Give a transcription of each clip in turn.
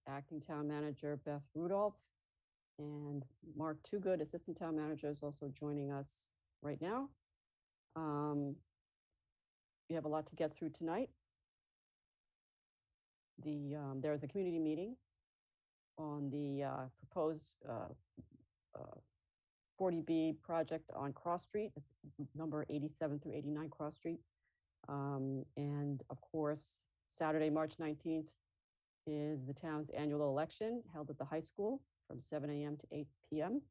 Acting Town Manager Beth Rudolph, and Mark Toogood, Assistant Town Manager, is also joining us right now. We have a lot to get through tonight. There is a community meeting on the proposed 40B project on Cross Street. It's number 87 through 89 Cross Street. And of course, Saturday, March 19th is the town's annual election held at the high school from 7 a.m. to 8 p.m.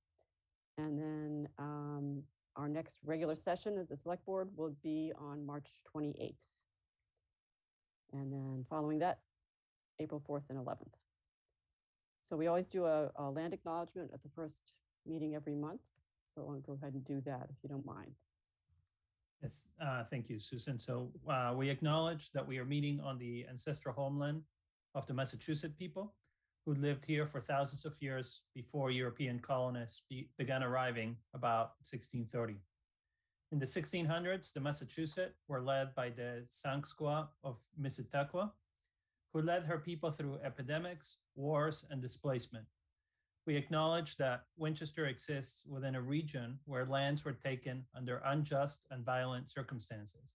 And then our next regular session as the select board will be on March 28th. And then following that, April 4th and 11th. So we always do a land acknowledgement at the first meeting every month. So I'll go ahead and do that if you don't mind. Yes, thank you, Susan. So we acknowledge that we are meeting on the ancestral homeland of the Massachusetts people who lived here for thousands of years before European colonists began arriving about 1630. In the 1600s, the Massachusetts were led by the Sanskwa of Mississauga, who led her people through epidemics, wars, and displacement. We acknowledge that Winchester exists within a region where lands were taken under unjust and violent circumstances,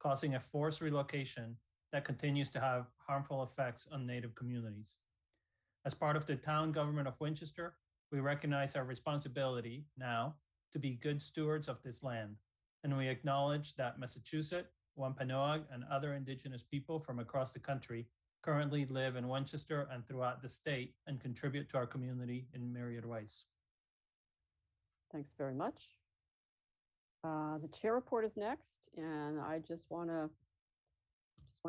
causing a forced relocation that continues to have harmful effects on Native communities. As part of the town government of Winchester, we recognize our responsibility now to be good stewards of this land, and we acknowledge that Massachusetts, Wampanoag, and other indigenous people from across the country currently live in Winchester and throughout the state and contribute to our community in myriad ways. Thanks very much. The chair report is next, and I just want to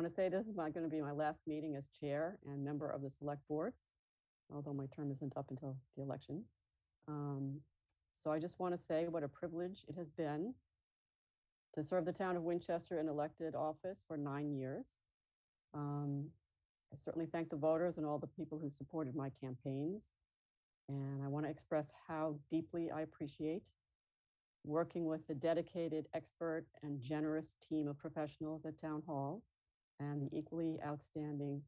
say this is going to be my last meeting as chair and member of the select board, although my term isn't up until the election. So I just want to say what a privilege it has been to serve the town of Winchester in elected office for 9 years. I certainly thank the voters and all the people who supported my campaigns. And I want to express how deeply I appreciate working with the dedicated, expert, and generous team of professionals at Town Hall and the equally outstanding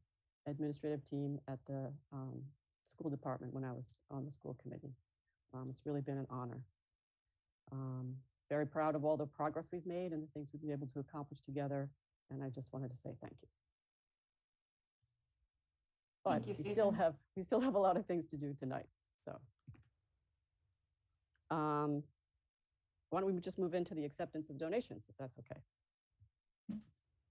administrative team at the school department when I was on the school committee. It's really been an honor. Very proud of all the progress we've made and the things we've been able to accomplish together. And I just wanted to say thank you. But we still have a lot of things to do tonight. So why don't we just move into the acceptance of donations, if that's okay.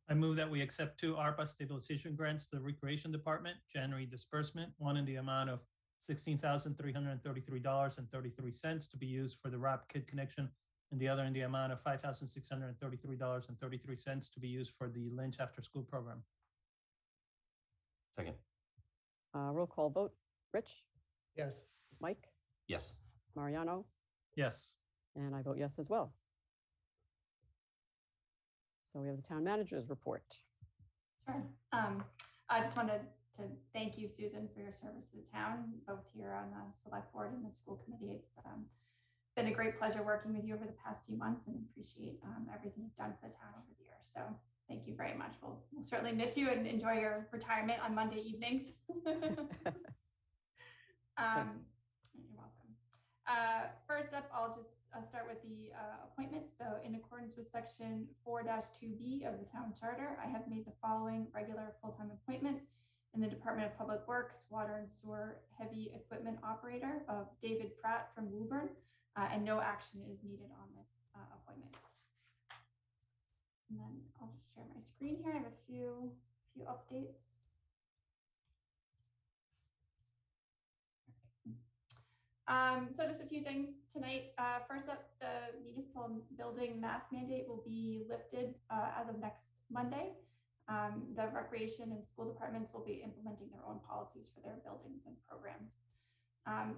I move that we accept 2 ARPA stabilization grants to the Recreation Department, January disbursement, one in the amount of $16,333.33 to be used for the RAP Kid Connection, and the other in the amount of $5,633.33 to be used for the Lynch After School Program. Second. Roll call vote. Rich? Yes. Mike? Yes. Mariano? Yes. And I vote yes as well. So we have the town manager's report. Sure. I just wanted to thank you, Susan, for your service to the town, both here on the select board and the school committee. It's been a great pleasure working with you over the past few months and appreciate everything you've done for the town over the years. So thank you very much. We'll certainly miss you and enjoy your retirement on Monday evenings. You're welcome. First up, I'll just start with the appointment. So in accordance with section 4-2B of the town charter, I have made the following regular full-time appointment in the Department of Public Works, Water and Sewer Heavy Equipment Operator of David Pratt from Woburn, and no action is needed on this appointment. And then I'll just share my screen here. I have a few updates. So just a few things tonight. First up, the municipal building mask mandate will be lifted as of next Monday. The recreation and school departments will be implementing their own policies for their buildings and programs.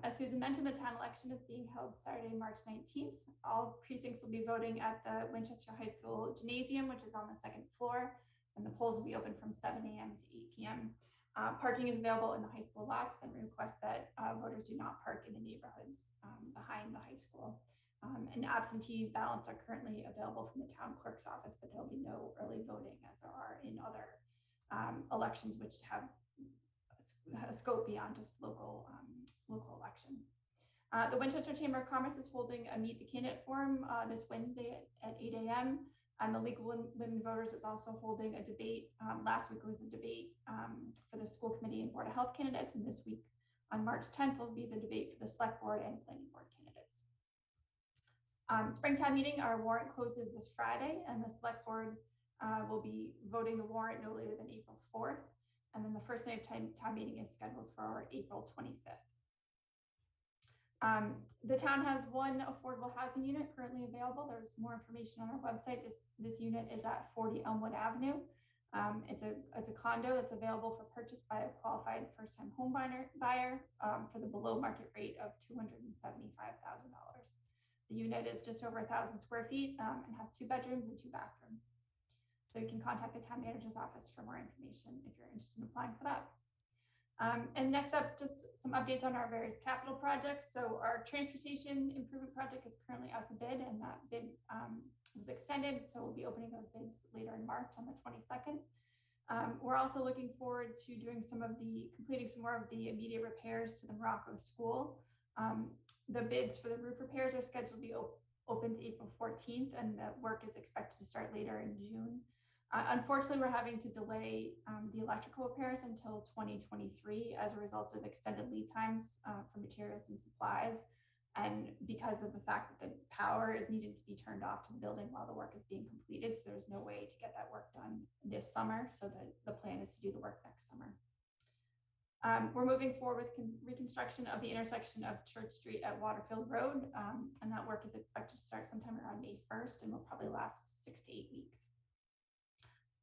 As Susan mentioned, the town election is being held Saturday, March 19th. All precincts will be voting at the Winchester High School Gymnasium, which is on the 2nd floor, and the polls will be open from 7 a.m. to 8 p.m. Parking is available in the high school lots, and we request that voters do not park in the neighborhoods behind the high school. And absentee ballots are currently available from the town clerk's office, but there'll be no early voting as there are in other elections which have scope beyond just local elections. The Winchester Chamber of Commerce is holding a Meet the Candidate Forum this Wednesday at 8 a.m. And the League of Women Voters is also holding a debate. Last week was the debate for the school committee and board of health candidates, and this week on March 10th will be the debate for the select board and planning board candidates. Springtime meeting, our warrant closes this Friday, and the select board will be voting the warrant no later than April 4th. And then the first day of town meeting is scheduled for April 25th. The town has one affordable housing unit currently available. There's more information on our website. This unit is at 40 Elmwood Avenue. It's a condo that's available for purchase by a qualified first-time home buyer for the below market rate of $275,000. The unit is just over 1,000 square feet and has 2 bedrooms and 2 bathrooms. So you can contact the town manager's office for more information if you're interested in applying for that. And next up, just some updates on our various capital projects. So our transportation improvement project is currently out to bid, and that bid was extended. So we'll be opening those bids later in March on the 22nd. We're also looking forward to completing some more of the immediate repairs to the Morocco School. The bids for the roof repairs are scheduled to be opened April 14th, and the work is expected to start later in June. Unfortunately, we're having to delay the electrical repairs until 2023 as a result of extended lead times for materials and supplies, and because of the fact that the power is needed to be turned off to the building while the work is being completed. So there's no way to get that work done this summer. So the plan is to do the work next summer. We're moving forward with reconstruction of the intersection of Church Street at Waterfield Road, and that work is expected to start sometime around May 1st and will probably last 6 to 8 weeks.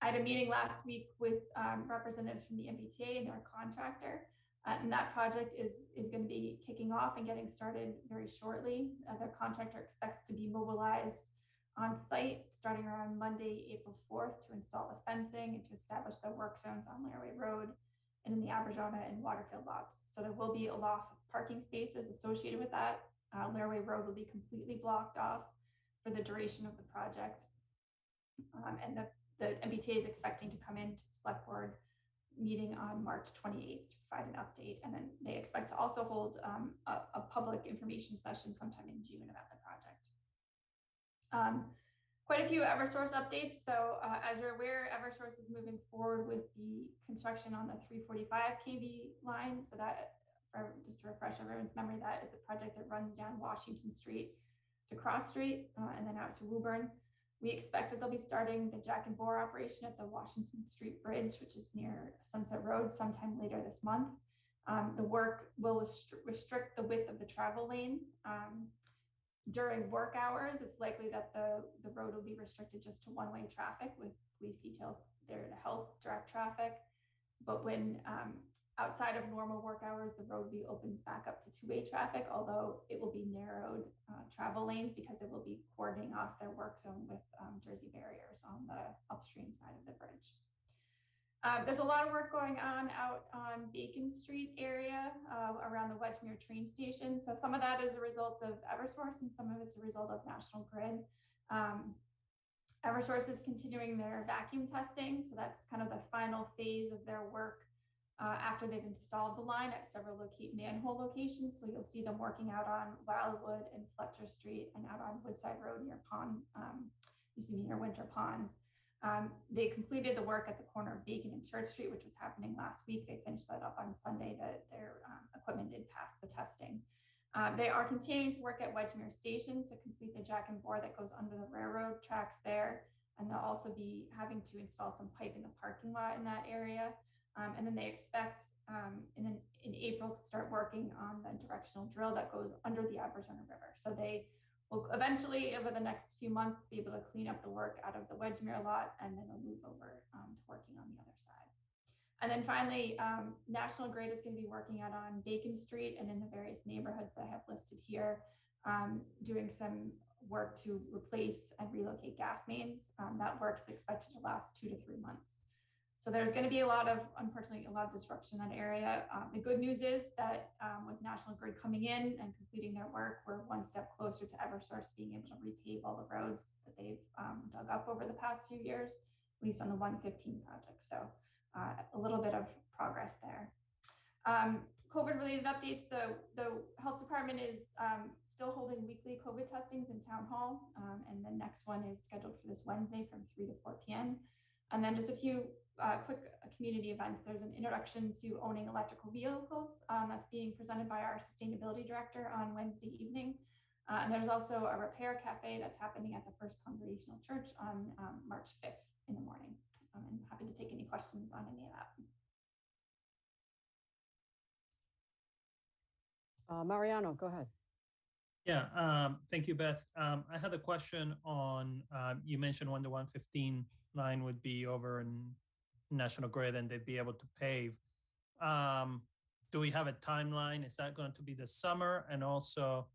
I had a meeting last week with representatives from the MBTA and their contractor, and that project is going to be kicking off and getting started very shortly. Their contractor expects to be mobilized on site starting around Monday, April 4th, to install the fencing and to establish the work zones on Laraway Road and in the Aberjona and Waterfield lots. So there will be a loss of parking spaces associated with that. Laraway Road will be completely blocked off for the duration of the project. And the MBTA is expecting to come into the select board meeting on March 28th to provide an update. And then they expect to also hold a public information session sometime in June about the project. Quite a few Eversource updates. So as you're aware, Eversource is moving forward with the construction on the 345 kV line. So that, just to refresh everyone's memory, that is the project that runs down Washington Street to Cross Street and then out to Woburn. We expect that they'll be starting the jack and bore operation at the Washington Street Bridge, which is near Sunset Road, sometime later this month. The work will restrict the width of the travel lane. During work hours, it's likely that the road will be restricted just to one-way traffic with police details there to help direct traffic. But when outside of normal work hours, the road will be opened back up to two-way traffic, although it will be narrowed travel lanes because it will be cordoning off their work zone with Jersey barriers on the upstream side of the bridge. There's a lot of work going on out on Bacon Street area around the Wedgmere train station. So some of that is a result of Eversource and some of it's a result of National Grid. Eversource is continuing their vacuum testing. So that's kind of the final phase of their work after they've installed the line at several manhole locations. So you'll see them working out on Wildwood and Fletcher Street and out on Woodside Road near near Winter Ponds. They completed the work at the corner of Bacon and Church Street, which was happening last week. They finished that up on Sunday. Their equipment did pass the testing. They are continuing to work at Wedgmere Station to complete the jack and bore that goes under the railroad tracks there. And they'll also be having to install some pipe in the parking lot in that area. And then they expect in April to start working on the directional drill that goes under the Aberjona River. So they will eventually, over the next few months, be able to clean up the work out of the Wedgmere lot, and then they'll move over to working on the other side. And then finally, National Grid is going to be working out on Bacon Street and in the various neighborhoods that I have listed here, doing some work to replace and relocate gas mains. That work is expected to last 2 to 3 months. So there's going to be unfortunately, a lot of disruption in that area. The good news is that with National Grid coming in and completing their work, we're one step closer to Eversource being able to repave all the roads that they've dug up over the past few years, at least on the 115 project. So a little bit of progress there. COVID-related updates, the health department is still holding weekly COVID testings in town hall, and the next one is scheduled for this Wednesday from 3 to 4 p.m. And then just a few quick community events. There's an introduction to owning electrical vehicles that's being presented by our sustainability director on Wednesday evening. And there's also a repair cafe that's happening at the First Congregational Church on March 5th in the morning. I'm happy to take any questions on any of that. Mariano, go ahead. Yeah, thank you, Beth. I had a question on, you mentioned when the 115 line would be over in National Grid and they'd be able to pave. Do we have a timeline? Is that going to be this summer? And also,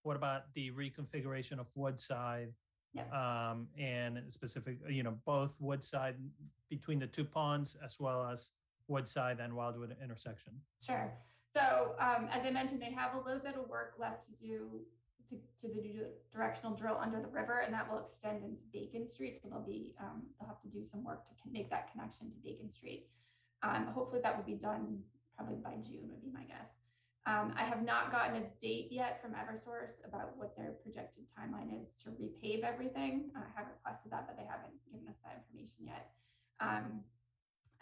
what about the reconfiguration of Woodside? Yeah. And specific, both Woodside between the two ponds as well as Woodside and Wildwood intersection? Sure. So as I mentioned, they have a little bit of work left to do to the directional drill under the river, and that will extend into Bacon Street. So they'll have to do some work to make that connection to Bacon Street. Hopefully that will be done probably by June would be my guess. I have not gotten a date yet from Eversource about what their projected timeline is to repave everything. I have requested that, but they haven't given us that information yet.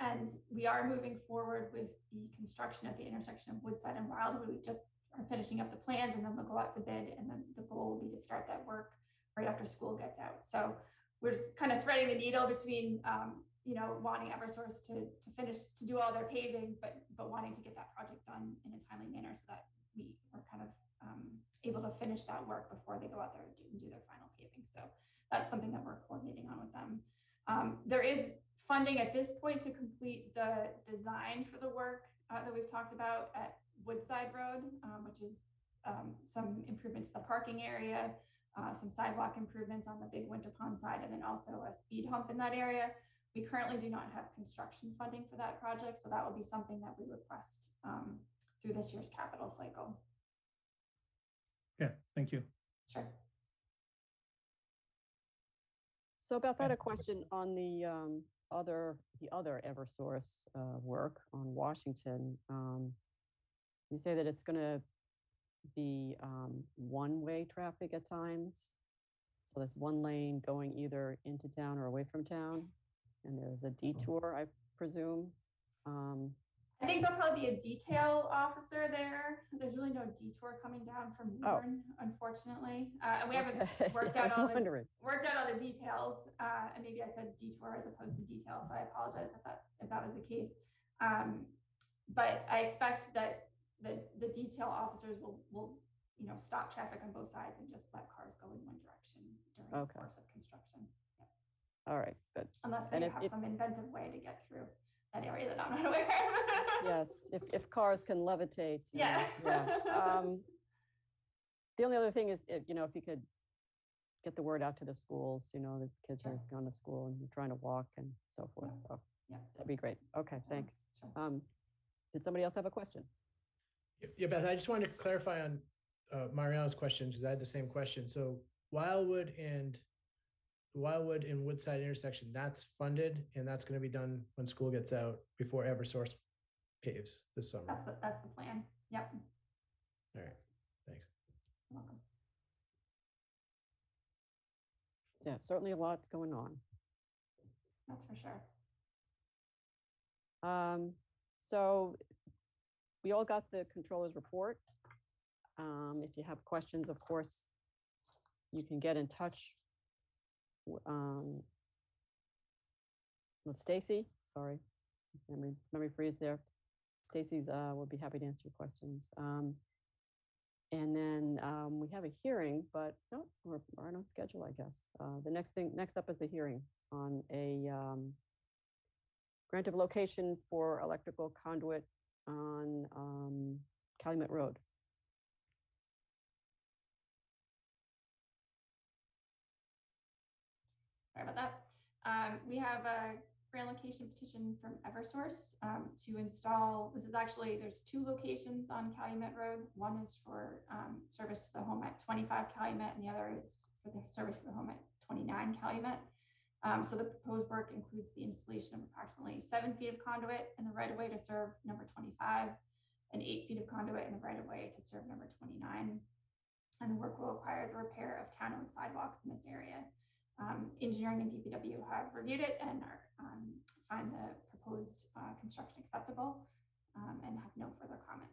And we are moving forward with the construction at the intersection of Woodside and Wildwood. We just are finishing up the plans, and then they'll go out to bid, and then the goal will be to start that work right after school gets out. So we're kind of threading the needle between wanting Eversource to finish to do all their paving, but wanting to get that project done in a timely manner so that we are kind of able to finish that work before they go out there and do their final paving. So that's something that we're coordinating on with them. There is funding at this point to complete the design for the work that we've talked about at Woodside Road, which is some improvements to the parking area, some sidewalk improvements on the big Winter Pond side, and then also a speed hump in that area. We currently do not have construction funding for that project, so that will be something that we request through this year's capital cycle. Yeah, thank you. Sure. So Beth, I had a question on the other Eversource work on Washington. You say that it's going to be one-way traffic at times. So there's one lane going either into town or away from town, and there's a detour, I presume. I think there'll probably be a detail officer there. There's really no detour coming down from Woburn, unfortunately, and we haven't worked out all the details. And maybe I said detour as opposed to detail, so I apologize if that was the case. But I expect that the detail officers will stop traffic on both sides and just let cars go in one direction during the course of construction. Yep. All right, good. Unless they have some inventive way to get through that area that I'm not aware of. Yes, if cars can levitate. Yeah. The only other thing is, if you could get the word out to the schools, the kids Sure. are going to school and trying to walk and so forth. Yeah. So Yeah. that'd be great. Okay, thanks. Sure. Did somebody else have a question? Yeah, Beth, I just wanted to clarify on Mariano's question, because I had the same question. So Wildwood and Woodside intersection, that's funded, and that's going to be done when school gets out before Eversource paves this summer. That's the plan. Yep. All right, thanks. You're welcome. Yeah, certainly a lot going on. That's for sure. So we all got the controller's report. If you have questions, of course, you can get in touch with Stacy. Sorry, memory freeze there. Stacy's will be happy to answer your questions. And then we have a hearing, but no, we're right on schedule, I guess. The next up is the hearing on a grant of location for electrical conduit on Calumet Road. Sorry about that. We have a grant location petition from Eversource to install, there's two locations on Calumet Road. One is for service to the home at 25 Calumet, and the other is for the service to the home at 29 Calumet. So the proposed work includes the installation of approximately 7 feet of conduit in the right of way to serve number 25, and 8 feet of conduit in the right of way to serve number 29. And the work will require the repair of town-owned sidewalks in this area. Engineering and DPW have reviewed it and are find the proposed construction acceptable and have no further comment.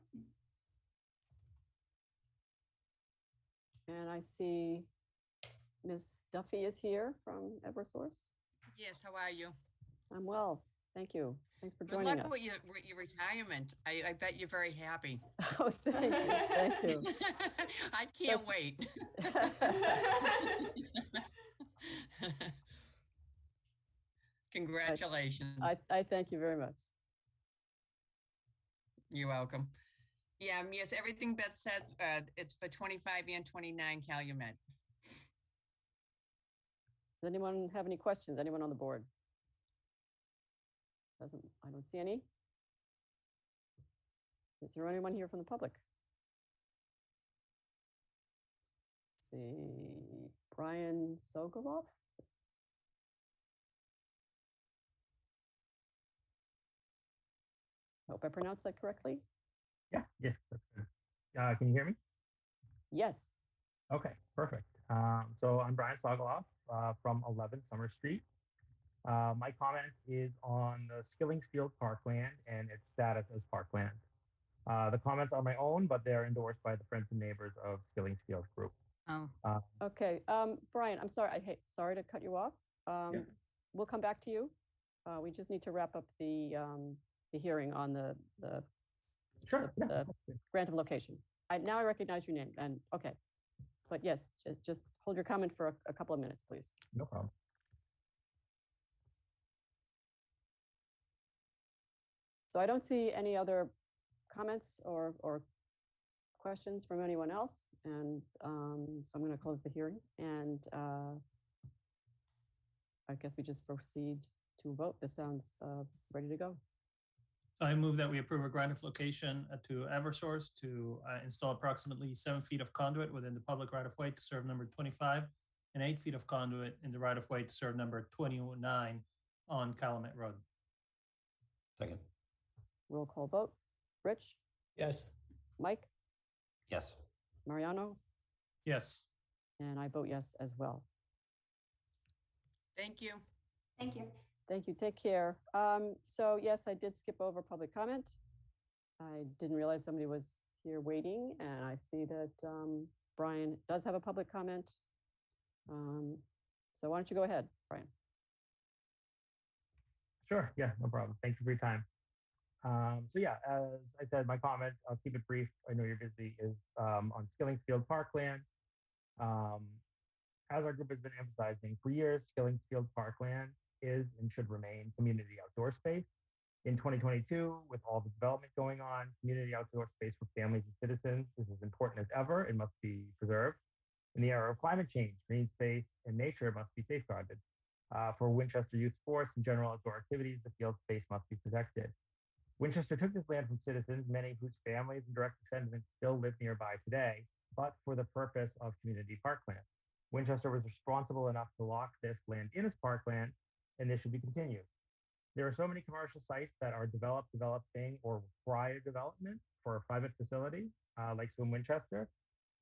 And I see Ms. Duffy is here from Eversource. Yes, how are you? I'm well, thank you. Thanks for Good joining luck us. with your retirement. I bet you're very happy. Oh, thank you, thank you. I can't wait. Congratulations. I thank you very much. You're welcome. Yeah, yes, everything Beth said, it's for 25 and 29 Calumet. Does anyone have any questions? Anyone on the board? I don't see any. Is there anyone here from the public? Let's see, Brian Sogoloff. Hope I pronounced that correctly. Yeah, yes, that's good. Can you hear me? Yes. Okay, perfect. So I'm Brian Sogoloff from 11 Summer Street. My comment is on the Skillings Field Parkland and its status as parkland. The comments are my own, but they're endorsed by the friends and neighbors of Skillings Field Group. Oh, Okay, Brian, I'm sorry. Sorry to cut you off. Yeah. We'll come back to you. We just need to wrap up the hearing on the Sure. Yeah, the grant of location. Now I recognize your name, and okay. But yes, just hold your comment for a couple of minutes, please. no problem. So I don't see any other comments or questions from anyone else, and so I'm going to close the hearing, and I guess we just proceed to vote. This sounds ready to go. So I move that we approve a grant of location to Eversource to install approximately 7 feet of conduit within the public right of way to serve number 25 and 8 feet of conduit in the right of way to serve number 29 on Calumet Road. Second. Roll call vote. Rich, Yes. Mike, Yes. Mariano, Yes. and I vote yes as well. thank you. Thank you. Thank you. Take care. So yes, I did skip over public comment. I didn't realize somebody was here waiting, and I see that Brian does have a public comment. So why don't you go ahead, Brian? Sure. Yeah, no problem. Thank you for your time. So yeah, as I said, my comment, I'll keep it brief. I know you're busy, is on Skillings Field Parkland. As our group has been emphasizing for years, Skillings Field Parkland is and should remain community outdoor space. In 2022, with all the development going on, community outdoor space for families and citizens is as important as ever and must be preserved. In the era of climate change, green space and nature must be safeguarded. For Winchester youth sports and general outdoor activities, the field space must be protected. Winchester took this land from citizens, many whose families and direct descendants still live nearby today, but for the purpose of community parkland. Winchester was responsible enough to lock this land in as parkland, and this should be continued. There are so many commercial sites that are developing, or require development for a private facility, like Swim Winchester.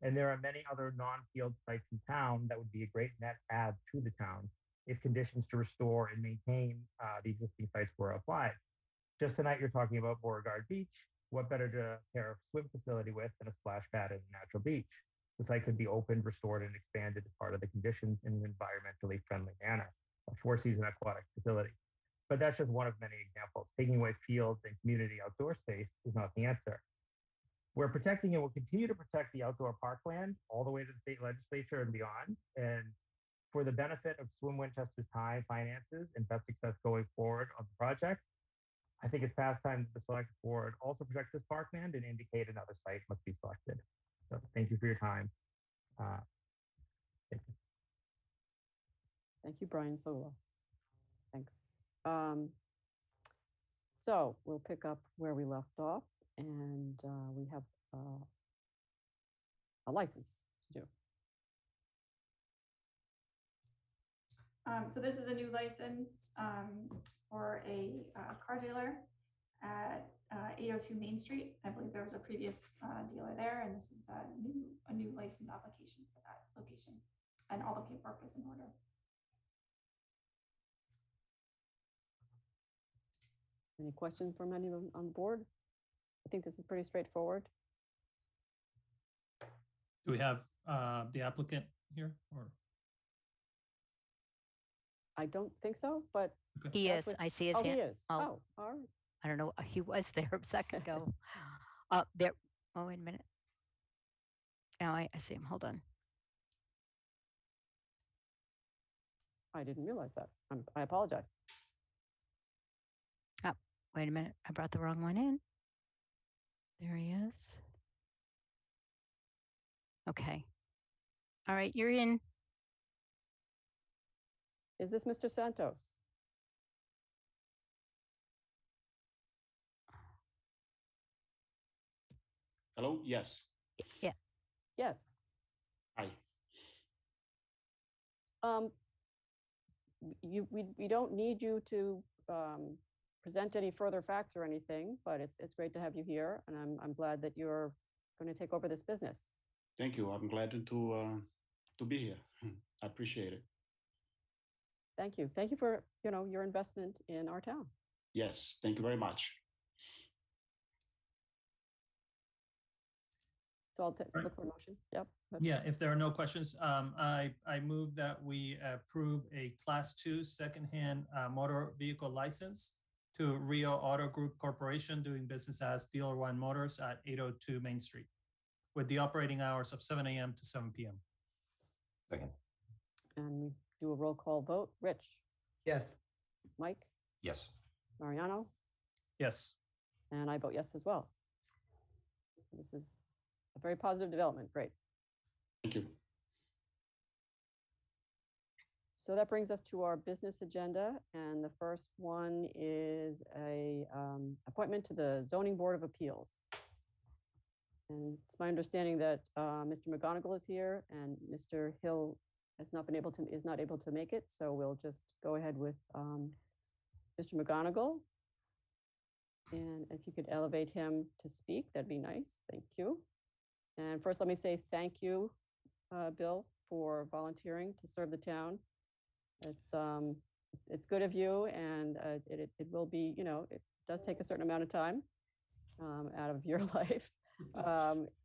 And there are many other non-field sites in town that would be a great net add to the town if conditions to restore and maintain the existing sites were applied. Just tonight, you're talking about Borgard Beach. What better to pair a swim facility with than a splash pad and a natural beach? The site could be opened, restored, and expanded as part of the conditions in an environmentally friendly manner, a four-season aquatic facility. But that's just one of many examples. Taking away fields and community outdoor space is not the answer. We're protecting and will continue to protect the outdoor parkland all the way to the state legislature and beyond. And for the benefit of Swim Winchester's time, finances, and best success going forward on the project, I think it's past time that the select board also protect this parkland and indicate another site must be selected. So thank you for your time. Thank you. Thank you, Brian Sogoloff. Thanks. So we'll pick up where we left off, and we have a license to do. So this is a new license for a car dealer. at 802 Main Street. I believe there was a previous dealer there, and this is a new license application for that location. And all the paperwork is in order. Any questions from anyone on the board? I think this is pretty straightforward. Do we have the applicant here or? I don't think so, but. Okay. He that's is. what- I see his Oh, he hand. is. Oh. Oh, all right. I don't know. He was there a second ago. There. Oh, wait a minute. Now I see him. Hold on. I didn't realize that. I apologize. Wait a minute. I brought the wrong one in. There he is. Okay. All right. You're in. Is this Mr. Santos? Hello, yes. Yes. Hi. We don't need you to present any further facts or anything, but it's great to have you here, and I'm glad that you're going to take over this business. Thank you. I'm glad to be here. I appreciate it. Thank you. Thank you for your investment in our town. Yes, thank you very much. So I'll look for a motion. Yep. Yeah, if there are no questions, I move that we approve a Class 2 secondhand motor vehicle license to Rio Auto Group Corporation doing business as Dealer One Motors at 802 Main Street with the operating hours of 7 a.m. to 7 p.m. Second. And we do a roll call vote. Rich, Yes. Mike, Yes. Mariano, Yes. and I vote yes as well. This is a very positive development. Great. Thank you. So that brings us to our business agenda, and the first one is a appointment to the Zoning Board of Appeals. And it's my understanding that Mr. McGonigal is here and Mr. Hill is not able to make it, so we'll just go ahead with Mr. McGonigal. And if you could elevate him to speak, that'd be nice. Thank you. And first, let me say thank you, Bill, for volunteering to serve the town. It's good of you, and it will be, it does take a certain amount of time out of your life.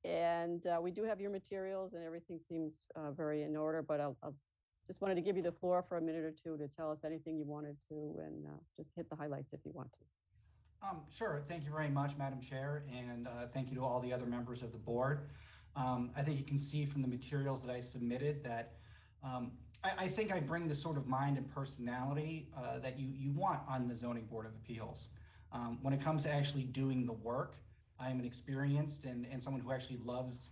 And we do have your materials, and everything seems very in order, but I'll just wanted to give you the floor for a minute or two to tell us anything you wanted to, and just hit the highlights if you want to. Sure. Thank you very much, Madam Chair, and thank you to all the other members of the board. I think you can see from the materials that I submitted that I think I bring the sort of mind and personality that you want on the Zoning Board of Appeals. When it comes to actually doing the work, I am an experienced and someone who actually loves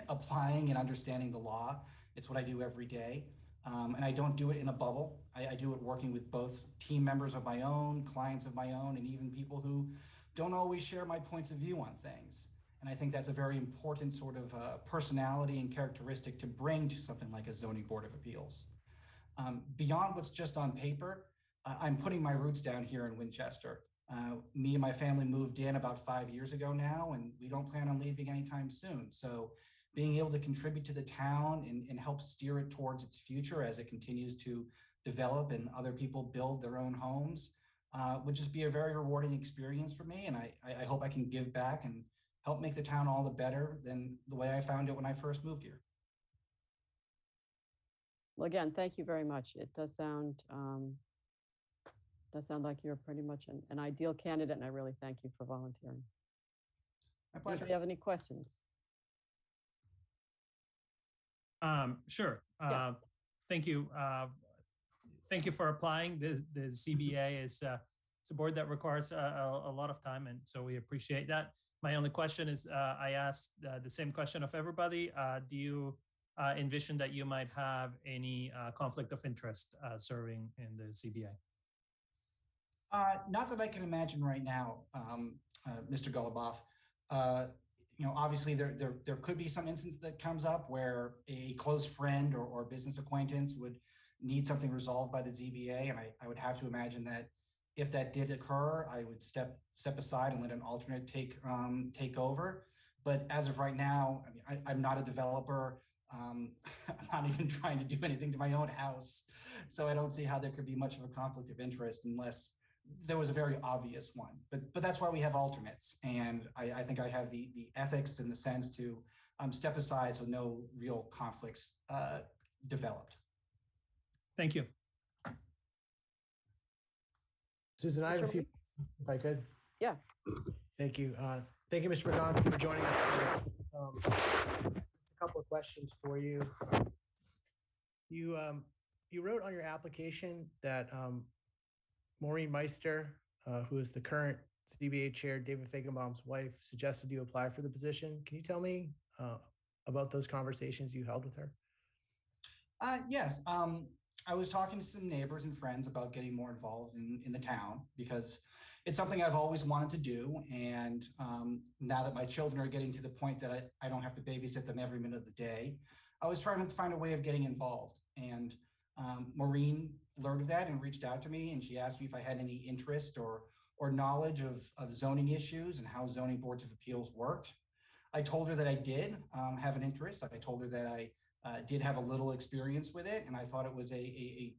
applying and understanding the law. It's what I do every day. And I don't do it in a bubble. I do it working with both team members of my own, clients of my own, and even people who don't always share my points of view on things. And I think that's a very important sort of personality and characteristic to bring to something like a Zoning Board of Appeals. Beyond what's just on paper, I'm putting my roots down here in Winchester. Me and my family moved in about 5 years ago now, and we don't plan on leaving anytime soon. So being able to contribute to the town and help steer it towards its future as it continues to develop and other people build their own homes would just be a very rewarding experience for me. And I hope I can give back and help make the town all the better than the way I found it when I first moved here. Well, again, thank you very much. It does sound like you're pretty much an ideal candidate, and I really thank you for volunteering. My pleasure. Do you have any questions? Sure. Yeah. Thank you. Thank you for applying. The CBA is it's a board that requires a lot of time, and so we appreciate that. My only question is, I asked the same question of everybody. Do you envision that you might have any conflict of interest serving in the CBA? Not that I can imagine right now, Mr. Goluboff. Obviously there could be some instance that comes up where a close friend or business acquaintance would need something resolved by the ZBA, and I would have to imagine that If that did occur, I would step aside and let an alternate take over. But as of right now, I mean, I'm not a developer. I'm not even trying to do anything to my own house. So I don't see how there could be much of a conflict of interest unless there was a very obvious one. But that's why we have alternates. And I think I have the ethics and the sense to step aside so no real conflicts developed. Thank you. Susan, I have a few, if I could. Yeah. Thank you. Thank you, Mr. McDonald, for joining us. Just a couple of questions for you. You wrote on your application that Maureen Meister, who is the current CBA chair, David Feigenbaum's wife, suggested you apply for the position. Can you tell me about those conversations you held with her? Yes. I was talking to some neighbors and friends about getting more involved in the town because it's something I've always wanted to do. And now that my children are getting to the point that I don't have to babysit them every minute of the day, I was trying to find a way of getting involved. And Maureen learned of that and reached out to me, and she asked me if I had any interest or knowledge of zoning issues and how zoning boards of appeals worked. I told her that I did have an interest. I told her that I did have a little experience with it, and I thought it was a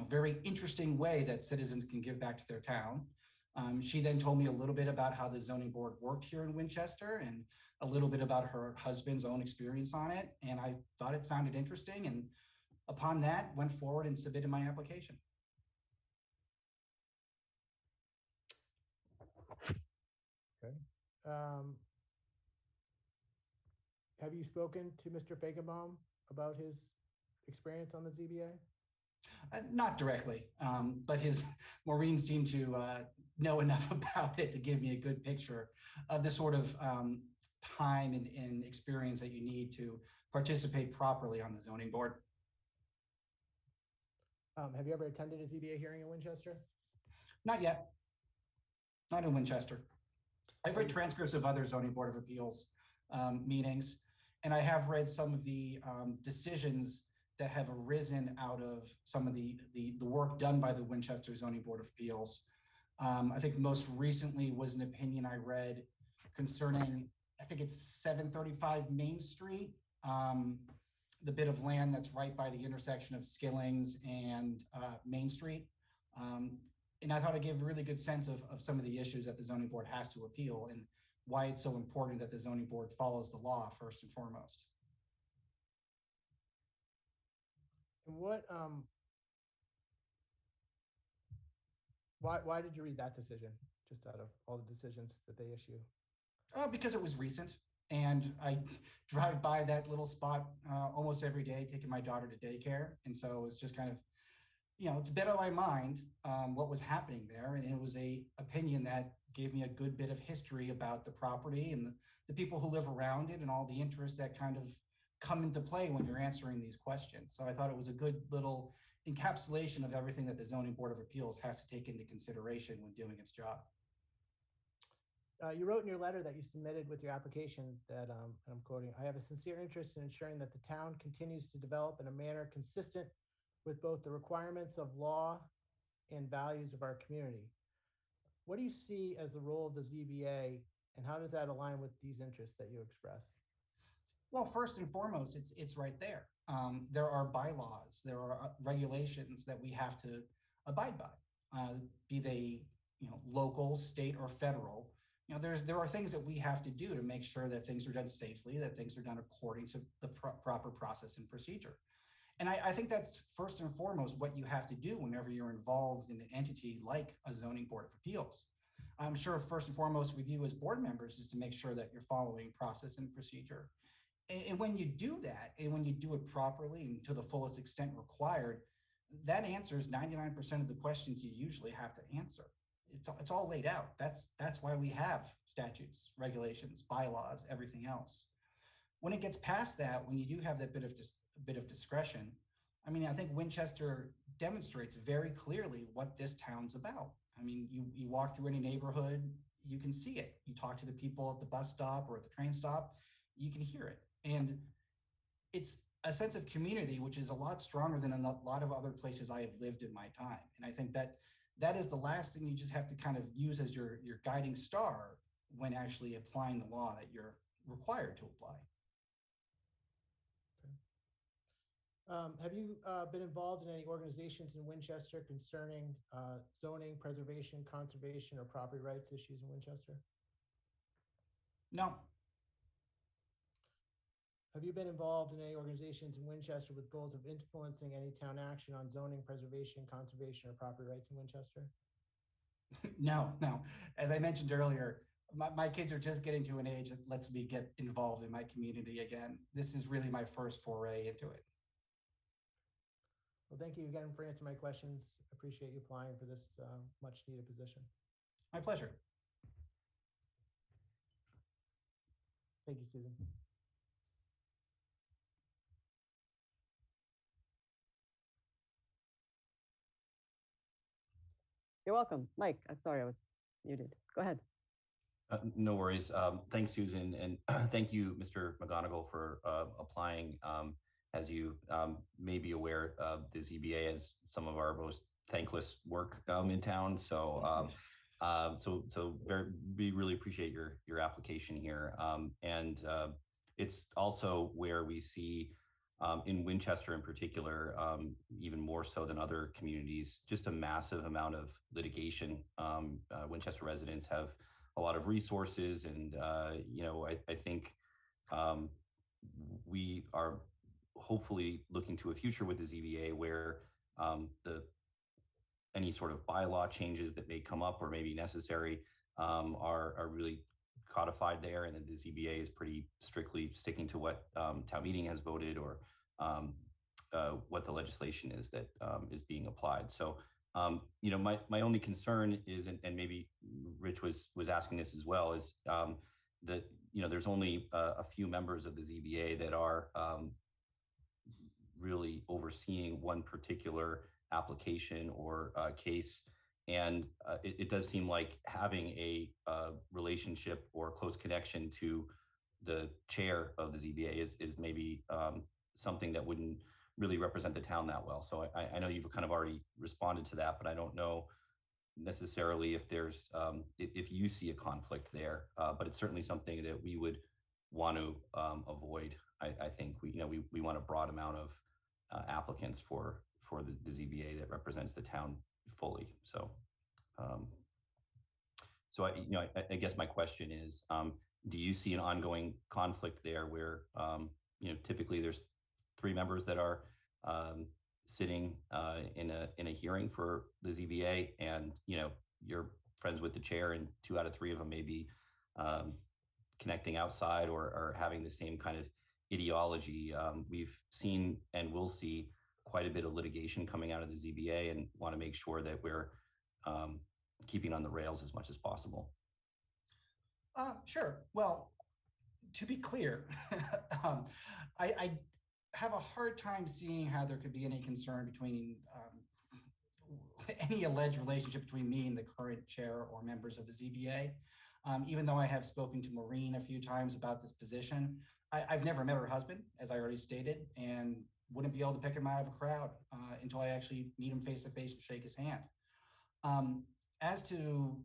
very interesting way that citizens can give back to their town. She then told me a little bit about how the zoning board worked here in Winchester and a little bit about her husband's own experience on it, and I thought it sounded interesting, and upon that, went forward and submitted my application. Okay. Have you spoken to Mr. Feigenbaum about his experience on the ZBA? Not directly, but Maureen seemed to know enough about it to give me a good picture of the sort of time and experience that you need to participate properly on the zoning board. Have you ever attended a ZBA hearing in Winchester? Not yet. Not in Winchester. I've read transcripts of other zoning board of appeals meetings, and I have read some of the decisions that have arisen out of some of the work done by the Winchester Zoning Board of Appeals. I think most recently was an opinion I read concerning, I think it's 735 Main Street, the bit of land that's right by the intersection of Skillings and Main Street. And I thought it gave a really good sense of some of the issues that the zoning board has to appeal and why it's so important that the zoning board follows the law first and foremost. And why did you read that decision, just out of all the decisions that they issue? Because it was recent, and I drive by that little spot almost every day, taking my daughter to daycare, and so it's just kind of, it's a bit on my mind what was happening there, and it was a opinion that gave me a good bit of history about the property and the people who live around it and all the interests that kind of come into play when you're answering these questions. So I thought it was a good little encapsulation of everything that the Zoning Board of Appeals has to take into consideration when doing its job. You wrote in your letter that you submitted with your application that, and I'm quoting, "I have a sincere interest in ensuring that the town continues to develop in a manner consistent with both the requirements of law and values of our community." What do you see as the role of the ZBA, and how does that align with these interests that you express? Well, first and foremost, it's right there. There are bylaws, there are regulations that we have to abide by, be they local, state, or federal. There are things that we have to do to make sure that things are done safely, that things are done according to the proper process and procedure. And I think that's first and foremost what you have to do whenever you're involved in an entity like a zoning board of appeals. I'm sure first and foremost with you as board members is to make sure that you're following process and procedure. And when you do that, and when you do it properly and to the fullest extent required, that answers 99% of the questions you usually have to answer. It's all laid out. That's why we have statutes, regulations, bylaws, everything else. When it gets past that, when you do have that bit of discretion, I mean, I think Winchester demonstrates very clearly what this town's about. I mean, you walk through any neighborhood, you can see it. You talk to the people at the bus stop or at the train stop, you can hear it. And it's a sense of community, which is a lot stronger than a lot of other places I have lived in my time. And I think that that is the last thing you just have to kind of use as your guiding star when actually applying the law that you're required to apply. Have you been involved in any organizations in Winchester concerning zoning, preservation, conservation, or property rights issues in Winchester? No. Have you been involved in any organizations in Winchester with goals of influencing any town action on zoning, preservation, conservation, or property rights in Winchester? No. As I mentioned earlier, my kids are just getting to an age that lets me get involved in my community again. This is really my first foray into it. Well, thank you again for answering my questions. Appreciate you applying for this much needed position. My pleasure. Thank you, Susan. You're welcome. Mike, I'm sorry, I was muted. Go ahead. No worries. Thanks, Susan, and thank you, Mr. McGonigal, for applying. As you may be aware, the ZBA has some of our most thankless work in town. So, we really appreciate your application here. It's also where we see in Winchester in particular, even more so than other communities, just a massive amount of litigation. Winchester residents have a lot of resources, and I think we are hopefully looking to a future with the ZBA where any sort of bylaw changes that may come up or may be necessary are really codified there, and that the ZBA is pretty strictly sticking to what town meeting has voted or what the legislation is that is being applied. So, my only concern is, and maybe Rich was asking this as well, is that there's only a few members of the ZBA that are really overseeing one particular application or case. And it does seem like having a relationship or close connection to the chair of the ZBA is maybe something that wouldn't really represent the town that well. So I know you've kind of already responded to that, but I don't know necessarily if there's if you see a conflict there. But it's certainly something that we would want to avoid. I think we want a broad amount of applicants for the ZBA that represents the town fully. So, I guess my question is, do you see an ongoing conflict there where, typically there's 3 members that are sitting in a hearing for the ZBA, and you're friends with the chair, and 2 out of 3 of them may be connecting outside or having the same kind of ideology? We've seen and will see quite a bit of litigation coming out of the ZBA, and want to make sure that we're keeping on the rails as much as possible. Sure. Well, to be clear, I have a hard time seeing how there could be any concern between any alleged relationship between me and the current chair or members of the ZBA. Even though I have spoken to Maureen a few times about this position, I've never met her husband, as I already stated, and wouldn't be able to pick him out of a crowd until I actually meet him face to face and shake his hand. As to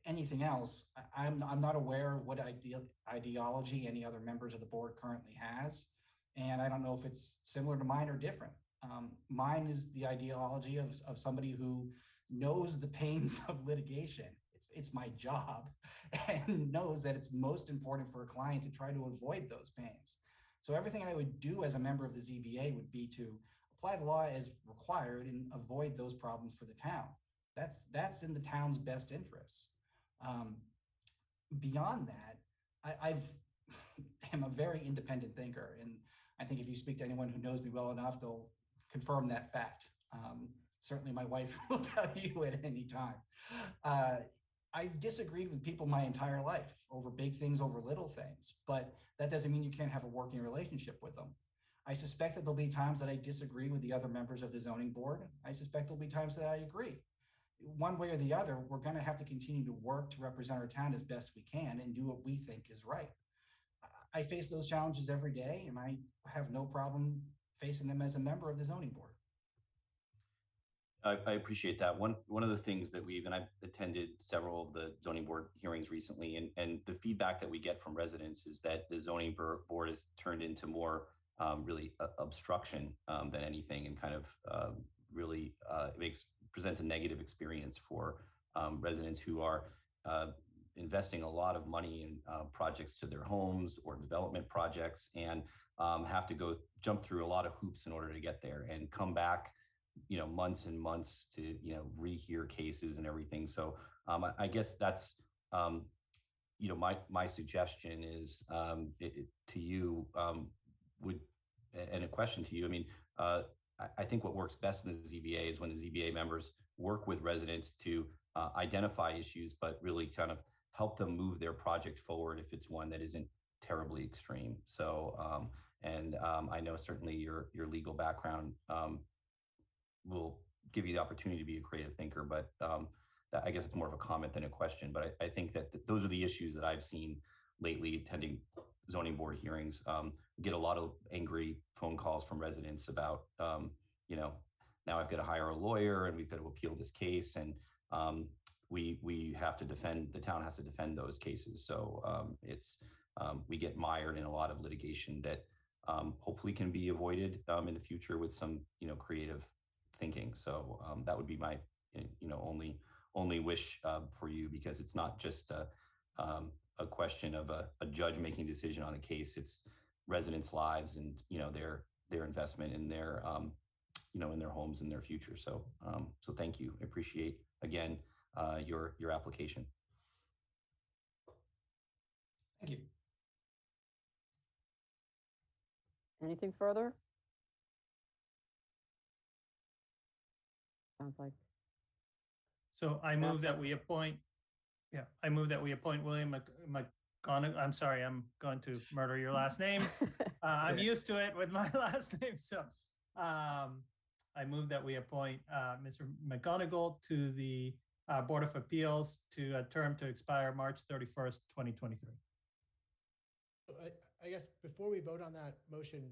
anything else, I'm not aware of what ideology any other members of the board currently has, and I don't know if it's similar to mine or different. Mine is the ideology of somebody who knows the pains of litigation. It's my job, and knows that it's most important for a client to try to avoid those pains. So everything I would do as a member of the ZBA would be to apply the law as required and avoid those problems for the town. That's in the town's best interests. Beyond that, I'm a very independent thinker, and I think if you speak to anyone who knows me well enough, they'll confirm that fact. Certainly my wife will tell you at any time. I've disagreed with people my entire life over big things, over little things, but that doesn't mean you can't have a working relationship with them. I suspect that there'll be times that I disagree with the other members of the zoning board. I suspect there'll be times that I agree. One way or the other, we're going to have to continue to work to represent our town as best we can and do what we think is right. I face those challenges every day, and I have no problem facing them as a member of the zoning board. I appreciate that. One of the things that and I've attended several of the zoning board hearings recently, and the feedback that we get from residents is that the zoning board has turned into more really obstruction than anything, and kind of really presents a negative experience for residents who are investing a lot of money in projects to their homes or development projects, and have to jump through a lot of hoops in order to get there, and come back, months and months to, rehear cases and everything. So I guess that's, my suggestion is to you, and a question to you. I mean, I think what works best in the ZBA is when the ZBA members work with residents to identify issues, but really kind of help them move their project forward if it's one that isn't terribly extreme. So, I know certainly your legal background will give you the opportunity to be a creative thinker, but I guess it's more of a comment than a question. But I think that those are the issues that I've seen lately attending zoning board hearings. Get a lot of angry phone calls from residents about, now I've got to hire a lawyer and we've got to appeal this case, and we have to defend, the town has to defend those cases. So we get mired in a lot of litigation that hopefully can be avoided in the future with some, creative thinking. So that would be my, only wish for you, because it's not just a question of a judge making a decision on a case. It's residents' lives and, their investment in their, in their homes and their future. So, so thank you. I appreciate, again, your application. Thank you. Anything further? Sounds like. So I move that we appoint, William McGonigal. I'm sorry, I'm going to murder your last name. I'm used to it with my last name. So I move that we appoint Mr. McGonigal to the Board of Appeals to a term to expire March 31st, 2023. I guess before we vote on that motion,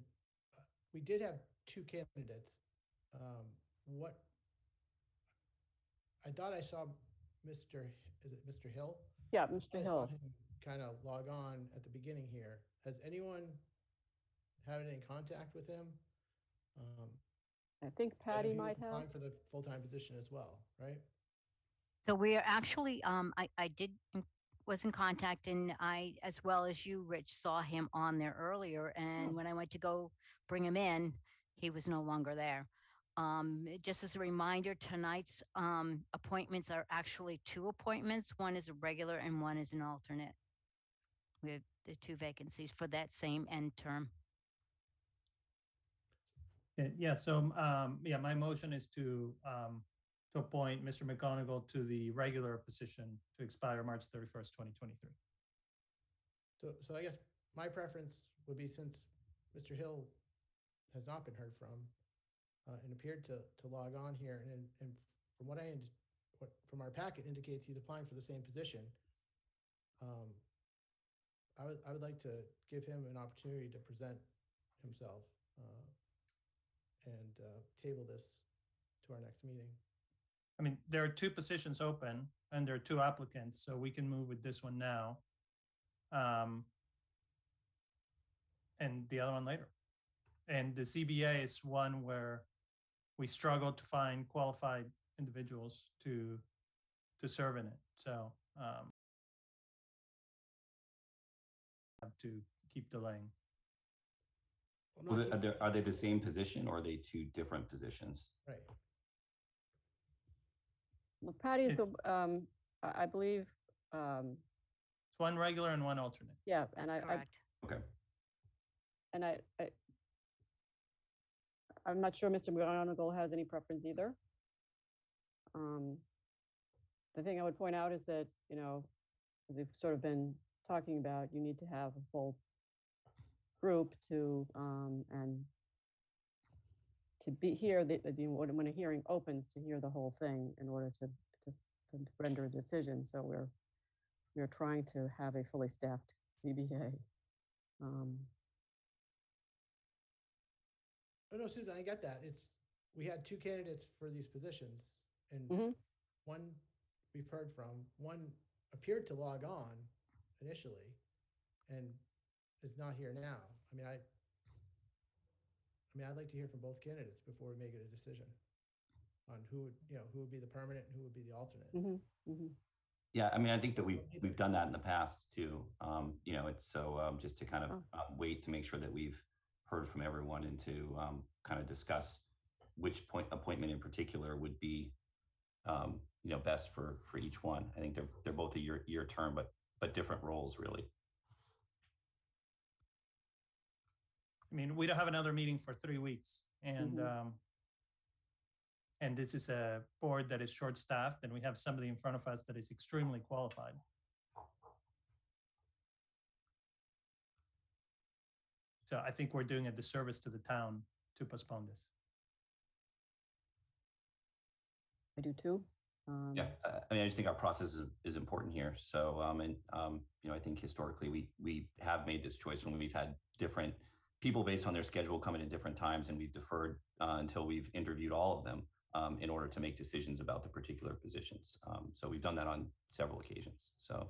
we did have two candidates. What I thought I saw is it Mr. Hill? Yeah, Mr. Hill. Kind of log on at the beginning here. Has anyone had any contact with him? I think Patty might have. Applying for the full-time position as well, right? So we are actually, was in contact, and I, as well as you, Rich, saw him on there earlier. And when I went to go bring him in, he was no longer there. Just as a reminder, tonight's appointments are actually two appointments. One is a regular and one is an alternate. We have the two vacancies for that same end term. Yeah, so my motion is to appoint Mr. McGonigal to the regular position to expire March 31st, 2023. So I guess my preference would be, since Mr. Hill has not been heard from, and appeared to log on here, and from what from our packet indicates he's applying for the same position. I would like to give him an opportunity to present himself and table this to our next meeting. I mean, there are two positions open and there are two applicants, so we can move with this one now. And the other one later. And the CBA is one where we struggle to find qualified individuals to serve in it. So have to keep delaying. Well, are they the same position, or are they two different positions? Right. Well, Patty's the, I believe. It's one regular and one alternate. Yeah, That's and correct. Okay. And I'm not sure Mr. McGonigal has any preference either. The thing I would point out is that, as we've sort of been talking about, you need to have a full group to and to be here when a hearing opens, to hear the whole thing in order to render a decision. So we're trying to have a fully staffed ZBA. Oh no, Susan, I get that. we had two candidates for these positions, and Mhm. one we've heard from, one appeared to log on initially and is not here now. I'd like to hear from both candidates before we make a decision on who would be the permanent and who would be the alternate. Mhm. Mhm. Yeah, I mean, I think that we've done that in the past too. It's so just to kind of wait to make sure that we've heard from everyone and to kind of discuss which appointment in particular would be best for each one. I think they're both a year term, but different roles really. I mean, we don't have another meeting for 3 weeks, and and this is a board that is short-staffed, and we have somebody in front of us that is extremely qualified. So I think we're doing a disservice to the town to postpone this. I do too. Yeah, I mean, I just think our process is important here. So, I think historically we have made this choice when we've had different people based on their schedule coming at different times, and we've deferred until we've interviewed all of them in order to make decisions about the particular positions. So we've done that on several occasions. So,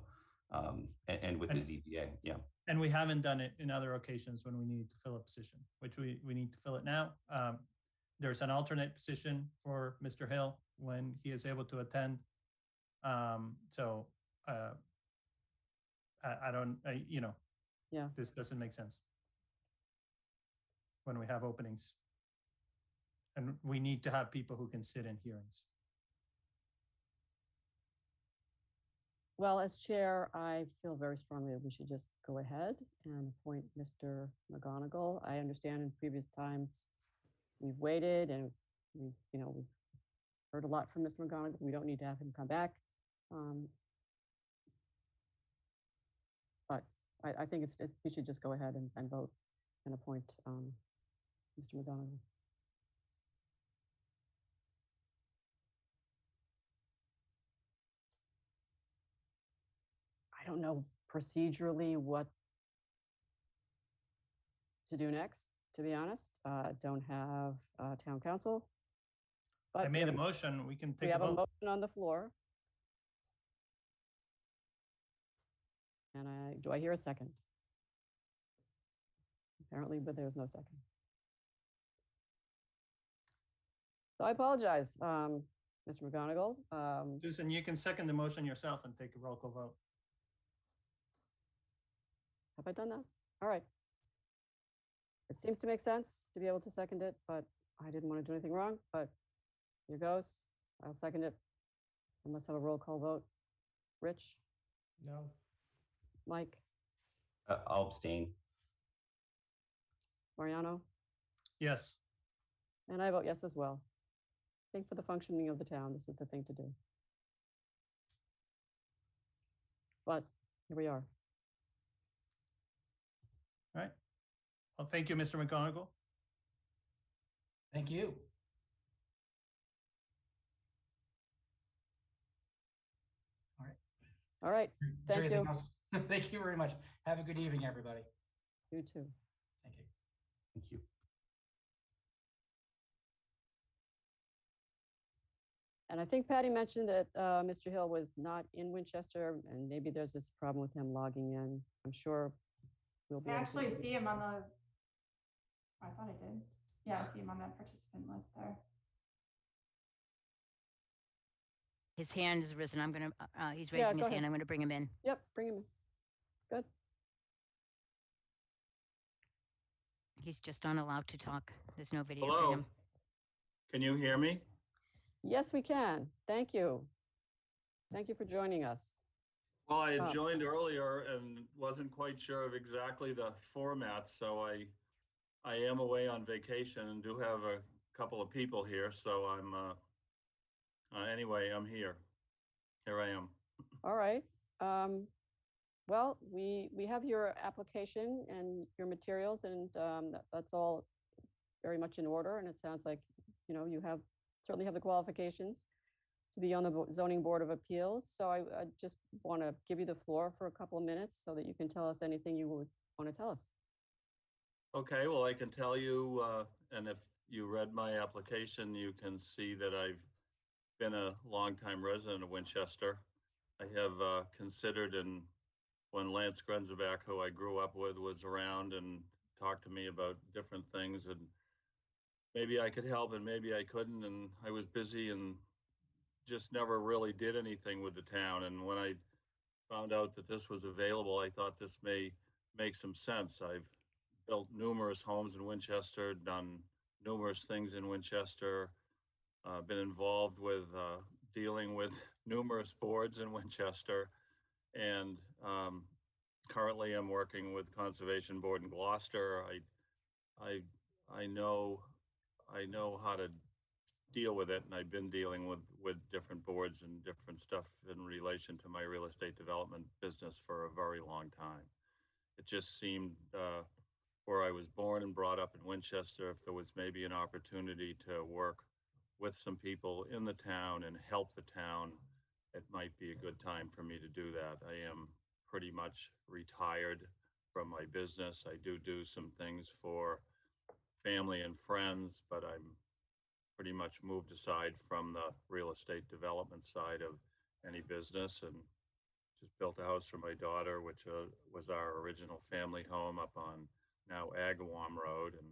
and with the ZBA, yeah. And we haven't done it in other occasions when we need to fill a position, which we need to fill it now. There's an alternate position for Mr. Hill when he is able to attend. I don't, Yeah. This doesn't make sense when we have openings. And we need to have people who can sit in hearings. Well, as chair, I feel very strongly that we should just go ahead and appoint Mr. McGonigal. I understand in previous times we've waited and we've heard a lot from Mr. McGonigal. We don't need to have him come back. But I think we should just go ahead and vote and appoint Mr. McGonigal. I don't know procedurally what to do next, to be honest. Don't have town council. But I made a motion, we can take we have a a vote. motion on the floor. And do I hear a second? Apparently, but there's no second. So I apologize, Mr. McGonigal. Susan, you can second the motion yourself and take a roll call vote. Have I done that? All right. It seems to make sense to be able to second it, but I didn't want to do anything wrong, but here goes. I'll second it. And let's have a roll call vote. Rich? No. Mike? I'll abstain. Mariano? Yes. And I vote yes as well. I think for the functioning of the town, this is the thing to do. But here we are. All right. Well, thank you, Mr. McGonigal. Thank you. All right. Is there Thank anything you. else? Thank you very much. Have a good evening, everybody. You too. Thank you. Thank you. And I think Patty mentioned that Mr. Hill was not in Winchester, and maybe there's this problem with him logging in. I'm sure we'll be I able actually to. see him on the, I thought I did. Yeah, I see him on that participant list there. His hand is risen. I'm going to, he's raising go his ahead. hand. I'm going to bring him in. Yep, bring him in. Good. He's just not allowed to talk. There's no video for Hello, him. can you hear me? Yes, we can. Thank you. Thank you for joining us. Well, I had joined earlier and wasn't quite sure of exactly the format, so I am away on vacation and do have a couple of people here, so anyway, I'm here. Here I am. All right. Well, we have your application and your materials, and that's all very much in order. And it sounds like, you certainly have the qualifications to be on the Zoning Board of Appeals. So I just want to give you the floor for a couple of minutes so that you can tell us anything you would want to tell us. Okay, well, I can tell you, and if you read my application, you can see that I've been a longtime resident of Winchester. I have considered, and when Lance Grenzebach, who I grew up with, was around and talked to me about different things, and maybe I could help and maybe I couldn't, and I was busy and just never really did anything with the town. And when I found out that this was available, I thought this may make some sense. I've built numerous homes in Winchester, done numerous things in Winchester, been involved with dealing with numerous boards in Winchester, and currently I'm working with Conservation Board in Gloucester. I know how to deal with it, and I've been dealing with different boards and different stuff in relation to my real estate development business for a very long time. It just seemed where I was born and brought up in Winchester, if there was maybe an opportunity to work with some people in the town and help the town, it might be a good time for me to do that. I am pretty much retired from my business. I do some things for family and friends, but I'm pretty much moved aside from the real estate development side of any business, and just built a house for my daughter, which was our original family home up on now Agawam Road, and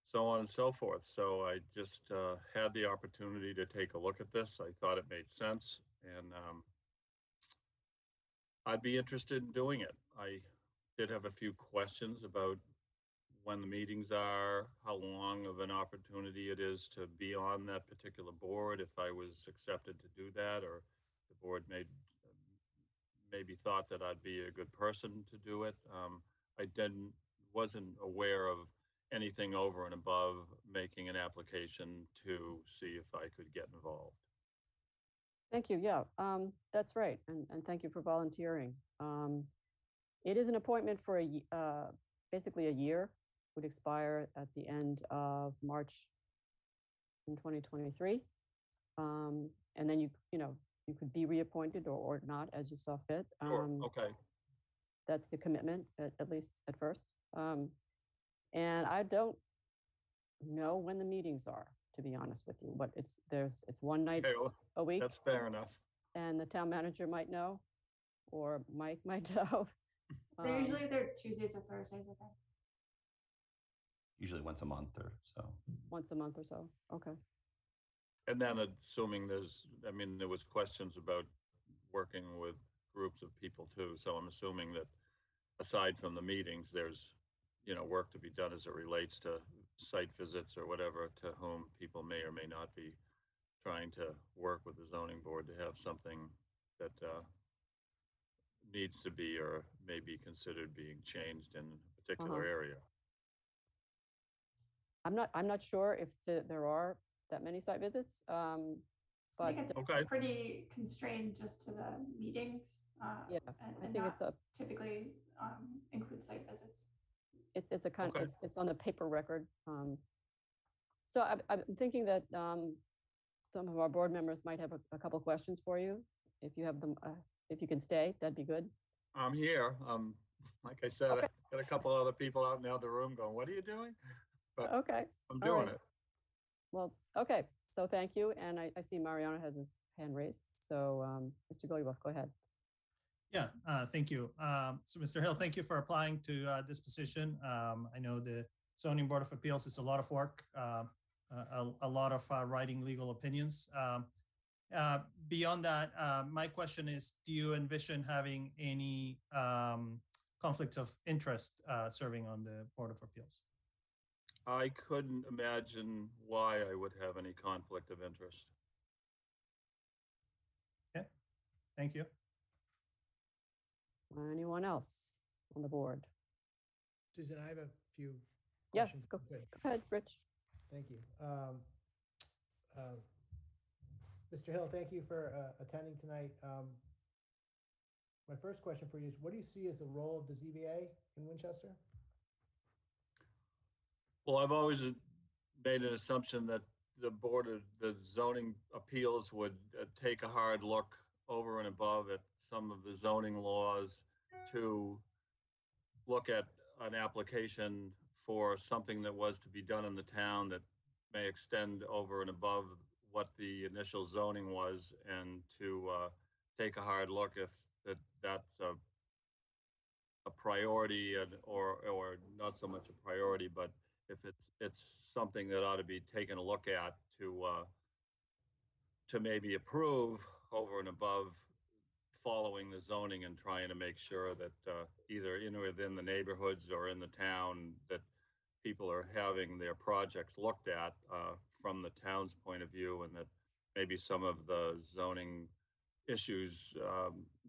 so on and so forth. So I just had the opportunity to take a look at this. I thought it made sense, and I'd be interested in doing it. I did have a few questions about when the meetings are, how long of an opportunity it is to be on that particular board, if I was accepted to do that, or the board maybe thought that I'd be a good person to do it. I wasn't aware of anything over and above making an application to see if I could get involved. Thank you. Yeah, that's right. And thank you for volunteering. It is an appointment for basically a year, would expire at the end of March in 2023. And then you could be reappointed or not as you saw fit. Sure. Okay. That's the commitment, at least at first. And I don't know when the meetings are, to be honest with you, but it's one night a week. That's fair enough. And the town manager might know, or Mike might know. They're Tuesdays or Thursdays, I think. Usually once a month or so. Once a month or so. Okay. And then assuming there was questions about working with groups of people too. So I'm assuming that aside from the meetings, there's, work to be done as it relates to site visits or whatever, to whom people may or may not be trying to work with the zoning board to have something that needs to be or may be considered being changed in a particular area. I'm not sure if there are that many site visits, but I think it's pretty constrained just to the meetings. Yeah, I think it's typically include site visits. It's a kind of, it's on the paper record. So I'm thinking that some of our board members might have a couple questions for you. If you have them, if you can stay, that'd be good. I'm here. Like I said, I got a couple other people out in the other room going, "What are you doing?" But I'm doing it. Well, okay. So thank you. And I see Mariano has his hand raised. So Mr. Goldwasser, go ahead. Yeah, thank you. So Mr. Hill, thank you for applying to this position. I know the Zoning Board of Appeals is a lot of work, a lot of writing legal opinions. Beyond that, my question is, do you envision having any conflicts of interest serving on the Board of Appeals? I couldn't imagine why I would have any conflict of interest. Okay, thank you. Anyone else on the board? Susan, I have a few questions. Yes, go ahead, Rich. Thank you. Mr. Hill, thank you for attending tonight. My first question for you is, what do you see as the role of the ZBA in Winchester? Well, I've always made an assumption that the Board of the Zoning Appeals would take a hard look over and above at some of the zoning laws to look at an application for something that was to be done in the town that may extend over and above what the initial zoning was, and to take a hard look if that's a priority, or not so much a priority, but if it's something that ought to be taken a look at to maybe approve over and above following the zoning and trying to make sure that either within the neighborhoods or in the town that people are having their projects looked at from the town's point of view, and that maybe some of the zoning issues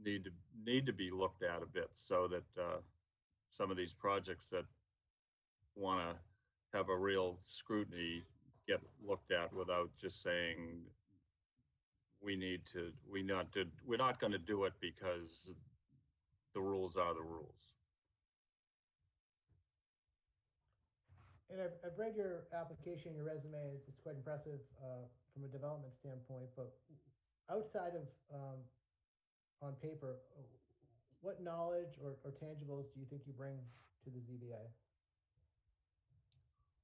need to be looked at a bit, so that some of these projects that want to have a real scrutiny get looked at without just saying we're not going to do it because the rules are the rules. And I've read your application, your resume. It's quite impressive from a development standpoint. But outside of on paper, what knowledge or tangibles do you think you bring to the ZBA?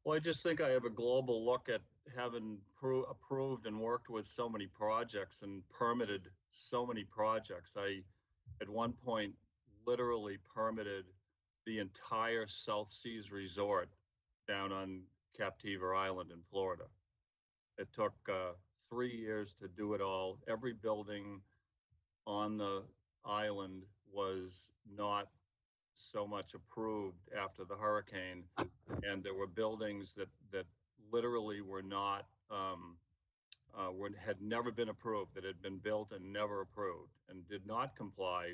Well, I just think I have a global look at having approved and worked with so many projects and permitted so many projects. I, at one point, literally permitted the entire South Seas Resort down on Captiva Island in Florida. It took 3 years to do it all. Every building on the island was not so much approved after the hurricane, and there were buildings that literally were not had never been approved, that had been built and never approved, and did not comply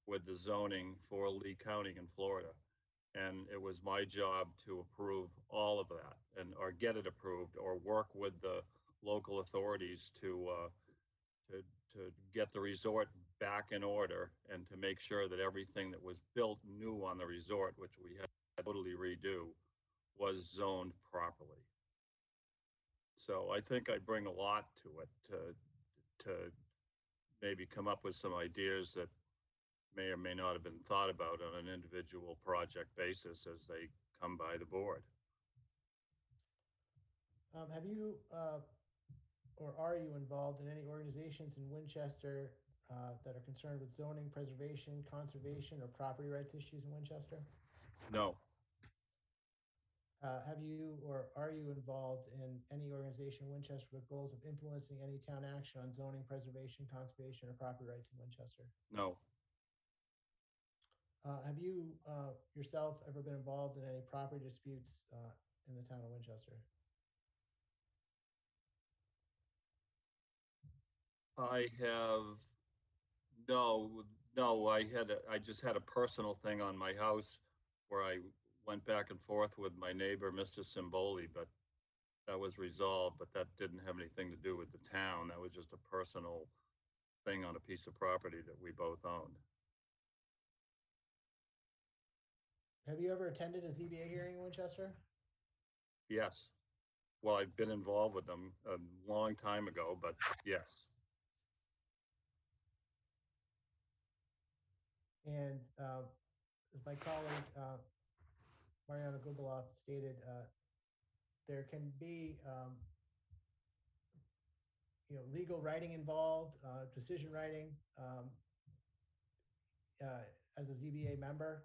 with the zoning for Lee County in Florida. And it was my job to approve all of that, and or get it approved, or work with the local authorities to get the resort back in order, and to make sure that everything that was built new on the resort, which we had to totally redo, was zoned properly. So I think I bring a lot to it, to maybe come up with some ideas that may or may not have been thought about on an individual project basis as they come by the board. Have you or are you involved in any organizations in Winchester that are concerned with zoning, preservation, conservation, or property rights issues in Winchester? No. Have you or are you involved in any organization in Winchester with goals of influencing any town action on zoning, preservation, conservation, or property rights in Winchester? No. Have you yourself ever been involved in any property disputes in the town of Winchester? I have, no, I just had a personal thing on my house where I went back and forth with my neighbor, Mr. Simboli, but that was resolved, but that didn't have anything to do with the town. That was just a personal thing on a piece of property that we both owned. Have you ever attended a ZBA hearing in Winchester? Yes. Well, I've been involved with them a long time ago, but yes. And as my colleague Mariana Gubaloff stated, there can be legal writing involved, decision writing as a ZBA member.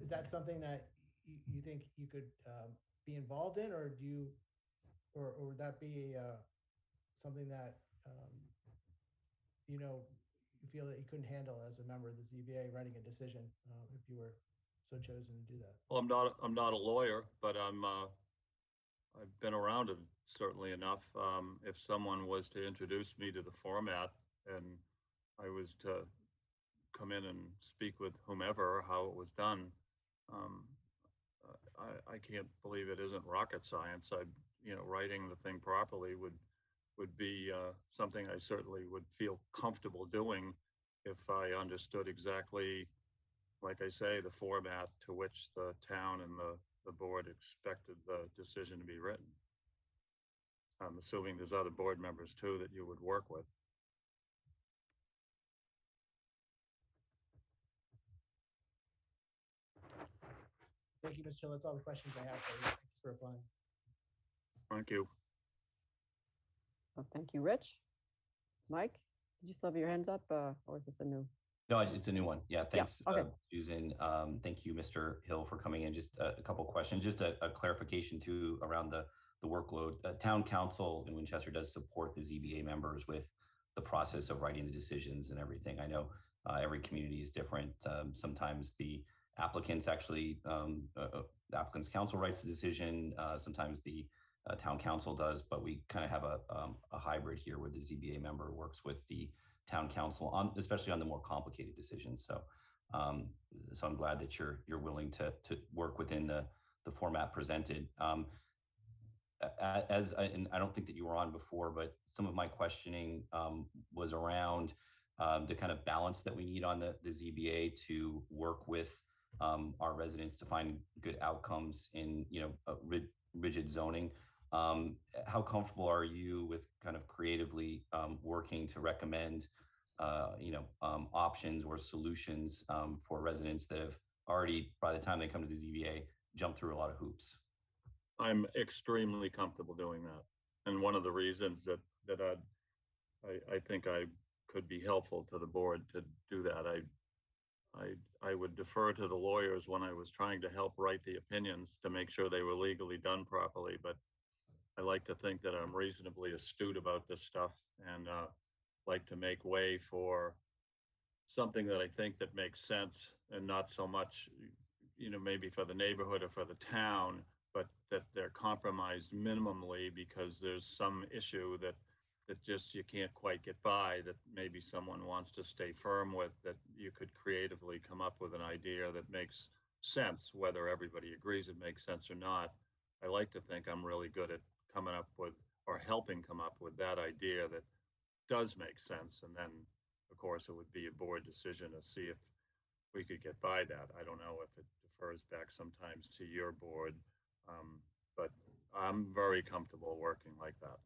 Is that something that you think you could be involved in, or do you, or would that be something that you feel that you couldn't handle as a member of the ZBA writing a decision if you were so chosen to do that? Well, I'm not a lawyer, but I've been around it certainly enough. If someone was to introduce me to the format and I was to come in and speak with whomever, how it was done, I can't believe it isn't rocket science. Writing the thing properly would be something I certainly would feel comfortable doing if I understood exactly, like I say, the format to which the town and the board expected the decision to be written. I'm assuming there's other board members too that you would work with. Thank you, Mr. Hill. That's all the questions I have for you. Thanks for replying. Thank you. Oh, thank you, Rich. Mike, did you still have your hands up, or is this a new? No, it's a new one. Yeah, thanks, okay. Susan. Thank you, Mr. Hill, for coming in. Just a couple questions, just a clarification too around the workload. Town council in Winchester does support the ZBA members with the process of writing the decisions and everything. I know every community is different. Sometimes the applicants actually, the applicant's council writes the decision. Sometimes the town council does, but we kind of have a hybrid here where the ZBA member works with the town council on, especially on the more complicated decisions. So, so I'm glad that you're willing to work within the format presented. And I don't think that you were on before, but some of my questioning was around the kind of balance that we need on the ZBA to work with our residents to find good outcomes in, rigid zoning. How comfortable are you with kind of creatively working to recommend, options or solutions for residents that have already, by the time they come to the ZBA, jumped through a lot of hoops? I'm extremely comfortable doing that. And one of the reasons that I think I could be helpful to the board to do that. I would defer to the lawyers when I was trying to help write the opinions to make sure they were legally done properly, but I like to think that I'm reasonably astute about this stuff and like to make way for something that I think that makes sense and not so much, maybe for the neighborhood or for the town, but that they're compromised minimally because there's some issue that just you can't quite get by, that maybe someone wants to stay firm with, that you could creatively come up with an idea that makes sense, whether everybody agrees it makes sense or not. I like to think I'm really good at coming up with or helping come up with that idea that does make sense. And then, of course, it would be a board decision to see if we could get by that. I don't know if it defers back sometimes to your board, but I'm very comfortable working like that.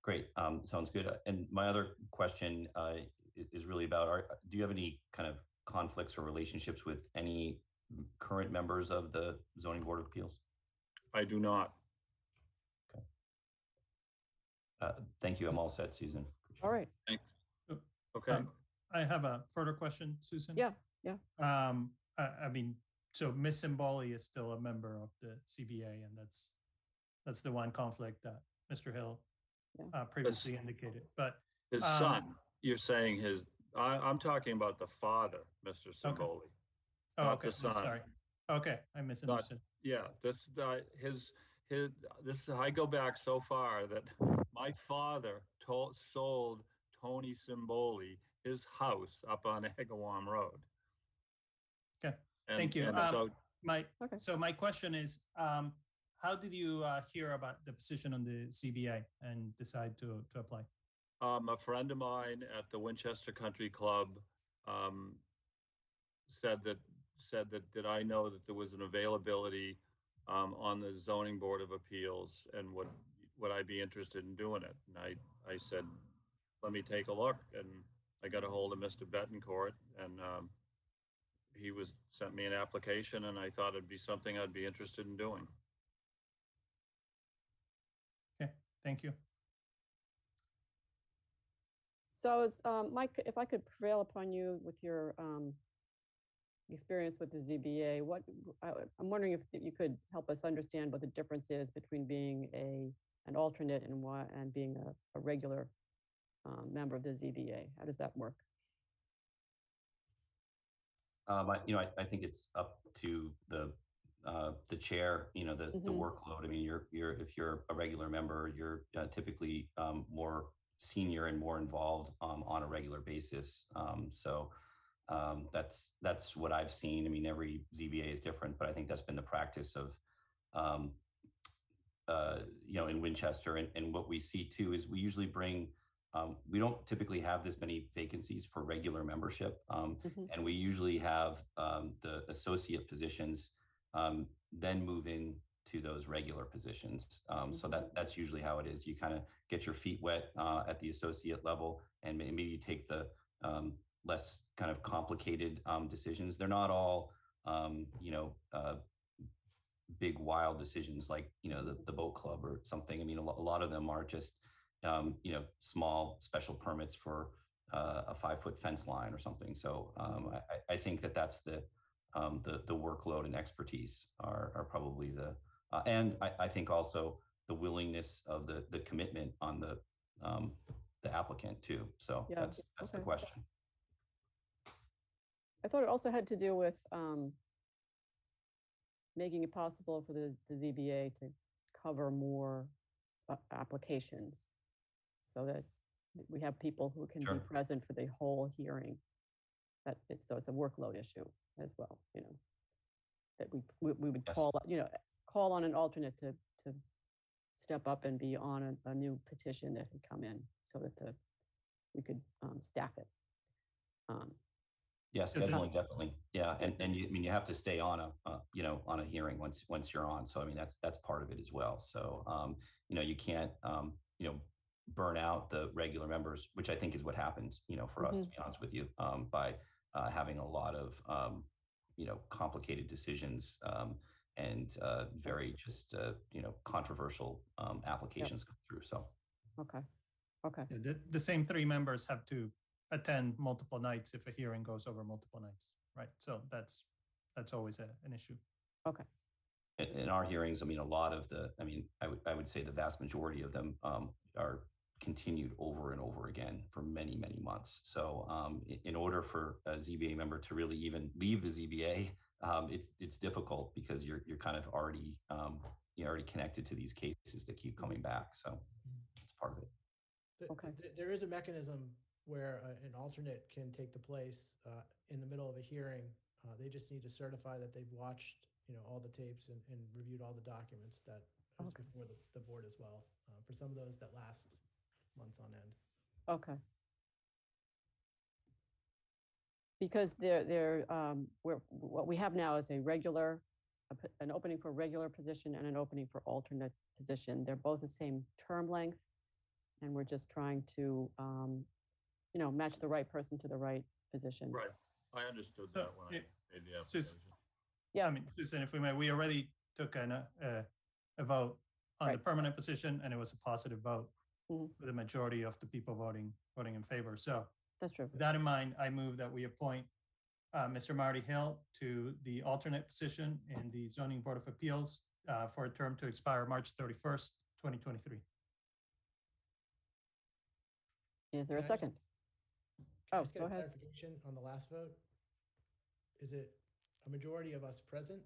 Great, sounds good. And my other question is really about, do you have any kind of conflicts or relationships with any current members of the Zoning Board of Appeals? I do not. Thank you. I'm all set, Susan. All right. Thanks. Okay. I have a further question, Susan. Yeah. I mean, so Miss Simboli is still a member of the CBA, and that's the one conflict that Mr. Hill previously indicated. But his son, you're saying I'm talking about the father, Mr. Simboli. Okay. Oh, not okay. The son. I'm sorry. Okay, I misunderstood. This I go back so far that my father sold Tony Simboli his house up on Agawam Road. Okay, thank you. So my question is, how did you hear about the position on the CBA and decide to apply? A friend of mine at the Winchester Country Club said that I know that there was an availability on the Zoning Board of Appeals, and would I be interested in doing it? And I said, let me take a look. And I got a hold of Mr. Betancourt, and he sent me an application, and I thought it'd be something I'd be interested in doing. Okay, thank you. So it's Mike, if I could prevail upon you with your experience with the ZBA, I'm wondering if you could help us understand what the difference is between being an alternate and being a regular member of the ZBA. How does that work? I think it's up to the chair, the workload. I mean, if you're a regular member, you're typically more senior and more involved on a regular basis. So that's what I've seen. I mean, every ZBA is different, but I think that's been the practice of, in Winchester. And what we see too is we usually bring, we don't typically have this many vacancies for regular membership. And we usually have the associate positions then move in to those regular positions. So that's usually how it is. You kind of get your feet wet at the associate level, and maybe you take the less kind of complicated decisions. They're not all you know, big wild decisions like, you know, the boat club or something. I mean, a lot of them are just, you know, small special permits for a 5-foot fence line or something. So I think that's the workload and expertise are probably and I think also the willingness of the commitment on the applicant too. So Yeah, that's the okay. question. I thought it also had to do with making it possible for the ZBA to cover more applications so that we have people who can Sure. be present for the whole hearing. So it's a workload issue as well, you know, that we would Yes. call on an alternate to step up and be on a new petition that had come in so that we could staff it. Yeah, So that- scheduling definitely. Yeah, and you, I mean, you have to stay on you know, on a hearing once you're on. So I mean, that's part of it as well. So you know, you can't you know, burn out the regular members, which I think is what happens, you know, for us, to be honest with you, by having a lot of you know, complicated decisions and very just you know, controversial applications come through. So Okay. Yeah, the same 3 members have to attend multiple nights if a hearing goes over multiple nights, right? So that's always an issue. Okay. in our hearings, I mean, a lot of I would say the vast majority of them are continued over and over again for many, many months. So in order for a ZBA member to really even leave the ZBA, it's difficult because you're kind of already you're already connected to these cases that keep coming back. So it's part of it. Okay. There is a mechanism where an alternate can take the place in the middle of a hearing. They just need to certify that they've watched, you know, all the tapes and reviewed all the documents that is before the board as well. For some of those that last months on end. Okay. Because what we have now is an opening for regular position and an opening for alternate position. They're both the same term length, and we're just trying to, you know, match the right person to the right position. Right. I understood that when I made the application. Yeah, I mean, Susan, if we may, we already took a vote on the permanent position, and it was a positive vote with a majority of the people voting in favor. So that's true. With that in mind, I move that we appoint Mr. Marty Hill to the alternate position in the Zoning Board of Appeals for a term to expire March 31st, 2023. Is there a Can I second? Can I Oh, just get go a ahead. clarification on the last vote? Is it a majority of us present?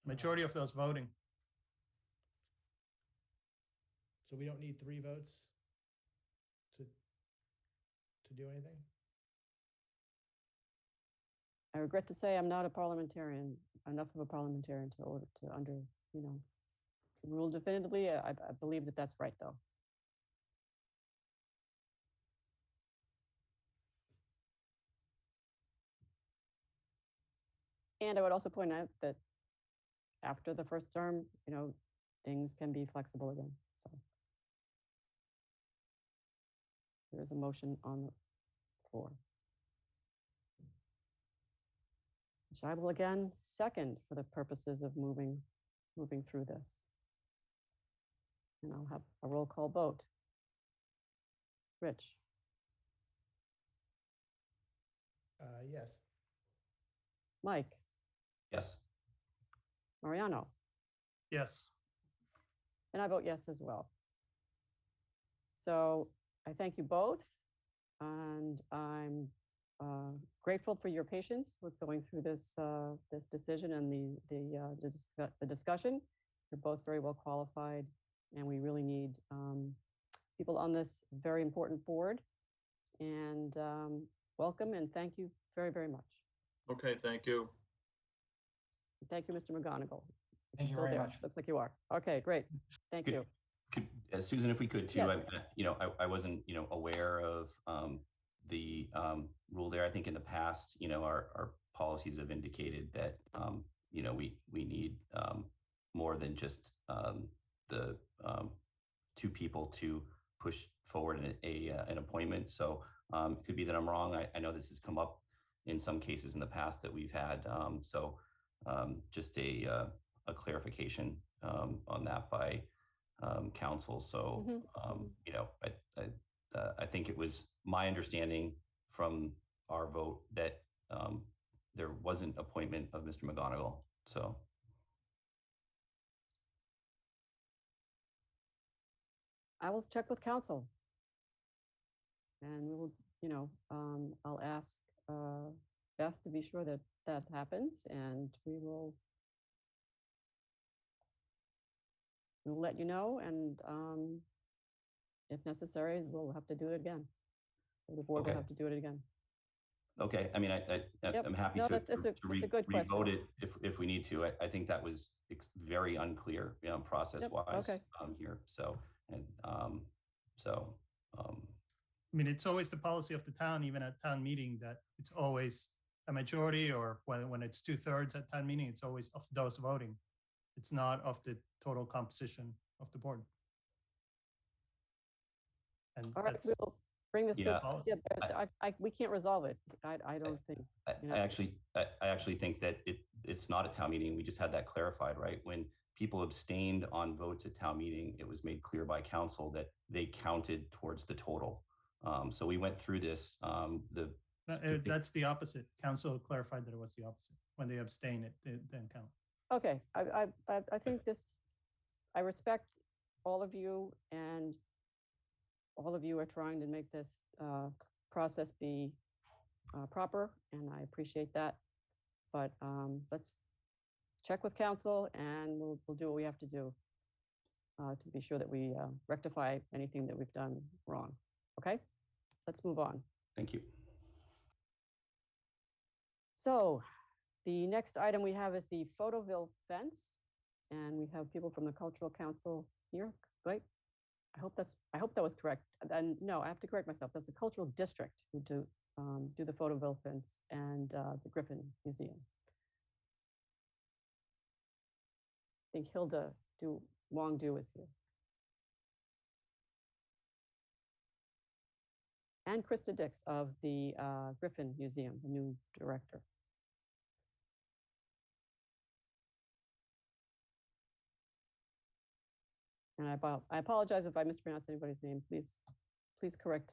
Majority of those voting. So we don't need 3 votes to do anything? I regret to say I'm not a parliamentarian, enough of a parliamentarian to you know, rule definitively. I believe that that's right, though. And I would also point out that after the first term, you know, things can be flexible again. So there is a motion on the floor, which I will again second for the purposes of moving through this. And I'll have a roll call vote. Rich? Yes. Mike? Yes. Mariano? Yes. And I vote yes as well. So I thank you both, and I'm grateful for your patience with going through this decision and the discussion. You're both very well qualified, and we really need people on this very important board. And welcome and thank you very, very much. Okay, thank you. Thank you, Mr. McGonigal. Thank you Still very there. much. Looks like you are. Okay, great. Thank you. Susan, if we could too, Yes. you know, I wasn't, you know, aware of the rule there. I think in the past, you know, our policies have indicated that, you know, we need more than just the 2 people to push forward an appointment. So it could be that I'm wrong. I know this has come up in some cases in the past that we've had. Just a clarification on that by council. So, you know, I think it was my understanding from our vote that there wasn't appointment of Mr. McGonigal. So. I will check with council. And we will, you know, I'll ask Beth to be sure that that happens, and we'll let you know, and if necessary, we'll have to do it again. Or the board will have to do it again. Okay, I mean, I'm happy No, to it's a good question. re-vote it if we need to. I think that was very unclear, you know, process-wise here. So, and I mean, it's always the policy of the town, even at town meeting, that it's always a majority, or when it's 2/3 at town meeting, it's always of those voting. It's not of the total composition of the board. And all right, we'll bring this to, we can't resolve it. I don't think. You know. I actually think that it's not a town meeting. We just had that clarified, right? When people abstained on votes at town meeting, it was made clear by council that they counted towards the total. So we went through this. That's the opposite. Council clarified that it was the opposite. When they abstain, it then count. Okay, I think this, I respect all of you, and all of you are trying to make this process be proper, and I appreciate that. But let's check with council, and we'll do what we have to do to be sure that we rectify anything that we've done wrong. Okay, let's move on. Thank you. So the next item we have is the Photoville Fence, and we have people from the Cultural Council here, right? I hope that was correct. And no, I have to correct myself. That's the Cultural District who do the Photoville Fence and the Griffin Museum. I think Hilda Wong Du is here. And Krista Dix of the Griffin Museum, the new director. And I apologize if I mispronounce anybody's name. Please correct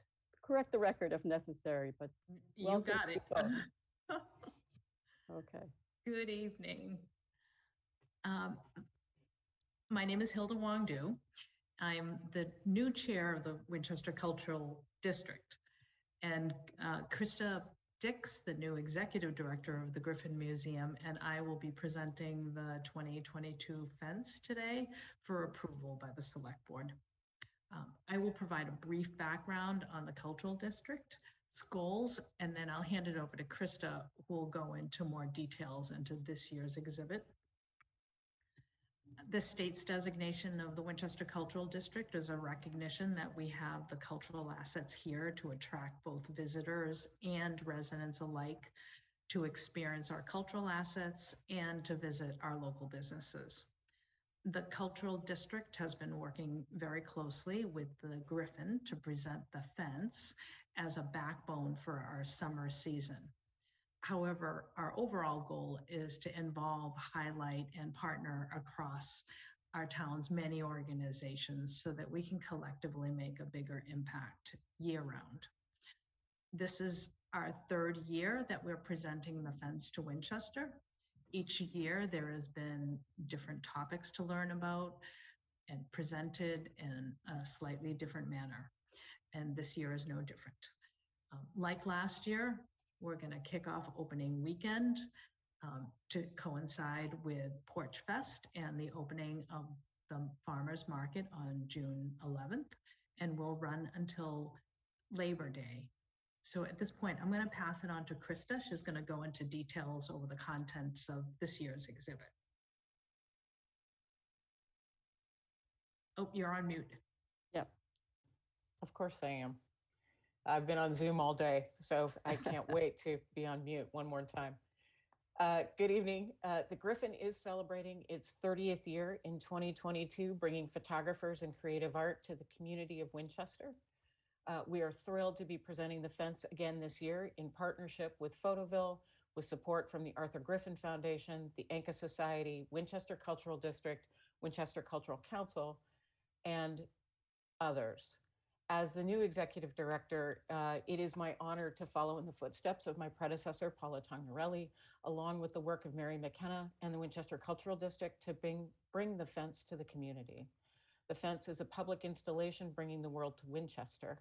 the record if necessary. But you got it. Okay. Good evening. My name is Hilda Wong Du. I'm the new chair of the Winchester Cultural District, and Krista Dix, the new executive director of the Griffin Museum, and I will be presenting the 2022 fence today for approval by the select board. I will provide a brief background on the cultural district's goals, and then I'll hand it over to Krista, who will go into more details into this year's exhibit. The state's designation of the Winchester Cultural District is a recognition that we have the cultural assets here to attract both visitors and residents alike to experience our cultural assets and to visit our local businesses. The Cultural District has been working very closely with the Griffin to present the fence as a backbone for our summer season. However, our overall goal is to involve, highlight, and partner across our town's many organizations so that we can collectively make a bigger impact year-round. This is our third year that we're presenting the fence to Winchester. Each year there has been different topics to learn about and presented in a slightly different manner. And this year is no different. Like last year, we're going to kick off opening weekend to coincide with Porch Fest and the opening of the farmers market on June 11th, and we'll run until Labor Day. So at this point, I'm going to pass it on to Krista. She's going to go into details over the contents of this year's exhibit. Oh, you're on mute. Yep. Of course I am. I've been on Zoom all day, so I can't wait to be on mute one more time. Good evening. The Griffin is celebrating its 30th year in 2022, bringing photographers and creative art to the community of Winchester. We are thrilled to be presenting the fence again this year in partnership with Photoville, with support from the Arthur Griffin Foundation, the Anka Society, Winchester Cultural District, Winchester Cultural Council, and others. As the new executive director, it is my honor to follow in the footsteps of my predecessor, Paula Tognorelli, along with the work of Mary McKenna and the Winchester Cultural District to bring the fence to the community. The fence is a public installation bringing the world to Winchester.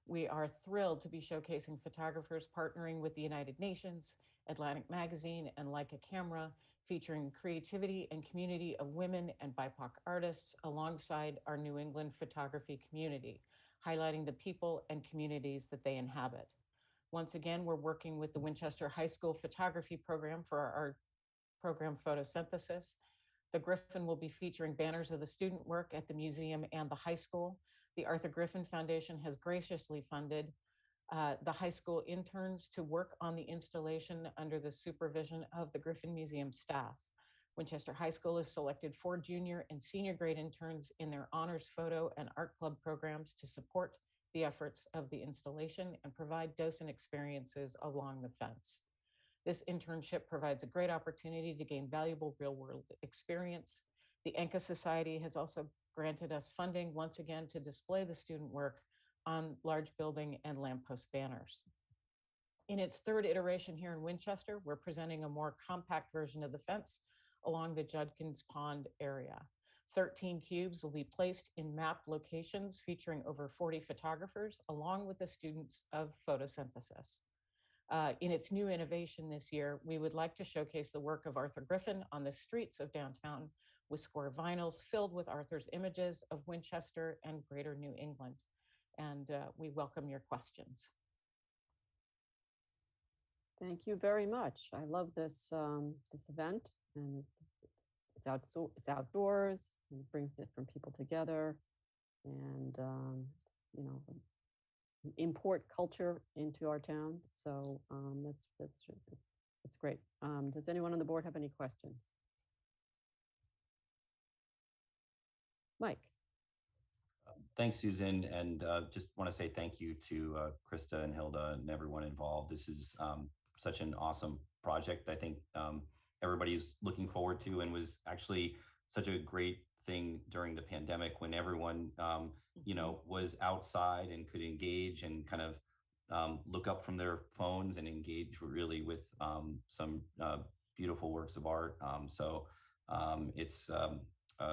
We are thrilled to be showcasing photographers partnering with the United Nations, Atlantic Magazine, and Leica Camera, featuring creativity and community of women and BIPOC artists alongside our New England photography community, highlighting the people and communities that they inhabit. Once again, we're working with the Winchester High School photography program for our program Photosynthesis. The Griffin will be featuring banners of the student work at the museum and the high school. The Arthur Griffin Foundation has graciously funded the high school interns to work on the installation under the supervision of the Griffin Museum staff. Winchester High School has selected 4 junior and senior grade interns in their honors photo and art club programs to support the efforts of the installation and provide docent experiences along the fence. This internship provides a great opportunity to gain valuable real-world experience. The Anka Society has also granted us funding once again to display the student work on large building and lamppost banners. In its 3rd iteration here in Winchester, we're presenting a more compact version of the fence along the Judkins Pond area. 13 cubes will be placed in mapped locations featuring over 40 photographers along with the students of photosynthesis. In its new innovation this year, we would like to showcase the work of Arthur Griffin on the streets of downtown with square vinyls filled with Arthur's images of Winchester and Greater New England. And we welcome your questions. Thank you very much. I love this this event, and it's outdoors, and it brings different people together, and it's, import culture into our town. So that's great. Does anyone on the board have any questions? Mike. Thanks, Susan, and just want to say thank you to Krista and Hilda and everyone involved. This is such an awesome project. I think everybody's looking forward to, and was actually such a great thing during the pandemic when everyone, was outside and could engage and kind of look up from their phones and engage really with some beautiful works of art. So it's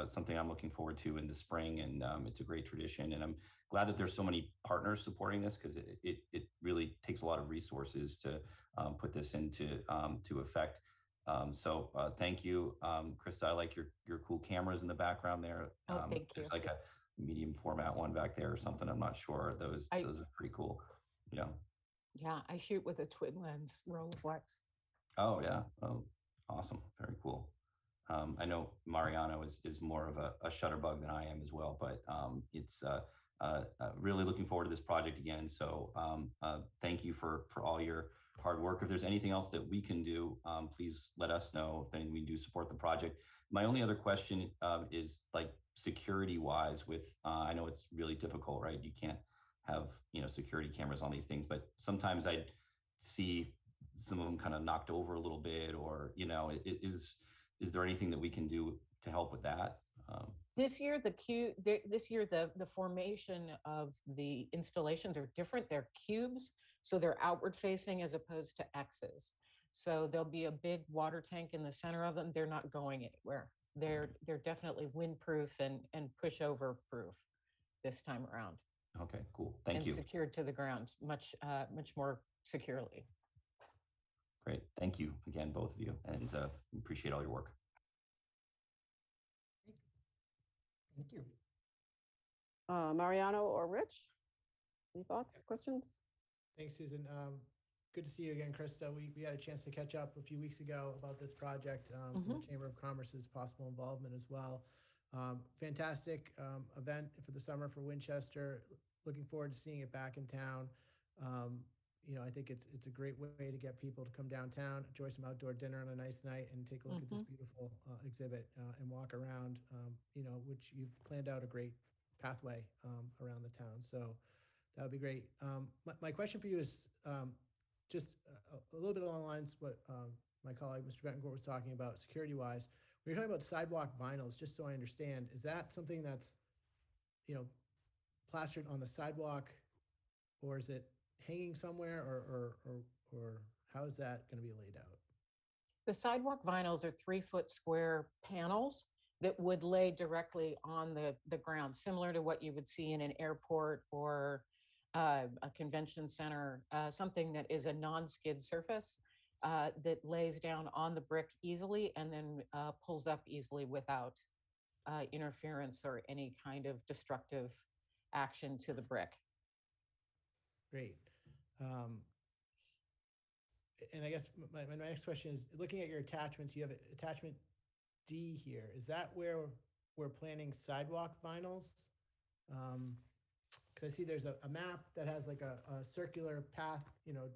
something I'm looking forward to in the spring, and it's a great tradition. And I'm glad that there's so many partners supporting this, because it really takes a lot of resources to put this into to effect. So thank you, Krista. I like your cool cameras in the background there. Oh, thank you. There's like a medium format one back there or something. I'm not sure. Those are pretty cool. Yeah. Yeah, I shoot with a twin lens Rolleiflex. Oh yeah. Oh, awesome. Very cool. I know Mariano is more of a shutterbug than I am as well, but it's really looking forward to this project again. So thank you for all your hard work. If there's anything else that we can do, please let us know. If anything we can do, support the project. My only other question is like security wise with, I know it's really difficult, right? You can't have, security cameras on these things, but sometimes I see some of them kind of knocked over a little bit, or, is there anything that we can do to help with that? This year, the formation of the installations are different. They're cubes, so they're outward facing as opposed to X's. So there'll be a big water tank in the center of them. They're not going anywhere. They're definitely windproof and pushover proof this time around. Okay, cool. Thank you. And secured to the ground much more securely. Great. Thank you again, both of you, and appreciate all your work. Thank you. Mariano or Rich, any thoughts, questions? Thanks, Susan. Good to see you again, Krista. We had a chance to catch up a few weeks ago about this project, the Chamber of Commerce's possible involvement as well. Fantastic event for the summer for Winchester. Looking forward to seeing it back in town. I think it's a great way to get people to come downtown, enjoy some outdoor dinner on a nice night, and take a look at this beautiful exhibit and walk around, which you've planned out a great pathway around the town. So That would be great. My question for you is just a little bit along the lines what my colleague, Mr. Betancourt, was talking about security-wise. When you're talking about sidewalk vinyls, just so I understand, is that something that's, you know, plastered on the sidewalk, or is it hanging somewhere, or how is that going to be laid out? The sidewalk vinyls are 3-foot square panels that would lay directly on the ground, similar to what you would see in an airport or a convention center, something that is a non-skid surface that lays down on the brick easily and then pulls up easily without interference or any kind of destructive action to the brick. Great. And I guess my next question is, looking at your attachments, you have attachment D here. Is that where we're planning sidewalk vinyls? Because I see there's a map that has like a circular path, you know,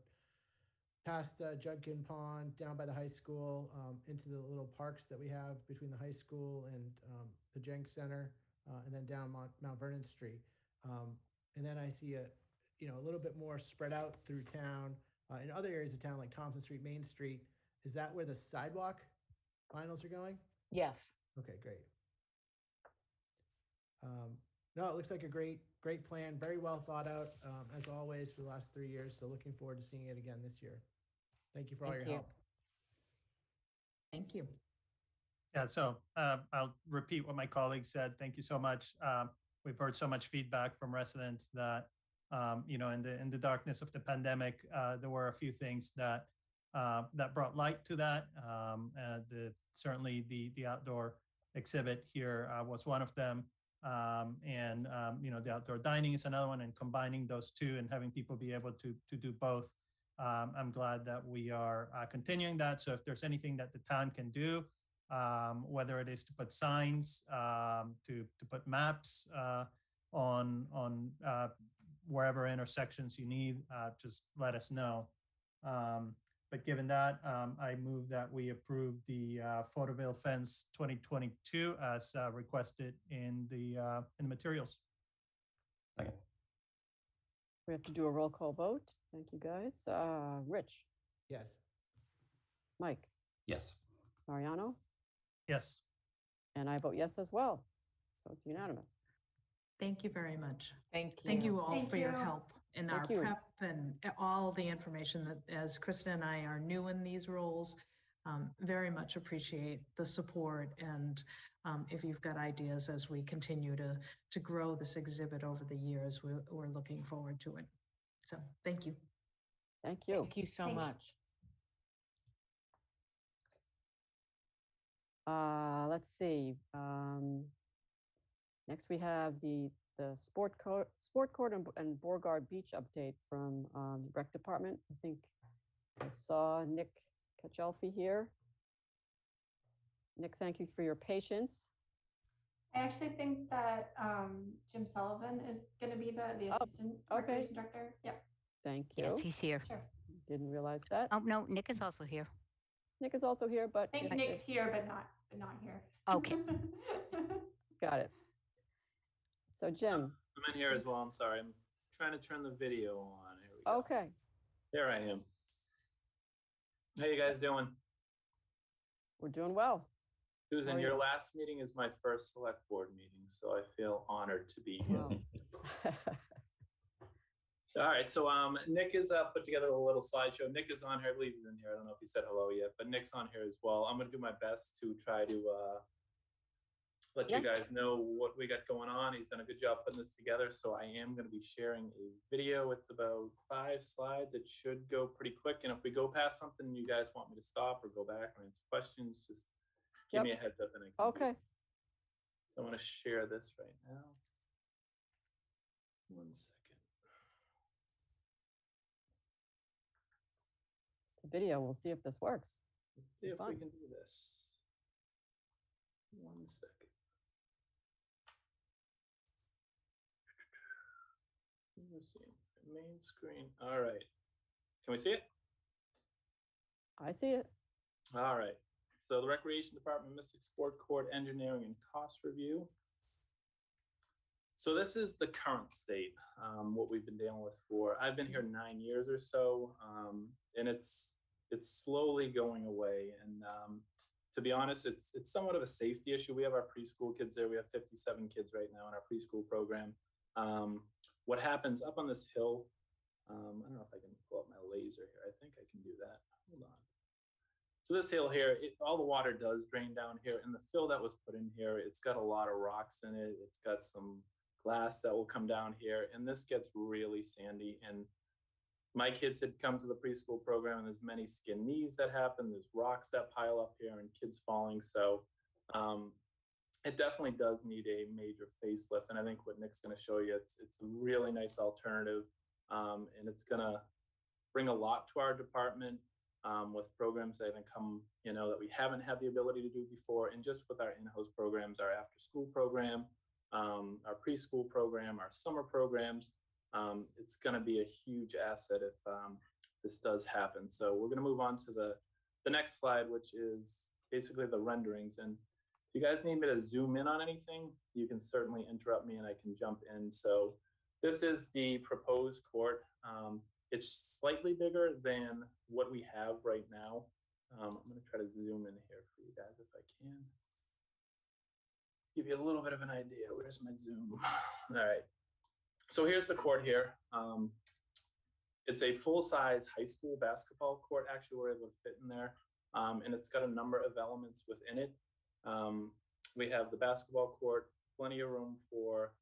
past Judkin Pond, down by the high school, into the little parks that we have between the high school and the Jenks Center, and then down Mount Vernon Street. And then I see a little bit more spread out through town. In other areas of town, like Thompson Street, Main Street, is that where the sidewalk vinyls are going? Yes. Okay, great. No, it looks like a great plan, very well thought out, as always, for the last 3 years. So looking forward to seeing it again this year. Thank you for all your help. Thank you. Yeah, so I'll repeat what my colleague said. Thank you so much. We've heard so much feedback from residents that in the darkness of the pandemic, there were a few things that brought light to that. Certainly the outdoor exhibit here was one of them. The outdoor dining is another one, and combining those two and having people be able to do both. I'm glad that we are continuing that. So if there's anything that the town can do, whether it is to put signs, to put maps on wherever intersections you need, just let us know. But given that, I move that we approve the Photoville Fence 2022 as requested in the materials. Second. We have to do a roll call vote. Thank you, guys. Rich? Yes. Mike? Yes. Mariano? Yes. And I vote yes as well. So it's unanimous. Thank you very much. Thank you. Thank you all Thank for your you. help in our prep and all the information that, as Kristen and I are new in these roles, very much appreciate the support. And if you've got ideas as we continue to grow this exhibit over the years, we're looking forward to it. So thank you. Thank you. Thank you so much. Let's see. Next, we have the sport court and Borgard Beach update from Rec Department. I think I saw Nick Kachelfi here. Nick, thank you for your patience. I actually think that Jim Sullivan is going to be the assistant recreation director. Yep. Thank you. Yes, he's here. Sure. Didn't realize that. Oh, no, Nick is also here. Nick is also here, but I think Nick's here, but not here. Okay. Got it. So Jim. I'm in here as well. I'm sorry. I'm trying to turn the video on. Here we go. Okay. There I am. How you guys doing? We're doing well. Susan, your last meeting is my first select board meeting, so I feel honored to be here. Wow. All right, so Nick has put together a little slideshow. Nick is on here. I believe he's in here. I don't know if he said hello yet, but Nick's on here as well. I'm going to do my best to try to let you guys know what we got going on. He's done a good job putting this together, so I am going to be sharing a video. It's about 5 slides. It should go pretty quick, and if we go past something you guys want me to stop or go back or answer questions, just give me a heads up and I can do it. So I'm going to share this right now. 1 second. The video, we'll see if this works. See if we can do this. 1 second. Let's see. Main screen. All right. Can we see it? I see it. All right. So the Recreation Department, Mystic Sport Court Engineering and Cost Review. So this is the current state, what we've been dealing with for, I've been here 9 years or so, and it's slowly going away. And to be honest, it's somewhat of a safety issue. We have our preschool kids there. We have 57 kids right now in our preschool program. What happens up on this hill, I don't know if I can pull up my laser here. I think I can do that. Hold on. So this hill here, all the water does drain down here, and the fill that was put in here, it's got a lot of rocks in it. It's got some glass that will come down here, and this gets really sandy. And my kids had come to the preschool program, and there's many skin knees that happen. There's rocks that pile up here and kids falling. So it definitely does need a major facelift. And I think what Nick's going to show you, it's a really nice alternative, and it's going to bring a lot to our department. With programs that have come, that we haven't had the ability to do before, and just with our in-house programs, our after-school program, our preschool program, our summer programs, it's going to be a huge asset if this does happen. So we're going to move on to the next slide, which is basically the renderings. And if you guys need me to zoom in on anything, you can certainly interrupt me and I can jump in. So this is the proposed court. It's slightly bigger than what we have right now. I'm going to try to zoom in here for you guys if I can. Give you a little bit of an idea. Where's my zoom? All right. So here's the court here. It's a full-size high school basketball court. Actually, we're able to fit in there. And it's got a number of elements within it. We have the basketball court, plenty of room for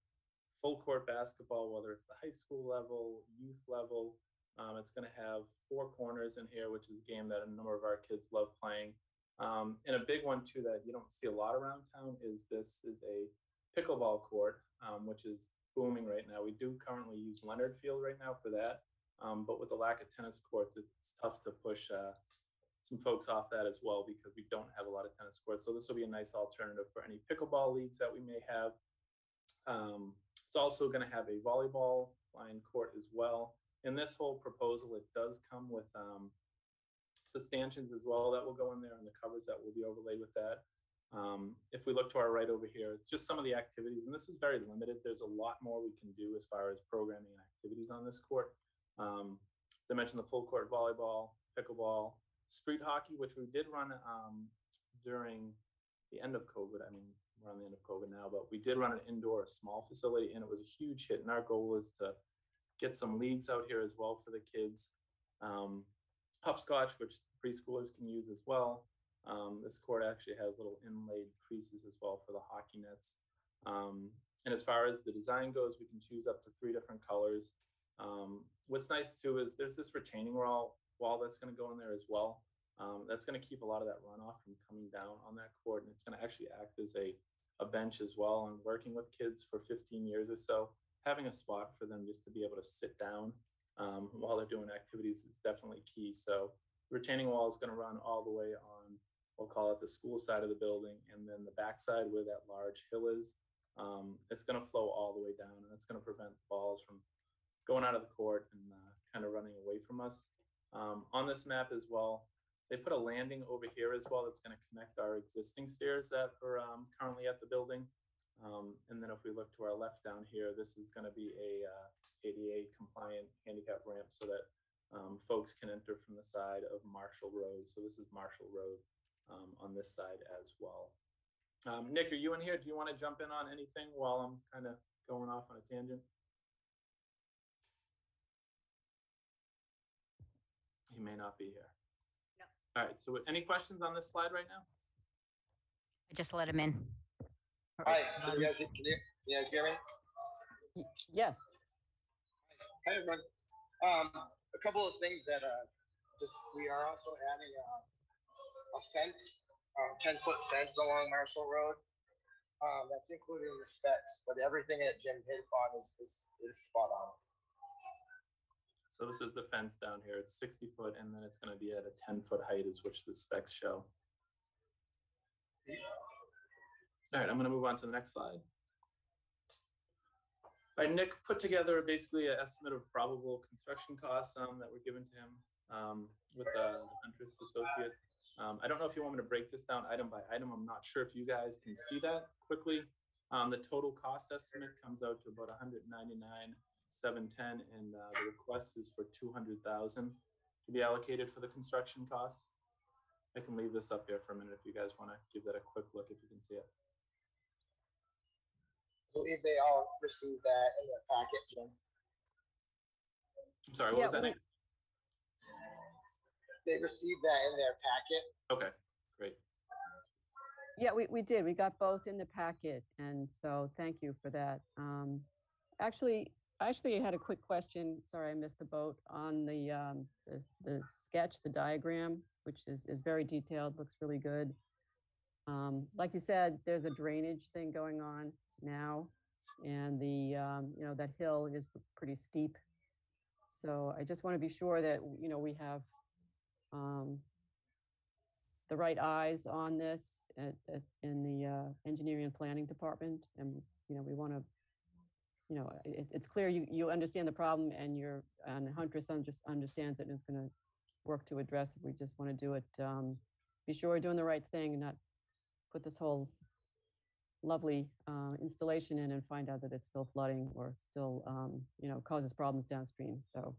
full court basketball, whether it's the high school level, youth level. It's going to have 4 corners in here, which is a game that a number of our kids love playing. And a big one, too, that you don't see a lot around town is this is a pickleball court, which is booming right now. We do currently use Leonard Field right now for that. But with the lack of tennis courts, it's tough to push some folks off that as well because we don't have a lot of tennis courts. So this will be a nice alternative for any pickleball leagues that we may have. It's also going to have a volleyball line court as well. In this whole proposal, it does come with the stanchions as well that will go in there and the covers that will be overlaid with that. If we look to our right over here, it's just some of the activities, and this is very limited. There's a lot more we can do as far as programming and activities on this court. As I mentioned, the full court volleyball, pickleball, street hockey, which we did run during the end of COVID. I mean, we're on the end of COVID now, but we did run an indoor small facility, and it was a huge hit. And our goal is to get some leagues out here as well for the kids. Hopscotch, which preschoolers can use as well. This court actually has little inlaid creases as well for the hockey nets. And as far as the design goes, we can choose up to 3 different colors. What's nice too is there's this retaining wall that's going to go in there as well. That's going to keep a lot of that runoff from coming down on that court, and it's going to actually act as a bench as well. And working with kids for 15 years or so, having a spot for them just to be able to sit down while they're doing activities is definitely key. So the retaining wall is going to run all the way on, we'll call it the school side of the building, and then the back side where that large hill is, it's going to flow all the way down, and it's going to prevent balls from going out of the court and kind of running away from us. On this map as well, they put a landing over here as well that's going to connect our existing stairs that are currently at the building. And then if we look to our left down here, this is going to be a ADA compliant handicap ramp so that folks can enter from the side of Marshall Road. So this is Marshall Road on this side as well. Nick, are you in here? Do you want to jump in on anything while I'm kind of going off on a tangent? He may not be here. No. All right, so any questions on this slide right now? I just let him in. Hi, can you guys hear me? Yes. Hi, everyone. A couple of things that we are also adding a fence, 10-foot fence along Marshall Road. That's included in the specs, but everything that Jim hit on is spot on. So this is the fence down here. It's 60 foot, and then it's going to be at a 10-foot height, is which the specs show. All right, I'm going to move on to the next slide. All right, Nick put together basically an estimate of probable construction costs that were given to him with the Huntress Associate. I don't know if you want me to break this down item by item. I'm not sure if you guys can see that quickly. The total cost estimate comes out to about $199,710, and the request is for $200,000 to be allocated for the construction costs. I can leave this up here for a minute if you guys want to give that a quick look, if you can see it. I believe they all received that in their packet, Jim. I'm sorry, what was that name? They received that in their packet. Okay, great. Yeah, we did. We got both in the packet, and so thank you for that. Actually, I had a quick question. Sorry, I missed the boat on the sketch, the diagram, which is very detailed, looks really good. Like you said, there's a drainage thing going on now, and the that hill is pretty steep. So I just want to be sure that we have the right eyes on this in the engineering and planning department, and we want to. It's clear you understand the problem, and Huntress understands it and is going to work to address it. We just want to do it. Be sure we're doing the right thing and not put this whole lovely installation in and find out that it's still flooding or still causes problems downstream. So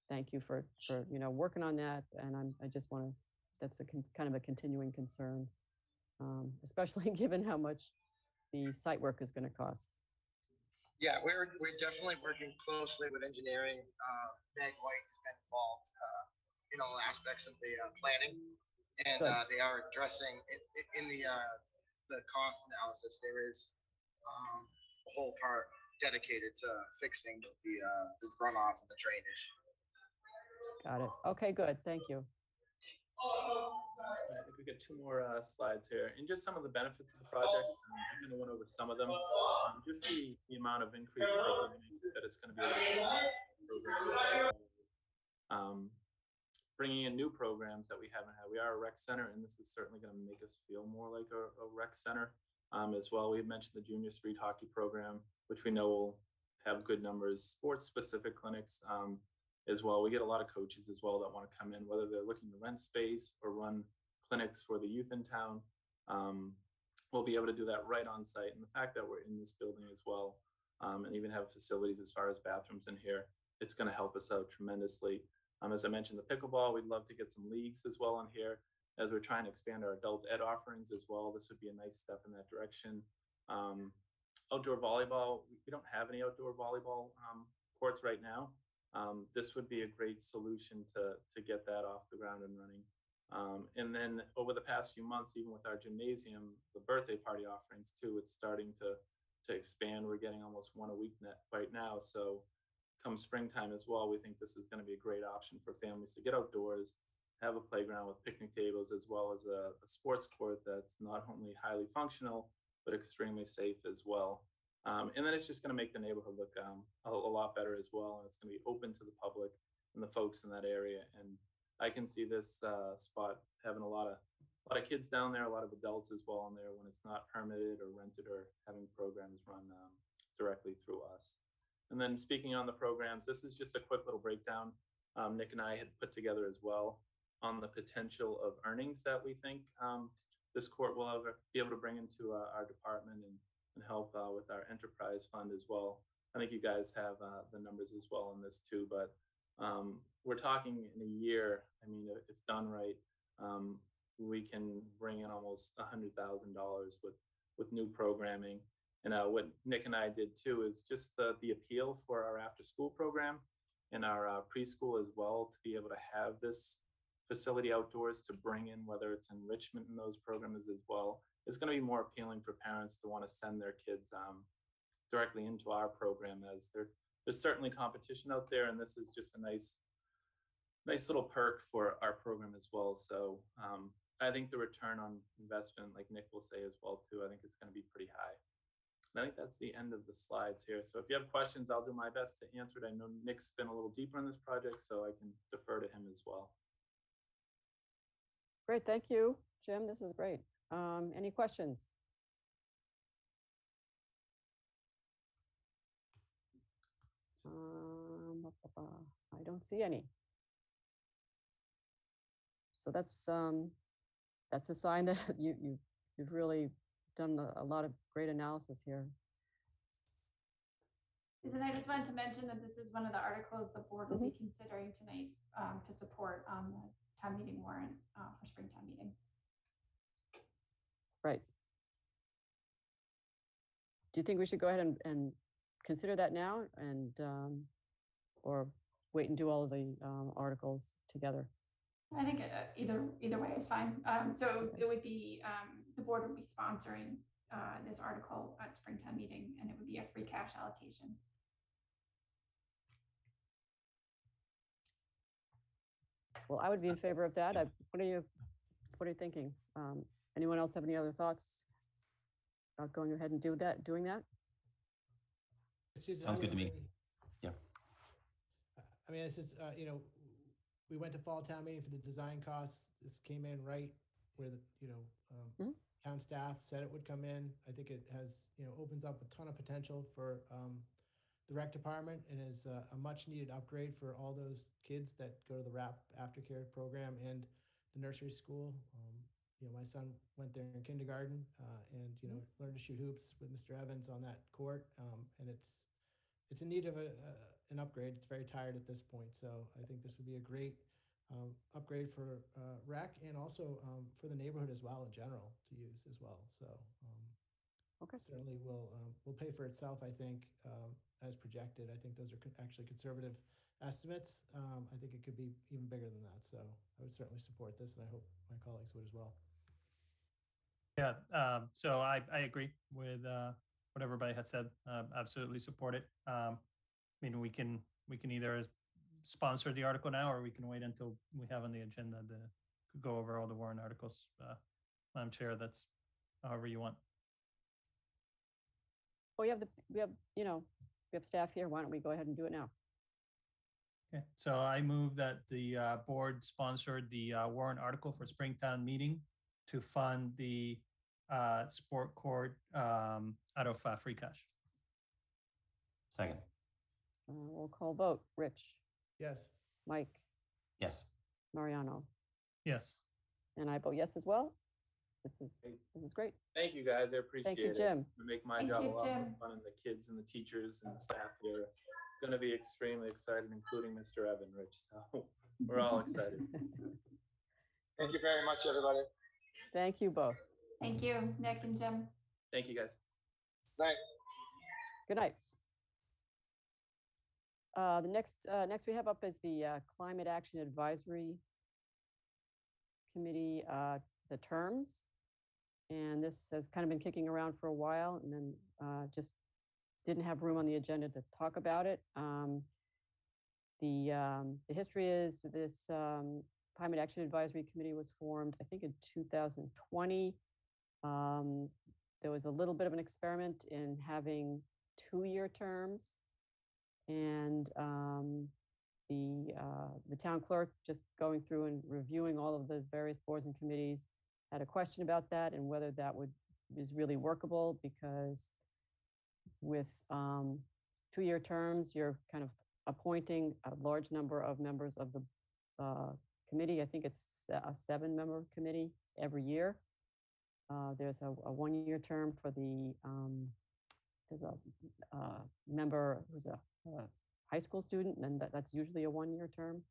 thank you for working on that, and I just want to. That's kind of a continuing concern, especially given how much the site work is going to cost. Yeah, we're definitely working closely with engineering. Meg White has been involved in all aspects of the planning, and they are addressing it in the cost analysis. There is a whole part dedicated to fixing the runoff and the drainage. Got it. Okay, good. Thank you. I think we got two more slides here, and just some of the benefits of the project. I kind of went over some of them. Just the amount of increased programming that it's going to be able to bringing in new programs that we haven't had. We are a rec center, and this is certainly going to make us feel more like a rec center as well. We had mentioned the junior street hockey program, which we know will have good numbers. Sports specific clinics as well. We get a lot of coaches as well that want to come in, whether they're looking to rent space or run clinics for the youth in town. We'll be able to do that right on site. And the fact that we're in this building as well, and even have facilities as far as bathrooms in here, it's going to help us out tremendously. As I mentioned, the pickleball, we'd love to get some leagues as well in here as we're trying to expand our adult ed offerings as well. This would be a nice step in that direction. Outdoor volleyball, we don't have any outdoor volleyball courts right now. This would be a great solution to get that off the ground and running. And then over the past few months, even with our gymnasium, the birthday party offerings too, it's starting to expand. We're getting almost one a week right now. So come springtime as well, we think this is going to be a great option for families to get outdoors, have a playground with picnic tables, as well as a sports court that's not only highly functional, but extremely safe as well. And then it's just going to make the neighborhood look a lot better as well. And it's going to be open to the public and the folks in that area. And I can see this spot having a lot of kids down there, a lot of adults as well in there when it's not permitted or rented or having programs run directly through us. And then speaking on the programs, this is just a quick little breakdown Nick and I had put together as well on the potential of earnings that we think this court will be able to bring into our department and help with our enterprise fund as well. I think you guys have the numbers as well on this too, but we're talking in a year. I mean, if done right, we can bring in almost $100,000 with new programming. And what Nick and I did too is just the appeal for our after school program and our preschool as well, to be able to have this facility outdoors to bring in, whether it's enrichment in those programs as well. It's going to be more appealing for parents to want to send their kids directly into our program, as there's certainly competition out there, and this is just a nice little perk for our program as well. So I think the return on investment, like Nick will say as well too, I think it's going to be pretty high. And I think that's the end of the slides here. So if you have questions, I'll do my best to answer it. I know Nick's been a little deeper in this project, so I can defer to him as well. Great, thank you, Jim. This is great. Any questions? I don't see any. So that's a sign that you've really done a lot of great analysis here. And I just wanted to mention that this is one of the articles the board will be considering tonight to support on the town meeting warrant for spring town meeting. Right. Do you think we should go ahead and consider that now and or wait and do all of the articles together? I think either way is fine. So it would be the board would be sponsoring this article at spring town meeting, and it would be a free cash allocation. Well, I would be in favor of that. What are you thinking? Anyone else have any other thoughts about going ahead and doing that? Sounds good to me. Yeah. I mean, this is, we went to fall town meeting for the design costs. This came in right where the, town staff said it would come in. I think it has, opens up a ton of potential for the rec department and is a much needed upgrade for all those kids that go to the RAP aftercare program and the nursery school. My son went there in kindergarten and, learned to shoot hoops with Mr. Evans on that court. And it's in need of an upgrade. It's very tired at this point. So I think this would be a great upgrade for rec and also for the neighborhood as well in general to use as well. So certainly will pay for itself, I think, as projected. I think those are actually conservative estimates. I think it could be even bigger than that. So I would certainly support this, and I hope my colleagues would as well. Yeah, so I agree with what everybody has said. Absolutely support it. I mean, we can either sponsor the article now, or we can wait until we have on the agenda to go over all the warrant articles. Madam Chair, that's however you want. Well, we have staff here. Why don't we go ahead and do it now? Okay, so I move that the board sponsored the warrant article for Springtown meeting to fund the sport court out of free cash. Second. Roll call vote. Rich? Yes. Mike? Yes. Mariano? Yes. And I vote yes as well. This is great. Thank you, guys. I appreciate you, it. Jim. It's gonna make my job a lot more fun, and the kids and the teachers and the staff here are going to be extremely excited, including Mr. Evan, Rich. So we're all excited. Thank you very much, everybody. Thank you both. Thank you, Nick and Jim. Thank you, guys. Night. Good night. The next we have up is the Climate Action Advisory Committee, the terms. And this has kind of been kicking around for a while, and then just didn't have room on the agenda to talk about it. The history is this Climate Action Advisory Committee was formed, I think, in 2020. There was a little bit of an experiment in having 2-year terms, and the town clerk, just going through and reviewing all of the various boards and committees, had a question about that and whether that is really workable, because with 2-year terms, you're kind of appointing a large number of members of the committee. I think it's a 7-member committee every year. There's a 1-year term for the, there's a member who's a high school student, and that's usually a 1-year term.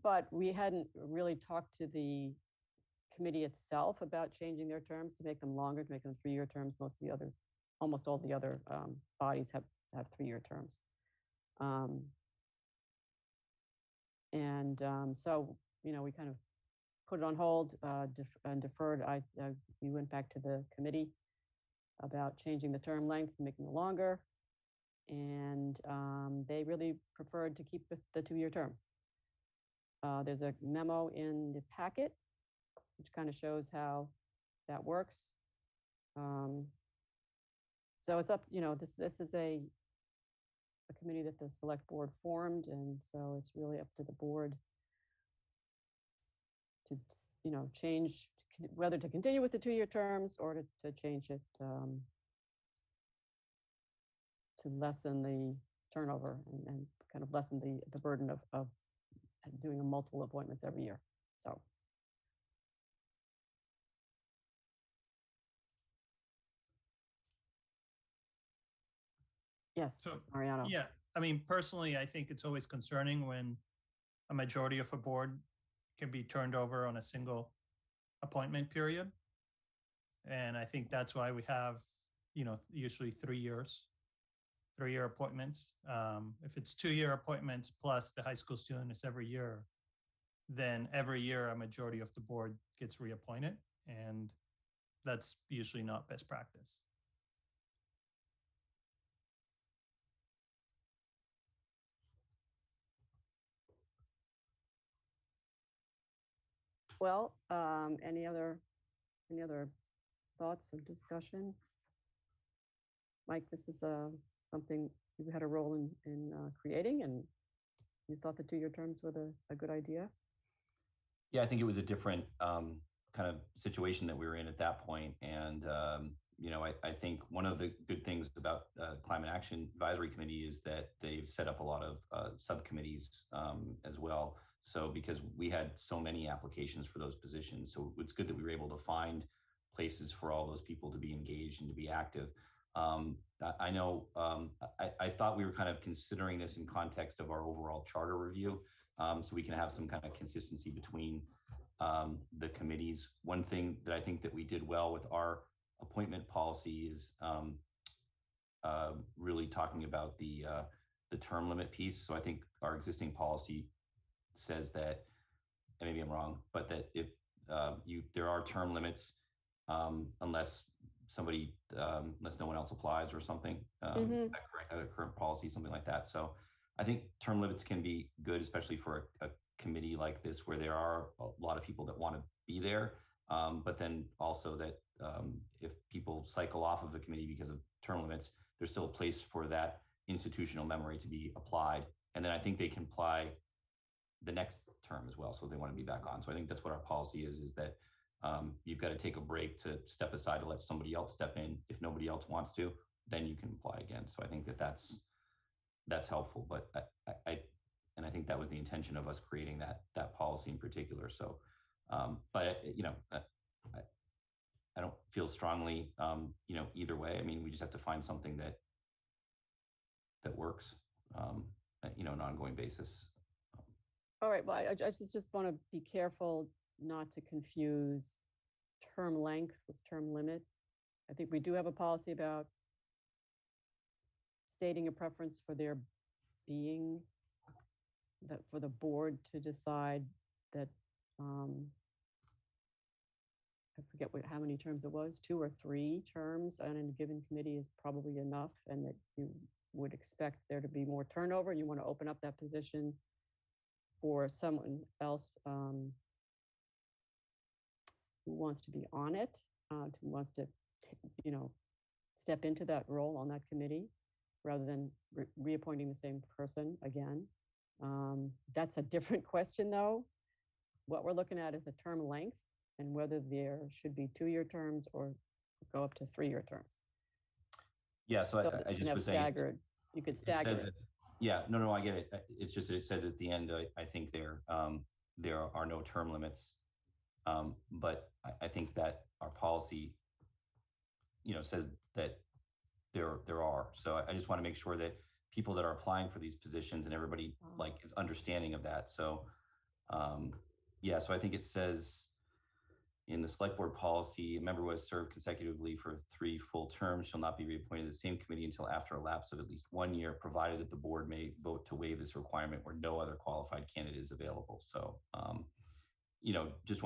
But we hadn't really talked to the committee itself about changing their terms to make them longer, to make them 3-year terms. Almost all the other bodies have 3-year terms. So, we kind of put it on hold and deferred. We went back to the committee about changing the term length and making it longer. And they really preferred to keep the 2-year terms. There's a memo in the packet, which kind of shows how that works. So it's up, this is a committee that the select board formed, and so it's really up to the board to, change, whether to continue with the 2-year terms or to change it to lessen the turnover and kind of lessen the burden of doing multiple appointments every year. So Yes, So, Mariano. yeah, I mean, personally, I think it's always concerning when a majority of a board can be turned over on a single appointment period. And I think that's why we have, usually 3 years, 3-year appointments. If it's 2-year appointments plus the high school student is every year, then every year a majority of the board gets reappointed. And that's usually not best practice. Well, any other thoughts or discussion? Mike, this was something you had a role in creating, and you thought the 2-year terms were a good idea? Yeah, I think it was a different kind of situation that we were in at that point. And, I think one of the good things about Climate Action Advisory Committee is that they've set up a lot of subcommittees as well. So because we had so many applications for those positions, so it's good that we were able to find places for all those people to be engaged and to be active. I know I thought we were kind of considering this in context of our overall charter review, so we can have some kind of consistency between the committees. One thing that I think that we did well with our appointment policy is really talking about the term limit piece. So I think our existing policy says that, and maybe I'm wrong, but that if there are term limits unless no one else applies or something. Is that correct? Our current policy, something like that. So I think term limits can be good, especially for a committee like this where there are a lot of people that want to be there. But then also that if people cycle off of the committee because of term limits, there's still a place for that institutional memory to be applied. And then I think they can apply the next term as well. So they want to be back on. So I think that's what our policy is that you've got to take a break to step aside to let somebody else step in. If nobody else wants to, then you can apply again. So I think that's helpful. But I think that was the intention of us creating that policy in particular. So, but I don't feel strongly, either way. I mean, we just have to find something that works, on an ongoing basis. All right, well, I just want to be careful not to confuse term length with term limit. I think we do have a policy about stating a preference for there being that for the board to decide that I forget how many terms it was, 2 or 3 terms on a given committee is probably enough, and that you would expect there to be more turnover. You want to open up that position for someone else who wants to be on it, who wants to, step into that role on that committee rather than reappointing the same person again. That's a different question, though. What we're looking at is the term length and whether there should be 2-year terms or go up to 3-year terms. Yeah, so I just was saying staggered. You could stagger it. Yeah, no, I get it. It's just that it says at the end, I think there are no term limits. But I think that our policy, says that there are. So I just want to make sure that people that are applying for these positions and everybody is understanding of that. So, so I think it says in the select board policy, a member who has served consecutively for 3 full terms shall not be reappointed to the same committee until after a lapse of at least 1 year, provided that the board may vote to waive this requirement where no other qualified candidate is available. So, just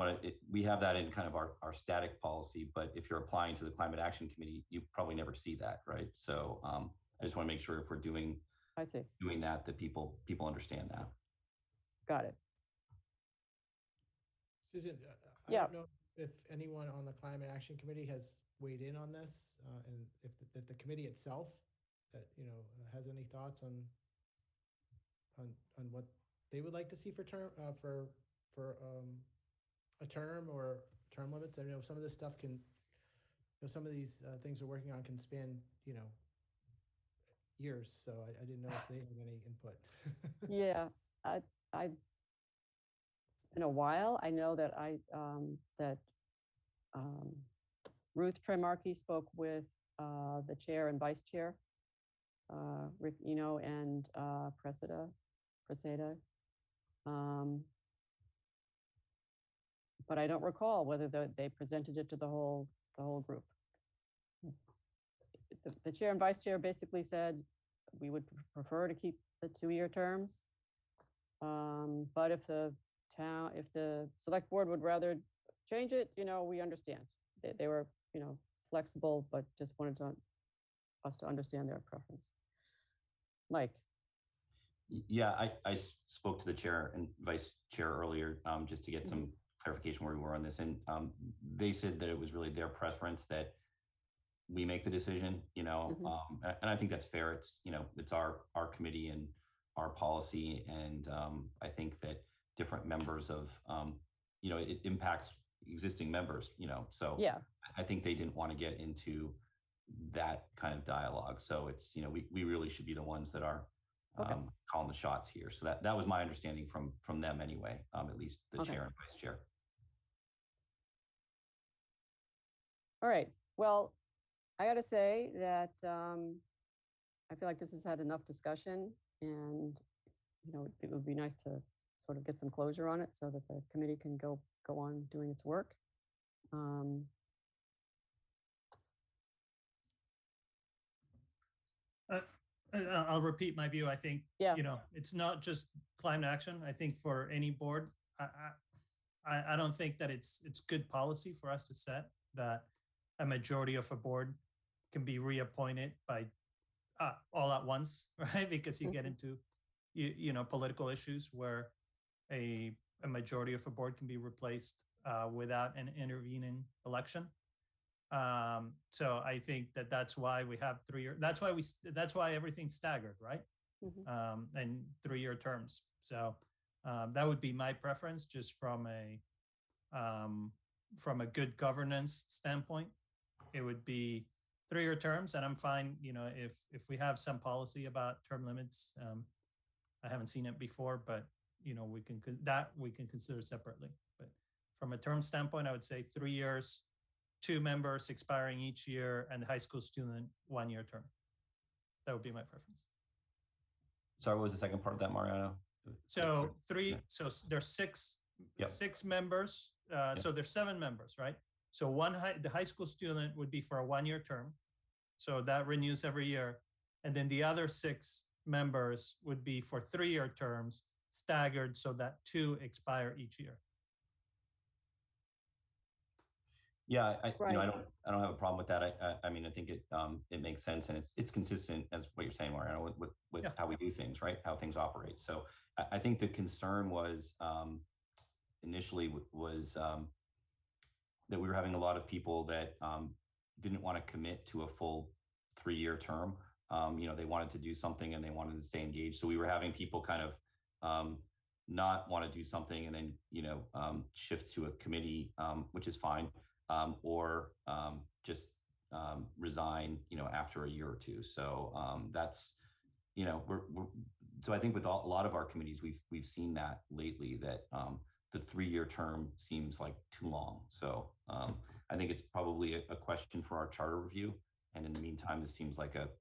we have that in kind of our static policy, but if you're applying to the Climate Action Committee, you probably never see that, right? So I just want to make sure if we're doing that people understand that. Got it. Susan, I don't know if anyone on the Climate Action Committee has weighed in on this, and if the committee itself that has any thoughts on what they would like to see for a term or term limits. I know some of this stuff some of these things we're working on can span years. So I didn't know if they had any input. Yeah, it's been a while. I know that Ruth Tremarkey spoke with the chair and vice chair Rick Eno and Preseda. But I don't recall whether they presented it to the whole group. The chair and vice chair basically said we would prefer to keep the 2-year terms. But if the select board would rather change it, we understand. They were, flexible, but just wanted us to understand their preference. Mike. Yeah, I spoke to the chair and vice chair earlier just to get some clarification where we were on this. And they said that it was really their preference that we make the decision, and I think that's fair. It's, it's our committee and our policy. And I think that different members of, it impacts existing members, so yeah, I think they didn't want to get into that kind of dialogue. So it's, we really should be the ones that are calling the shots here. So that was my understanding from them anyway, at least the chair and vice chair. All right. Well, I got to say that I feel like this has had enough discussion, and it would be nice to sort of get some closure on it so that the committee can go on doing its work. I'll repeat my view. I think, it's not just climate action. I think for any board, I don't think that it's good policy for us to set that a majority of a board can be reappointed by all at once, right? Because you get into, political issues where a majority of a board can be replaced without an intervening election. So I think that's why we have 3-year. That's why everything's staggered, right? And 3-year terms. So that would be my preference, just from a good governance standpoint. It would be 3-year terms, and I'm fine. If we have some policy about term limits, I haven't seen it before, but we can consider separately. But from a term standpoint, I would say 3 years. 2 members expiring each year, and the high school student 1-year term. That would be my preference. Sorry, what was the second part of that, Mariano? So there's 6 members. So there's 7 members, right? So the high school student would be for a 1-year term. So that renews every year. And then the other 6 members would be for 3-year terms, staggered so that 2 expire each year. Yeah, I don't have a problem with that. I mean, I think it makes sense, and it's consistent as what you're saying, Mariano, with how we do things, right? How things operate. So I think the concern was initially was that we were having a lot of people that didn't want to commit to a full 3-year term. They wanted to do something and they wanted to stay engaged. So we were having people kind of not want to do something and then shift to a committee, which is fine. Or just resign, after a year or 2. So that's, so I think with a lot of our committees, we've seen that lately, that the 3-year term seems like too long. So I think it's probably a question for our charter review. And in the meantime, this seems like at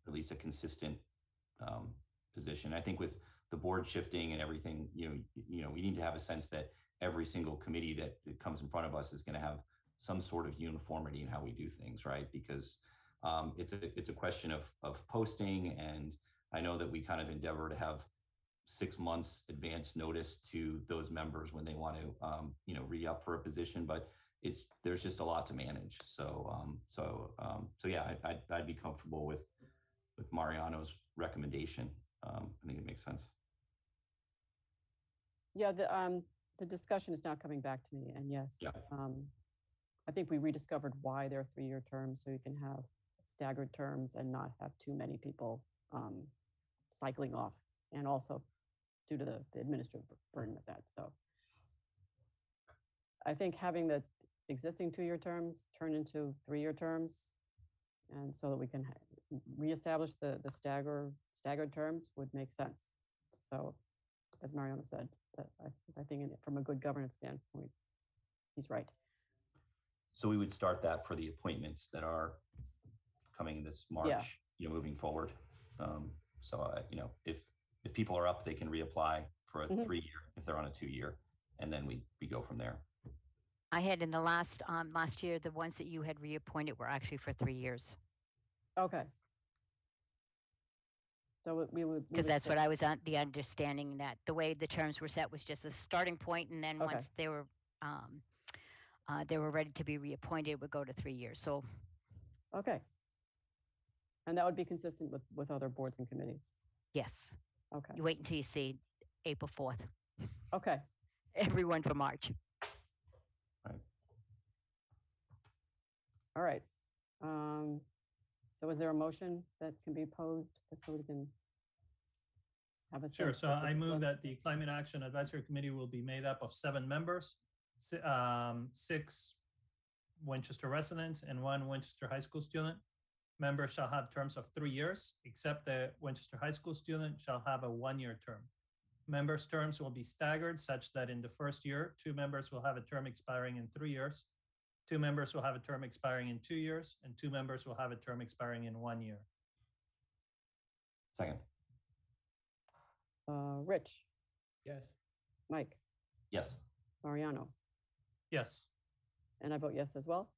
least a consistent position. I think with the board shifting and everything, we need to have a sense that every single committee that comes in front of us is going to have some sort of uniformity in how we do things, right? Because it's a question of posting, and I know that we kind of endeavor to have 6 months advance notice to those members when they want to, re-up for a position, but there's just a lot to manage. So yeah, I'd be comfortable with Mariano's recommendation. I think it makes sense. Yeah, the discussion is now coming back to me, and yes, I think we rediscovered why they're 3-year terms, so you can have staggered terms and not have too many people cycling off, and also due to the administrative burden of that. So I think having the existing 2-year terms turn into 3-year terms, and so that we can reestablish the staggered terms would make sense. So as Mariano said, I think from a good governance standpoint, he's right. So we would start that for the appointments that are coming this March. moving forward. If people are up, they can reapply for a 3-year if they're on a 2-year, and then we go from there. I had in the last year, the ones that you had reappointed were actually for 3 years. Okay. So we would. Because that's what I was on the understanding, that the way the terms were set was just a starting point, and then once they were ready to be reappointed, it would go to 3 years. So. Okay. And that would be consistent with other boards and committees. Yes. Okay. You wait until you see April 4th. Okay. Everyone for March. All right. So is there a motion that can be posed so we can have a Sure. sense So of what I the move plan- that the Climate Action Advisory Committee will be made up of 7 members, 6 Winchester residents and 1 Winchester High School student. Members shall have terms of 3 years, except the Winchester High School student shall have a 1-year term. Members' terms will be staggered such that in the first year, 2 members will have a term expiring in 3 years, 2 members will have a term expiring in 2 years, and 2 members will have a term expiring in 1 year. Second. Rich, Yes. Mike, Yes. Mariano, Yes. and I vote yes as well.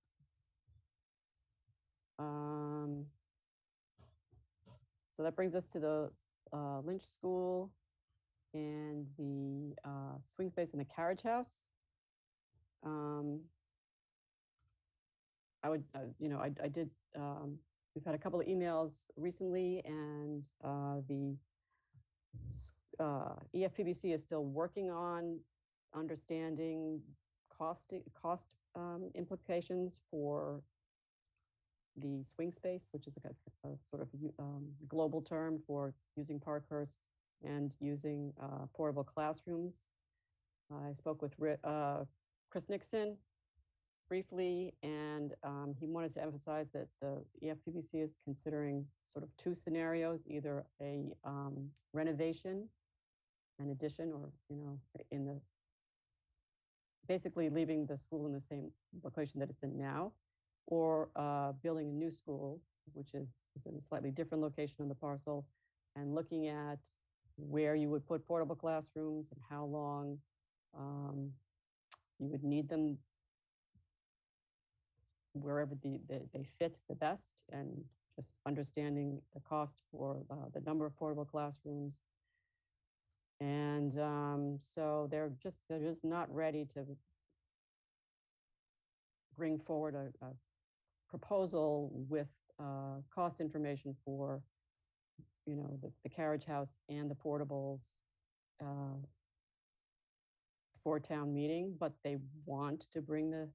So that brings us to the Lynch School and the swing space and the carriage house. I did, we've had a couple of emails recently, and the EFPBC is still working on understanding cost implications for the swing space, which is a sort of global term for using Parkhurst and using portable classrooms. I spoke with Chris Nixon briefly, and he wanted to emphasize that the EFPBC is considering sort of 2 scenarios, either a renovation, an addition, or basically leaving the school in the same location that it's in now, or building a new school, which is in a slightly different location on the parcel, and looking at where you would put portable classrooms and how long you would need them, wherever they fit the best, and just understanding the cost for the number of portable classrooms. And so they're just not ready to bring forward a proposal with cost information for the carriage house and the portables for town meeting, but they want to bring the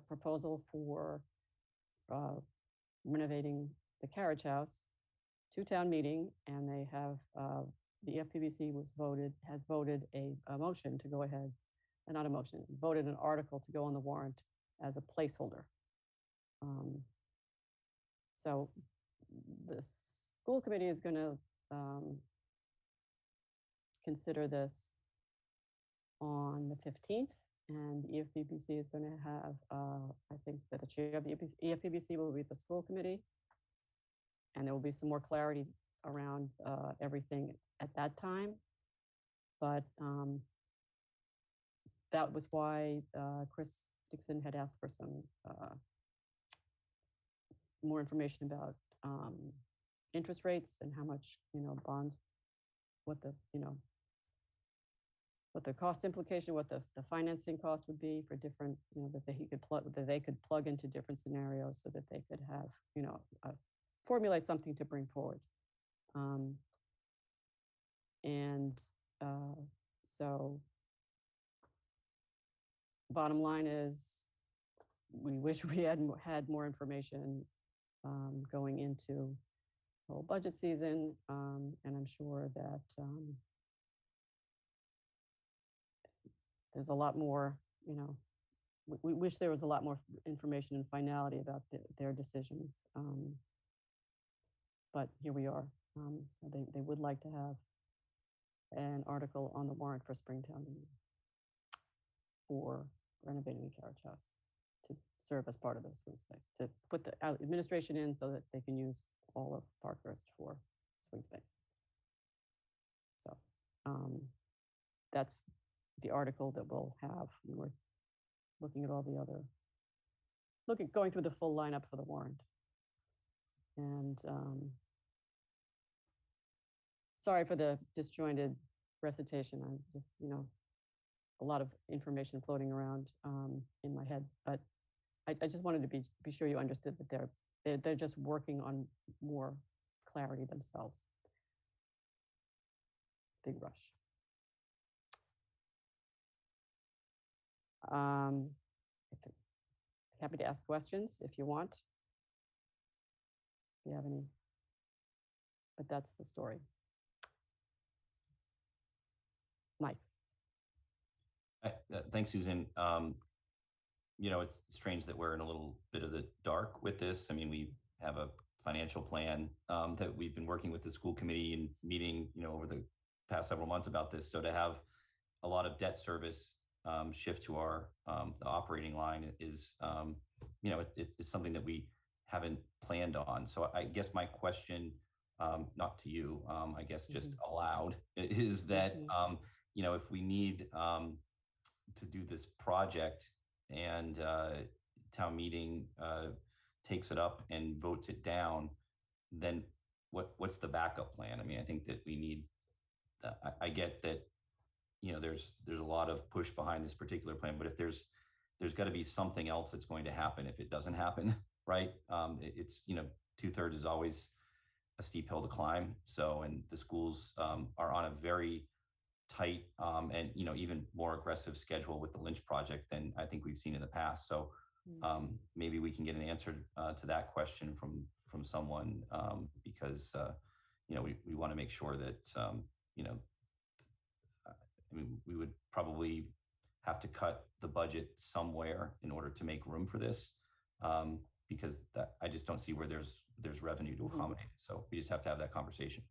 proposal for renovating the carriage house to town meeting, and they have the FPBC has voted a motion to go ahead, not a motion, voted an article to go on the warrant as a placeholder. So the school committee is going to consider this on the 15th, and the EFPBC is going to have, I think that the chair of the EFPBC will be the school committee, and there will be some more clarity around everything at that time. But that was why Chris Dixon had asked for some more information about interest rates and how much, bonds, what the cost implication, what the financing cost would be for different, that they could plug into different scenarios so that they could have, formulate something to bring forward. So bottom line is, we wish we had more information going into the whole budget season, and I'm sure that there's a lot more, we wish there was a lot more information and finality about their decisions. But here we are. So they would like to have an article on the warrant for Springtown meeting for renovating the carriage house to serve as part of the swing space, to put the administration in so that they can use all of Parkhurst 21st for swing space. So that's the article that we'll have when we're looking at all the other, going through the full lineup for the warrant. And sorry for the disjointed recitation. I'm just, a lot of information floating around in my head, but I just wanted to be sure you understood that they're just working on more clarity themselves. Big rush. Happy to ask questions if you want. If you have any, but that's the story. Mike. Thanks, Susan. It's strange that we're in a little bit of the dark with this. I mean, we have a financial plan that we've been working with the school committee and meeting, over the past several months about this. So to have a lot of debt service shift to our the operating line is, it's something that we haven't planned on. So I guess my question, not to you, I guess just aloud, is that, if we need to do this project and town meeting takes it up and votes it down, then what's the backup plan? I mean, I think that we need, I get that, there's a lot of push behind this particular plan, but if there's got to be something else that's going to happen if it doesn't happen, right? It's, 2/3 is always a steep hill to climb. So, and the schools are on a very tight and, even more aggressive schedule with the Lynch project than I think we've seen in the past. So maybe we can get an answer to that question from someone because, we want to make sure that, we would probably have to cut the budget somewhere in order to make room for this because I just don't see where there's revenue to accommodate it. So we just have to have that conversation.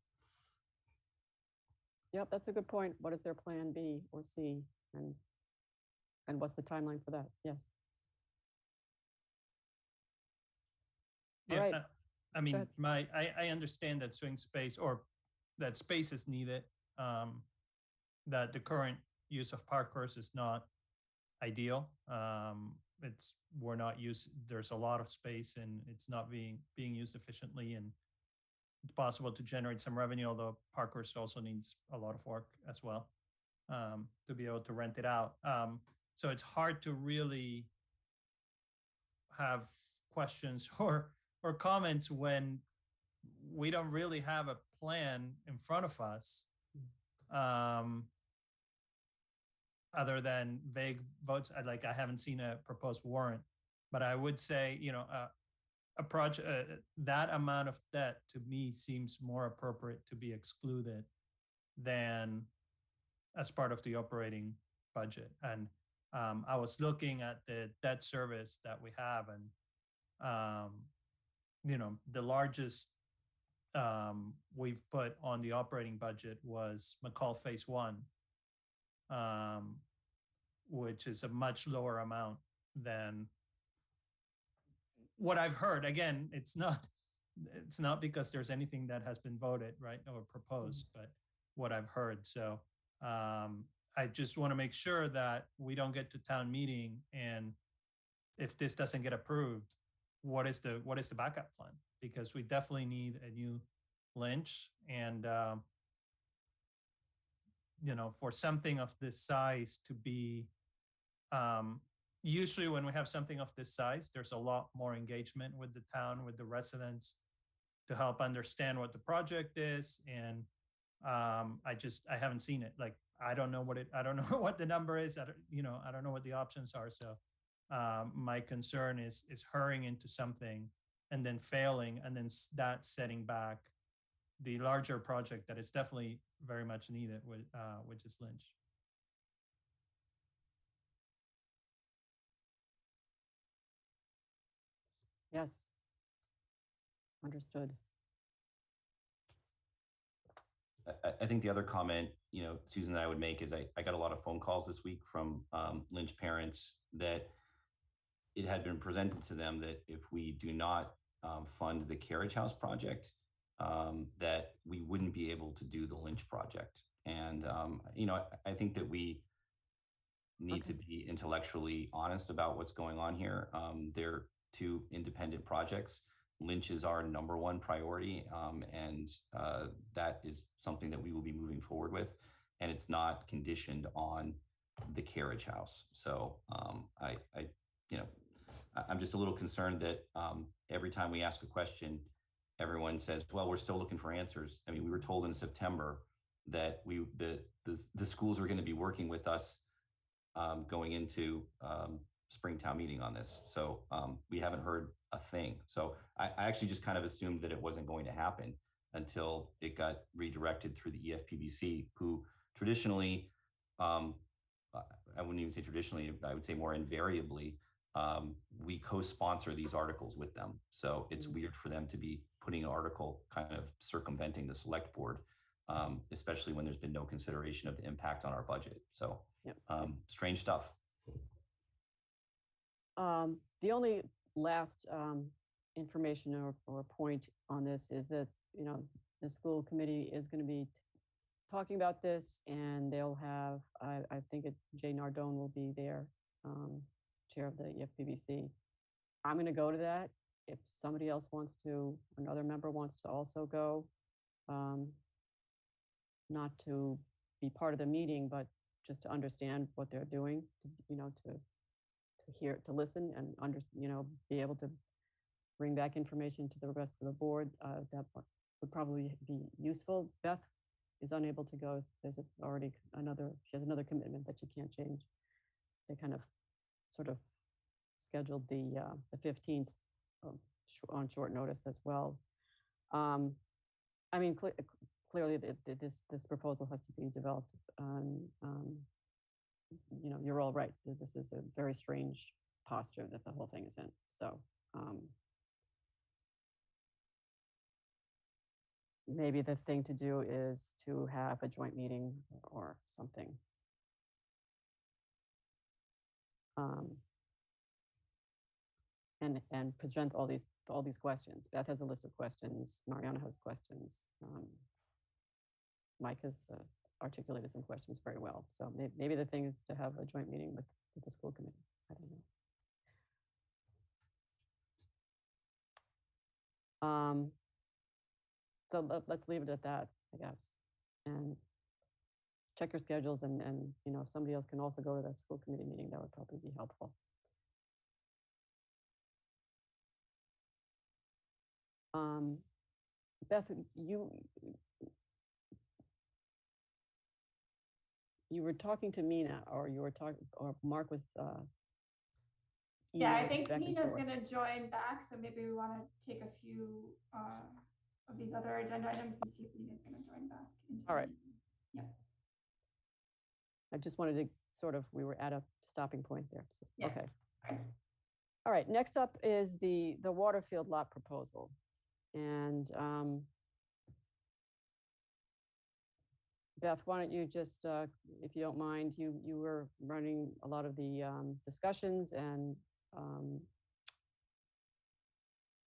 Yep, that's a good point. What is their plan B or C, and what's the timeline for that? Yes. Yeah, all right. I mean, I understand that swing space or that space is needed. That the current use of parkers is not ideal. We're not used. There's a lot of space and it's not being used efficiently, and it's possible to generate some revenue, although parkers also needs a lot of work as well to be able to rent it out. So it's hard to really have questions or comments when we don't really have a plan in front of us. Other than vague votes, I haven't seen a proposed warrant, but I would say, a project that amount of debt to me seems more appropriate to be excluded than as part of the operating budget. And I was looking at the debt service that we have, and the largest we've put on the operating budget was McCall Phase 1. Which is a much lower amount than what I've heard. Again, it's not because there's anything that has been voted, right, or proposed, but what I've heard. So I just want to make sure that we don't get to town meeting, and if this doesn't get approved, what is the backup plan? Because we definitely need a new Lynch, and for something of this size to be, usually when we have something of this size, there's a lot more engagement with the town, with the residents, to help understand what the project is. And I haven't seen it. Like, I don't know what the number is. I don't know what the options are. So my concern is hurrying into something and then failing, and then that setting back the larger project that is definitely very much needed, which is Lynch. Yes. Understood. I think the other comment, Susan and I would make is I got a lot of phone calls this week from Lynch parents that it had been presented to them that if we do not fund the carriage house project, that we wouldn't be able to do the Lynch project. And, you know, I think that we need to be intellectually honest about what's going on here. They're two independent projects. Lynch is our #1 priority, and that is something that we will be moving forward with. And it's not conditioned on the carriage house. So you know, I'm just a little concerned that every time we ask a question, everyone says, well, we're still looking for answers. I mean, we were told in September that the schools are going to be working with us going into Springtown meeting on this. So we haven't heard a thing. So I actually just kind of assumed that it wasn't going to happen until it got redirected through the EFPBC, who traditionally, I wouldn't even say traditionally, I would say more invariably, we co-sponsor these articles with them. So it's weird for them to be putting an article kind of circumventing the select board, especially when there's been no consideration of the impact on our budget. So strange stuff. The only last information or point on this is that, you know, the school committee is going to be talking about this, and they'll have, I think Jay Nardone will be there, chair of the EFPBC. I'm going to go to that. If somebody else wants to, another member wants to also go, not to be part of the meeting, but just to understand what they're doing, you know, to hear, to listen and you know, be able to bring back information to the rest of the board, that would probably be useful. Beth is unable to go. There's already she has another commitment that she can't change. They kind of sort of scheduled the 15th on short notice as well. I mean, clearly this proposal has to be developed. You know, you're all right. This is a very strange posture that the whole thing is in. So maybe the thing to do is to have a joint meeting or something. And present all these questions. Beth has a list of questions. Mariana has questions. Mike has articulated some questions very well. So maybe the thing is to have a joint meeting with the school committee. I don't know. So let's leave it at that, I guess, and check your schedules. And you know, if somebody else can also go to that school committee meeting, that would probably be helpful. Beth, you were talking to Mina, or you were talking, or Mark was. Yeah, I think Nina's going to join back, so maybe we want to take a few of these other agenda items and see if Nina's going to join back. All right. Yeah. I just wanted to sort of, we were at a stopping point there. So, yeah. Okay. All right. Next up is the Waterfield lot proposal, and Beth, why don't you just, if you don't mind, you were running a lot of the discussions, and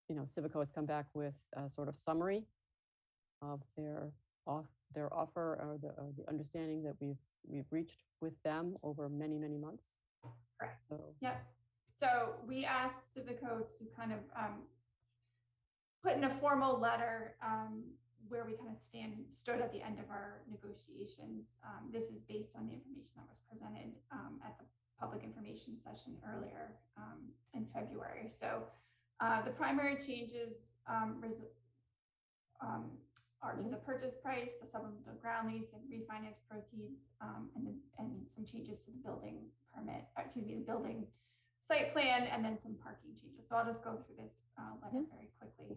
you know, Civico has come back with a sort of summary of their offer, or the understanding that we've reached with them over many months. Correct. So yeah. So we asked Civico to kind of put in a formal letter where we kind of stood at the end of our negotiations. This is based on the information that was presented at the public information session earlier in February. So the primary changes are to the purchase price, the supplemental ground lease and refinance proceeds, and some changes to the building permit, the building site plan, and then some parking changes. So I'll just go through this letter very quickly.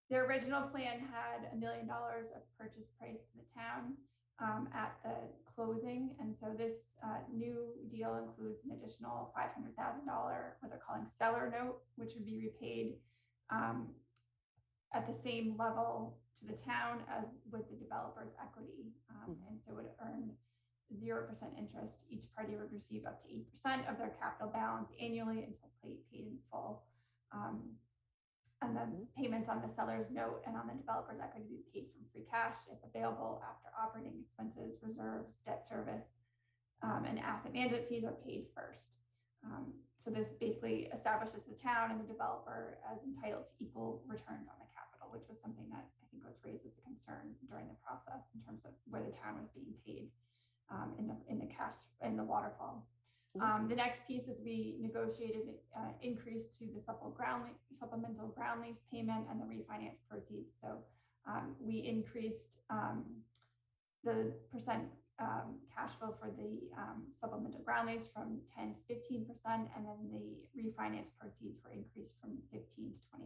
Their original plan had $1 million of purchase price to the town at the closing. And so this new deal includes an additional $500,000, what they're calling seller note, which would be repaid at the same level to the town as with the developer's equity. And so would earn 0% interest. Each party would receive up to 8% of their capital balance annually until paid in full. and the payments on the seller's note and on the developer's equity be paid from free cash if available after operating expenses, reserves, debt service, and asset management fees are paid first. So this basically establishes the town and the developer as entitled to equal returns on the capital, which was something that I think was raised as a concern during the process in terms of where the town was being paid in the cash in the waterfall. The next piece is we negotiated increase to the supplemental ground lease payment and the refinance proceeds. So we increased the percent cash flow for the supplemental ground lease from 10 to 15%, and then the refinance proceeds were increased from 15 to 25%.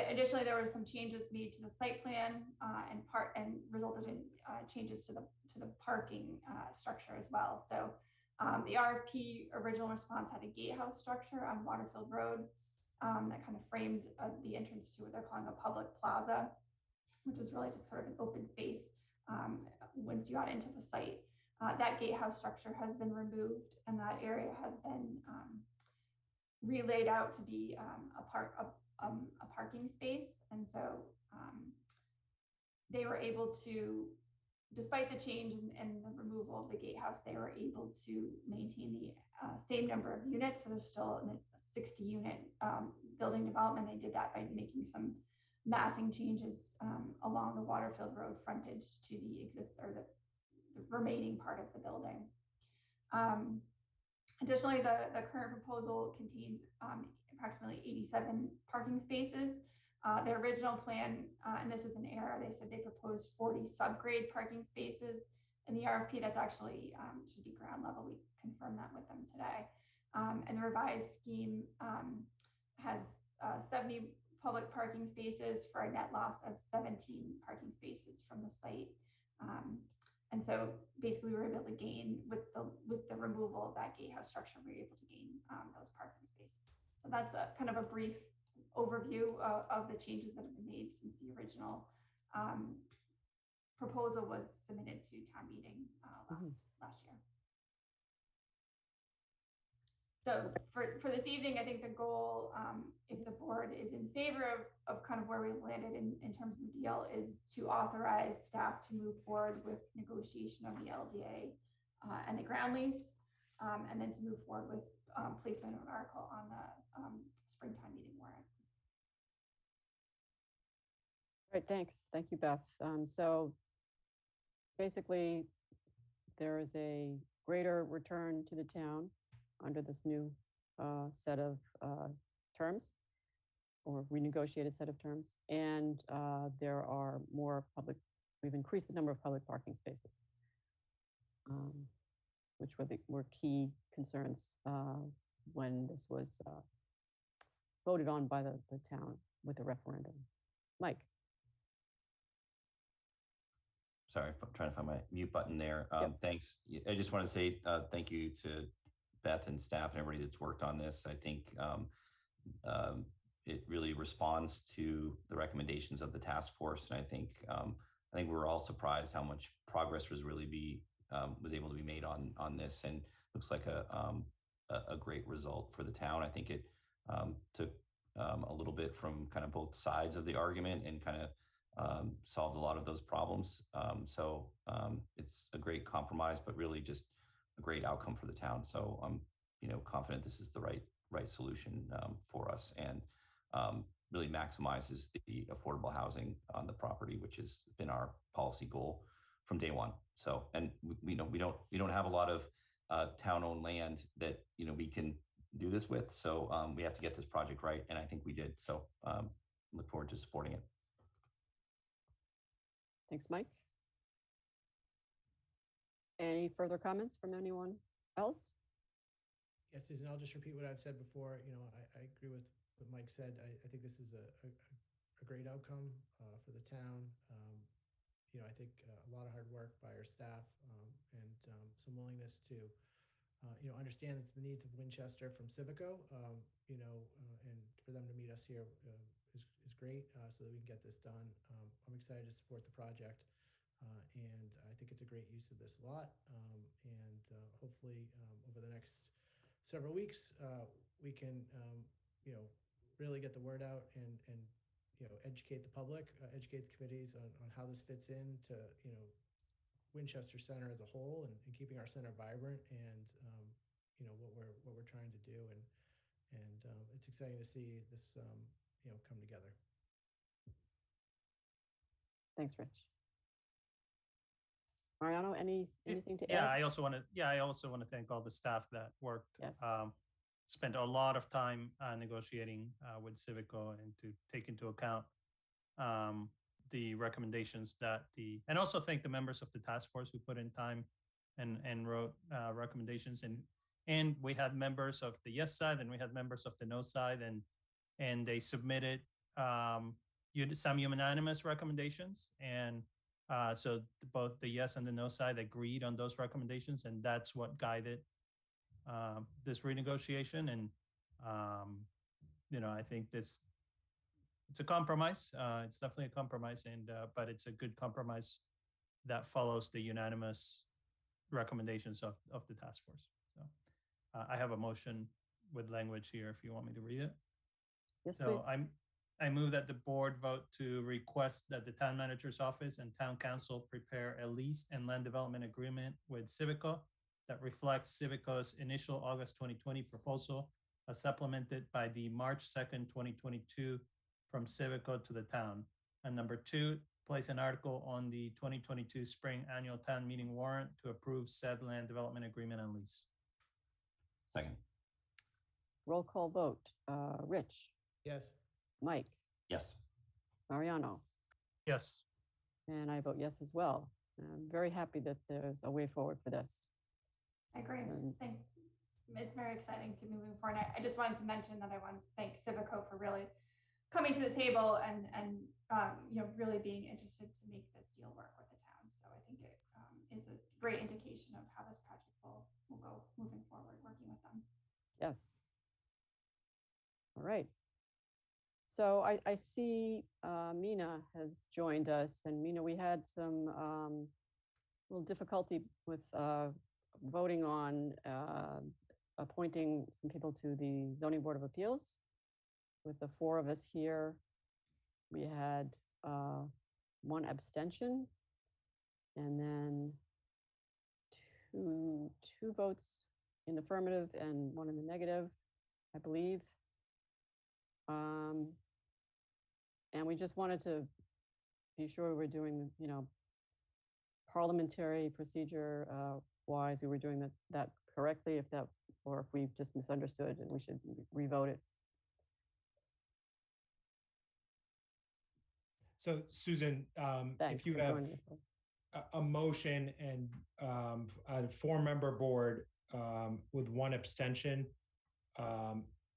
Additionally, there were some changes made to the site plan and resulted in changes to the parking structure as well. So the RFP original response had a gatehouse structure on Waterfield Road that kind of framed the entrance to what they're calling a public plaza, which is really just sort of an open space once you got into the site. That gatehouse structure has been removed, and that area has been relayed out to be a parking space. And so they were able to, despite the change and the removal of the gatehouse, they were able to maintain the same number of units. So there's still a 60 unit building development. They did that by making some massing changes along the Waterfield Road frontage to the remaining part of the building. Additionally, the current proposal contains approximately 87 parking spaces. The original plan, and this is an error, they said they proposed 40 subgrade parking spaces. In the RFP, that's actually should be ground level. We confirmed that with them today. And the revised scheme has 70 public parking spaces for a net loss of 17 parking spaces from the site. And so basically we were able to gain with the removal of that gatehouse structure, we were able to gain those parking spaces. So that's a kind of a brief overview of the changes that have been made since the original proposal was submitted to town meeting last year. So for this evening, I think the goal, if the board is in favor of kind of where we've landed in terms of the deal, is to authorize staff to move forward with negotiation of the LDA and the ground lease, and then to move forward with placement of an article on the springtime meeting warrant. Great, thanks. Thank you, Beth. So basically, there is a greater return to the town under this new set of terms, or renegotiated set of terms. And there are more we've increased the number of public parking spaces, which were key concerns when this was voted on by the town with the referendum. Mike. Sorry, I'm trying to find my mute button there. Thanks. I just want to say thank you to Beth and staff and everybody that's worked on this. I think it really responds to the recommendations of the task force, and I think we were all surprised how much progress was able to be made on this, and looks like a great result for the town. I think it took a little bit from kind of both sides of the argument and kind of solved a lot of those problems. So it's a great compromise, but really just a great outcome for the town. So I'm confident this is the right solution for us, and really maximizes the affordable housing on the property, which has been our policy goal from day one. So, and we don't have a lot of town-owned land that we can do this with. So we have to get this project right, and I think we did. So look forward to supporting it. Thanks, Mike. Any further comments from anyone else? Yes, Susan, I'll just repeat what I've said before. I agree with what Mike said. I think this is a great outcome for the town. I think a lot of hard work by our staff and some willingness to understand the needs of Winchester from Civico, and for them to meet us here is great, so that we can get this done. I'm excited to support the project, and I think it's a great use of this lot. And hopefully over the next several weeks, we can, really get the word out and educate the public, educate the committees on how this fits into Winchester Center as a whole, and keeping our center vibrant, and what we're trying to do, and it's exciting to see this come together. Thanks, Rich. Mariano, anything to Yeah, add? I also want to thank all the staff that worked. Yes. Spent a lot of time negotiating with Civico, and to take into account the recommendations and also thank the members of the task force who put in time and wrote recommendations, and we had members of the yes side and we had members of the no side, and they submitted some unanimous recommendations, and so both the yes and the no side agreed on those recommendations, and that's what guided this renegotiation. And I think it's a compromise. It's definitely a compromise, but it's a good compromise that follows the unanimous recommendations of the task force. So I have a motion with language here if you want me to read it. Yes, so please. I move that the board vote to request that the town manager's office and town council prepare a lease and land development agreement with Civico that reflects Civico's initial August 2020 proposal, as supplemented by the March 2nd, 2022 from Civico to the town. And number 2, place an article on the 2022 spring annual town meeting warrant to approve said land development agreement and lease. Second. Roll call vote. Rich, Yes. Mike, Yes. Mariano, Yes. and I vote yes as well. I'm very happy that there's a way forward for this. I agree. And It's very exciting to moving forward. I just wanted to mention that I wanted to thank Civico for really coming to the table and really being interested to make this deal work with the town. So I think it is a great indication of how this project will go moving forward, working with them. yes. All right. So I see Mina has joined us, and Mina, we had some little difficulty with voting on appointing some people to the Zoning Board of Appeals. With the 4 of us here, we had 1 abstention, and then two votes in the affirmative and 1 in the negative, I believe. And we just wanted to be sure we're doing, parliamentary procedure wise, we were doing that correctly, or if we just misunderstood and we should revote it. So Susan, Thanks if you for have joining us. a motion and a 4-member board with 1 abstention,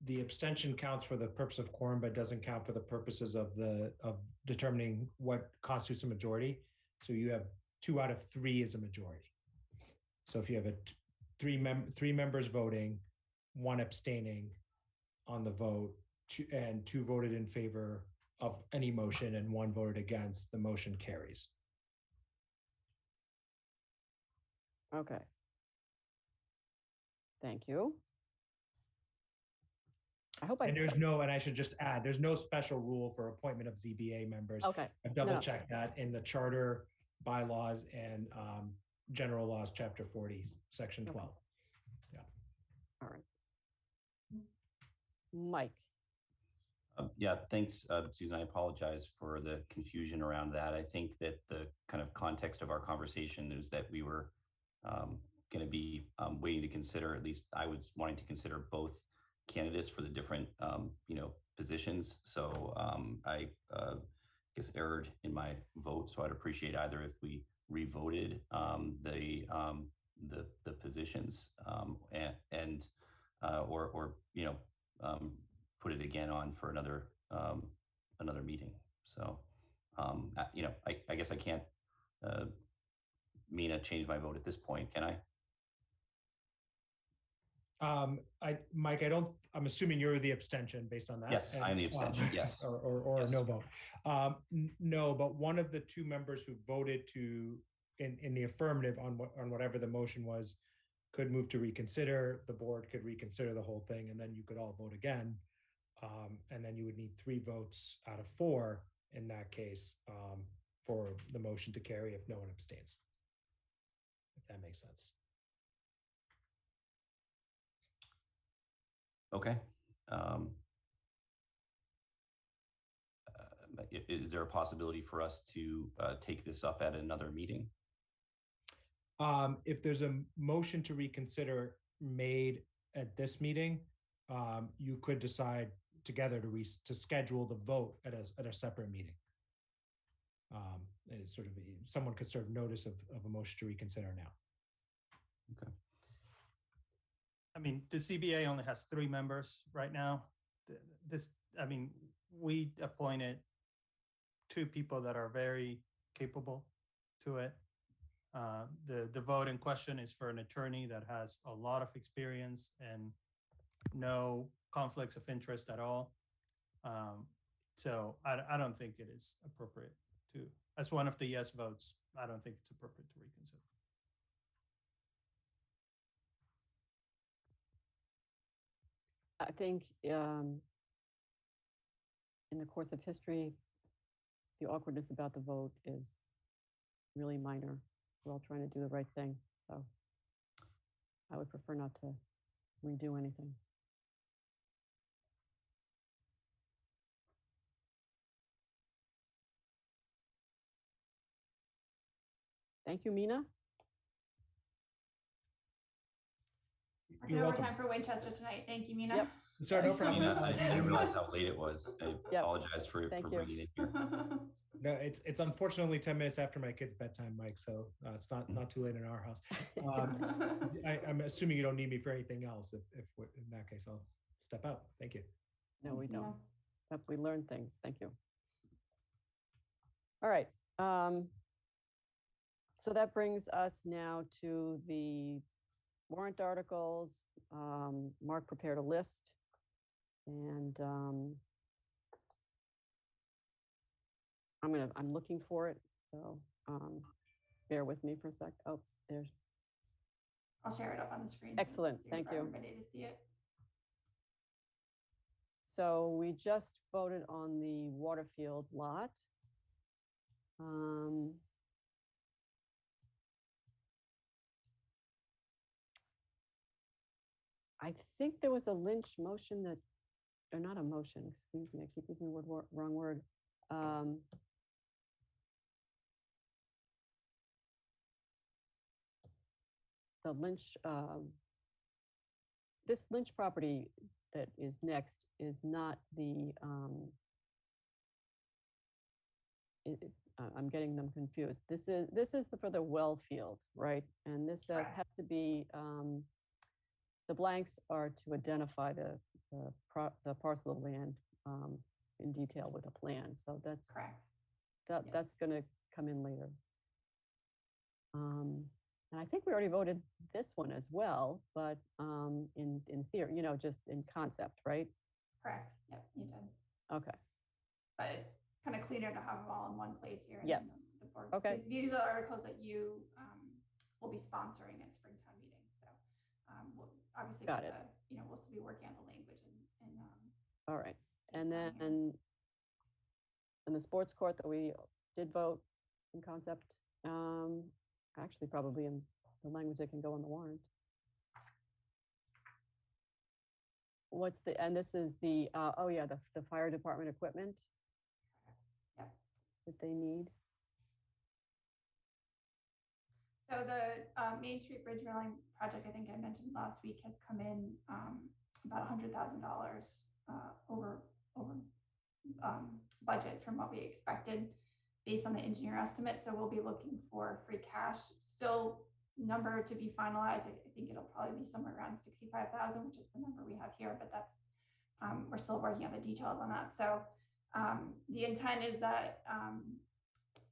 the abstention counts for the purpose of quorum, but doesn't count for the purposes of determining what constitutes a majority. So you have 2 out of 3 is a majority. So if you have 3 members voting, 1 abstaining on the vote, and 2 voted in favor of any motion and 1 voted against, the motion carries. Okay. Thank you. I hope And I should just add, there's no special rule for appointment of ZBA members. Okay. I've double checked that in the charter, bylaws, and general laws, chapter 40, section 12. Okay. Yeah. All right. Mike. Yeah, thanks, Susan. I apologize for the confusion around that. I think that the kind of context of our conversation is that we were going to be waiting to consider, at least I was wanting to consider both candidates for the different, positions. So I guess erred in my vote. So I'd appreciate either if we revoted the positions and or put it again on for another meeting. So I guess I can't Mina change my vote at this point, can I? Mike, I'm assuming you're the abstention based on that. Yes, I'm the abstention. Yes. Or yes. No vote. No, but one of the 2 members who voted in the affirmative on whatever the motion was could move to reconsider. The board could reconsider the whole thing, and then you could all vote again. And then you would need 3 votes out of 4 in that case for the motion to carry if no one abstains. If that makes sense. Okay. Is there a possibility for us to take this up at another meeting? If there's a motion to reconsider made at this meeting, you could decide together to schedule the vote at a separate meeting. It's sort of someone could serve notice of a motion to reconsider now. Okay. I mean, the CBA only has 3 members right now. We appointed 2 people that are very capable to it. The vote in question is for an attorney that has a lot of experience and no conflicts of interest at all. So I don't think it is appropriate to, as one of the yes votes, I don't think it's appropriate to reconsider. I think in the course of history, the awkwardness about the vote is really minor. We're all trying to do the right thing. So I would prefer not to redo anything. Thank you, Mina. You're welcome. Overtime for Winchester tonight. Thank you, Mina. Yep. Sorry, no problem. I didn't realize how late it was. I apologize for bringing it here. No, it's unfortunately 10 minutes after my kid's bedtime, Mike. So it's not too late in our house. I'm assuming you don't need me for anything else. If in that case, I'll step out. Thank you. No, we don't. But we learn things. Thank you. All right. So that brings us now to the warrant articles. Mark prepared a list, and I'm looking for it. So bear with me for a sec. Oh, there's. I'll share it up on the screen. Excellent. So Thank you. Everybody to see it. So we just voted on the Waterfield lot. I think there was a Lynch motion that, or not a motion, excuse me, I keep using the wrong word. The Lynch, this Lynch property that is next is not the, I'm getting them confused. This is for the well field, right? And this has to be, the blanks are to identify the parcel of land in detail with a plan. So that's correct. That's going to come in later. And I think we already voted this one as well, but in theory, just in concept, right? Correct. Yep, you did. Okay. But it's kind of cleaner to have them all in one place here. Yes. The board. Okay. These are articles that you will be sponsoring at Springtown meeting. So we'll obviously got it. We'll still be working on the language and all right. And then in the sports court that we did vote in concept, actually probably in the language that can go on the warrant. And this is the, oh yeah, the fire department equipment. Yep. That they need. So the Main Street Bridge Railing project, I think I mentioned last week, has come in about $100,000 over budget from what we expected based on the engineer estimate. So we'll be looking for free cash. Still number to be finalized. I think it'll probably be somewhere around 65,000, which is the number we have here, but that's we're still working on the details on that. So the intent is that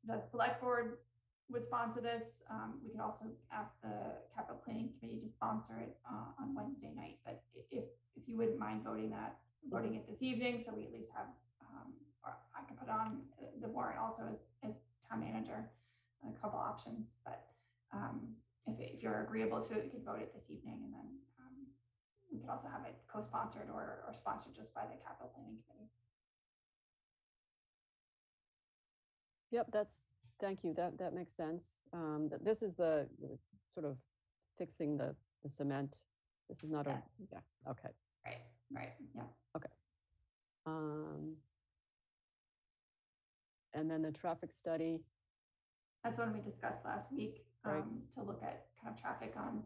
the select board would sponsor this. We could also ask the capital planning committee to sponsor it on Wednesday night. But if you wouldn't mind voting it this evening, so we at least have, or I can put on the warrant also as town manager, a couple options. But if you're agreeable to it, we could vote it this evening, and then we could also have it co-sponsored or sponsored just by the capital planning committee. Yep, thank you. That makes sense. This is the sort of fixing the cement. This is not Yes. yeah, okay. Right, yeah. Okay. And then the traffic study. That's one we discussed last week, Right. to look at kind of traffic on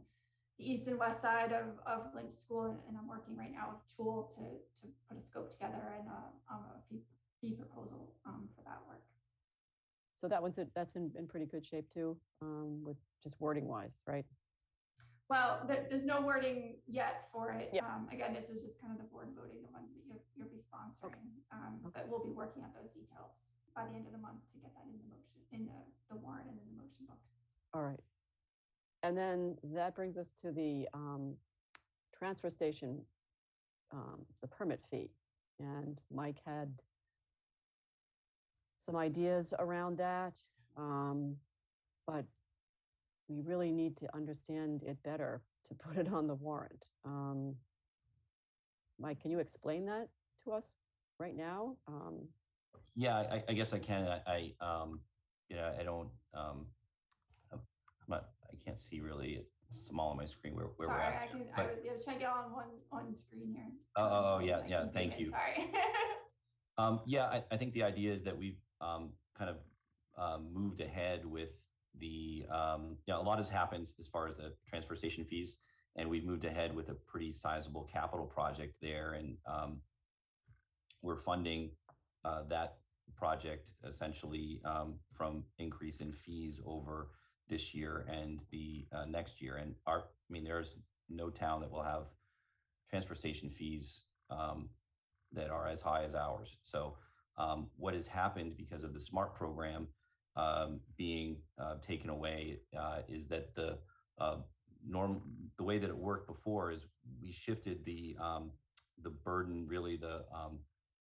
the east and west side of Lynch School. And I'm working right now with Tool to put a scope together and a fee proposal for that work. So that's in pretty good shape too, with just wording wise, right? Well, there's no wording yet for it. Yeah. Again, this is just kind of the board voting the ones that you'll be sponsoring. But we'll be working on those details by the end of the month to get that in the motion, in the warrant and in the motion books. All right. And then that brings us to the transfer station, the permit fee. And Mike had some ideas around that, but we really need to understand it better to put it on the warrant. Mike, can you explain that to us right now? Yeah, I guess I can. I I don't. I can't see really. It's small on my screen where we're Sorry, at. I was trying to get on screen here. Oh, I yeah. can zoom Thank in, you. Sorry. Yeah, I think the idea is that we've kind of moved ahead with the, a lot has happened as far as the transfer station fees, and we've moved ahead with a pretty sizable capital project there. And we're funding that project essentially from increase in fees over this year and the next year. And there's no town that will have transfer station fees that are as high as ours. So what has happened because of the SMART program being taken away is that the way that it worked before is we shifted the burden, really the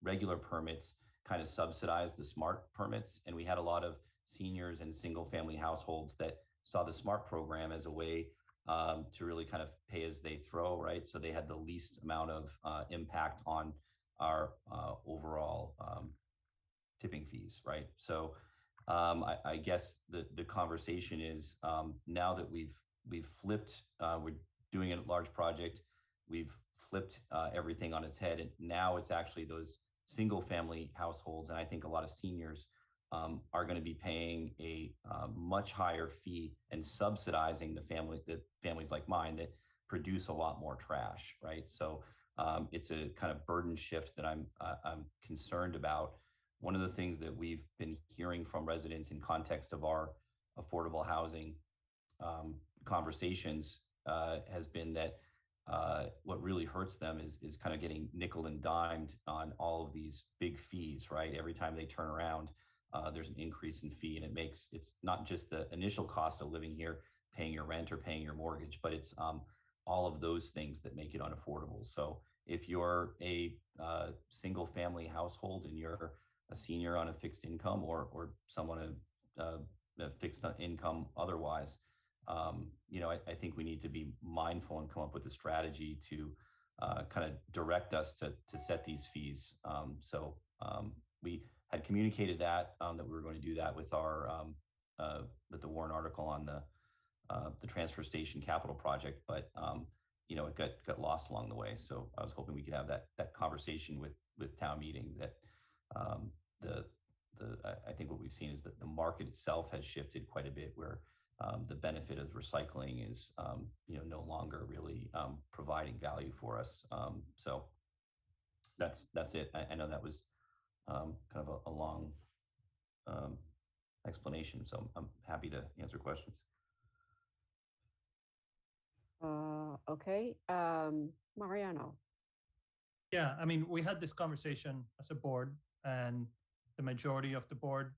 regular permits kind of subsidized the SMART permits, and we had a lot of seniors and single family households that saw the SMART program as a way to really kind of pay as they throw, right? So they had the least amount of impact on our overall tipping fees, right? So I guess the conversation is now that we've flipped, we're doing a large project, we've flipped everything on its head, and now it's actually those single family households, and I think a lot of seniors are going to be paying a much higher fee and subsidizing the families like mine that produce a lot more trash, right? So it's a kind of burden shift that I'm concerned about. One of the things that we've been hearing from residents in context of our affordable housing conversations has been that what really hurts them is kind of getting nickel and dimed on all of these big fees, right? Every time they turn around, there's an increase in fee, and it's not just the initial cost of living here, paying your rent or paying your mortgage, but it's all of those things that make it unaffordable. So if you're a single family household and you're a senior on a fixed income or someone a fixed income otherwise, I think we need to be mindful and come up with a strategy to kind of direct us to set these fees. So we had communicated that we were going to do that with our with the warrant article on the transfer station capital project, but it got lost along the way. So I was hoping we could have that conversation with town meeting. That I think what we've seen is that the market itself has shifted quite a bit, where the benefit of recycling is no longer really providing value for us. So that's it. I know that was kind of a long explanation, so I'm happy to answer questions. Okay, Mariano. Yeah, we had this conversation as a board, and the majority of the board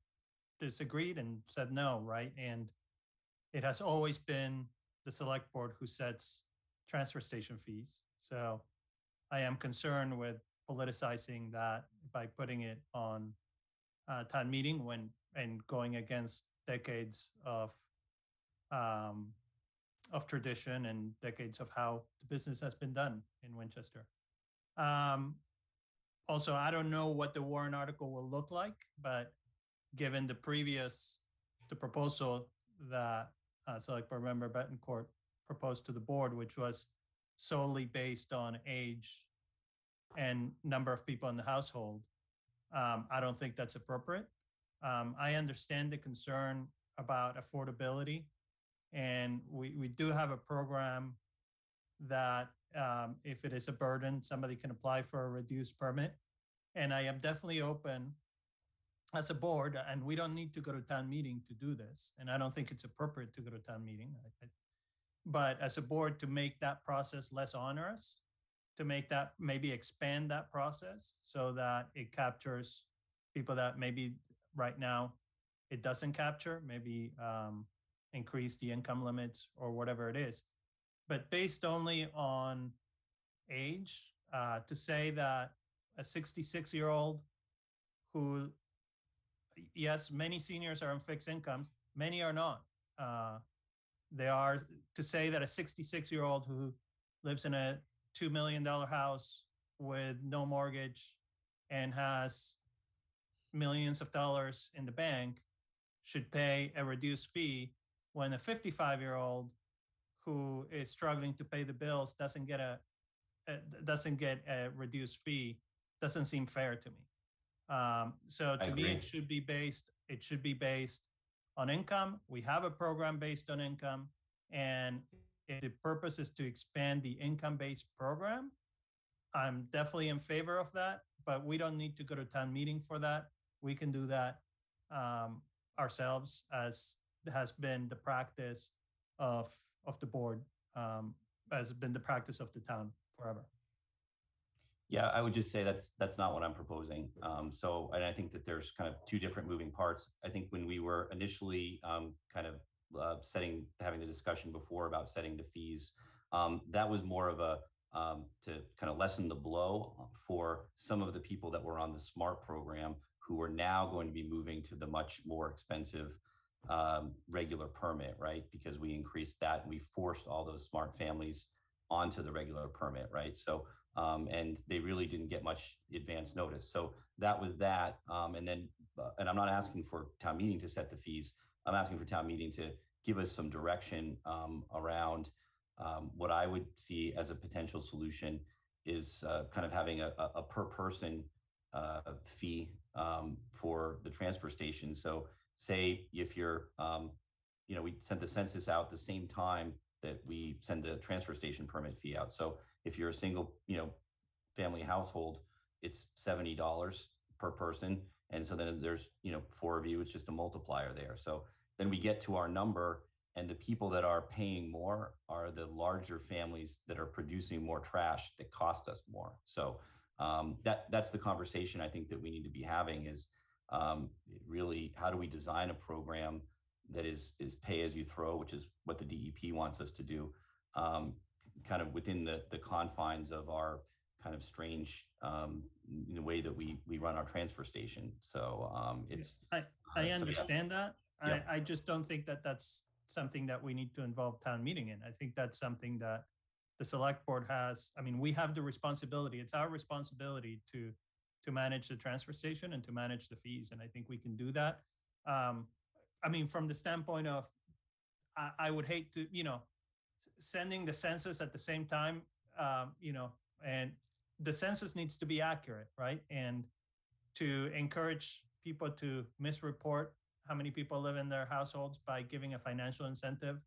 disagreed and said no, right? And it has always been the select board who sets transfer station fees. So I am concerned with politicizing that by putting it on town meeting and going against decades of tradition and decades of how the business has been done in Winchester. Also, I don't know what the warrant article will look like, but given the proposal that Select Board Member Betancourt proposed to the board, which was solely based on age and number of people in the household, I don't think that's appropriate. I understand the concern about affordability, and we do have a program that if it is a burden, somebody can apply for a reduced permit. And I am definitely open as a board, and we don't need to go to town meeting to do this. And I don't think it's appropriate to go to town meeting. But as a board, to make that process less onerous, to make that, maybe expand that process so that it captures people that maybe right now it doesn't capture, maybe increase the income limits or whatever it is. But based only on age, to say that a 66-year-old who, yes, many seniors are on fixed incomes, many are not. They are, to say that a 66-year-old who lives in a $2 million house with no mortgage and has millions of dollars in the bank should pay a reduced fee, when a 55-year-old who is struggling to pay the bills doesn't get a reduced fee, doesn't seem fair to me. So to me, it should be based on income. We have a program based on income, and if the purpose is to expand the income-based program, I'm definitely in favor of that, but we don't need to go to town meeting for that. We can do that ourselves, as has been the practice of the board, has been the practice of the town forever. Yeah, I would just say that's not what I'm proposing. So, and I think that there's kind of two different moving parts. I think when we were initially kind of having the discussion before about setting the fees, that was more of a to kind of lessen the blow for some of the people that were on the SMART program, who are now going to be moving to the much more expensive regular permit, right? Because we increased that and we forced all those SMART families onto the regular permit, right? So, and they really didn't get much advance notice. So that was that. And then, and I'm not asking for town meeting to set the fees. I'm asking for town meeting to give us some direction around what I would see as a potential solution is kind of having a per person fee for the transfer station. So say if you're, we sent the census out the same time that we send the transfer station permit fee out. So if you're a single, family household, it's $70 per person. And so then there's, 4 of you, it's just a multiplier there. So then we get to our number, and the people that are paying more are the larger families that are producing more trash that cost us more. So that's the conversation I think that we need to be having is really, how do we design a program that is pay as you throw, which is what the DEP wants us to do, kind of within the confines of our kind of strange way that we run our transfer station. So it's I understand that. Yeah. I just don't think that that's something that we need to involve town meeting in. I think that's something that the select board has. I mean, we have the responsibility. It's our responsibility to manage the transfer station and to manage the fees. And I think we can do that. I mean, from the standpoint of, I would hate to, sending the census at the same time, and the census needs to be accurate, right? And to encourage people to misreport how many people live in their households by giving a financial incentive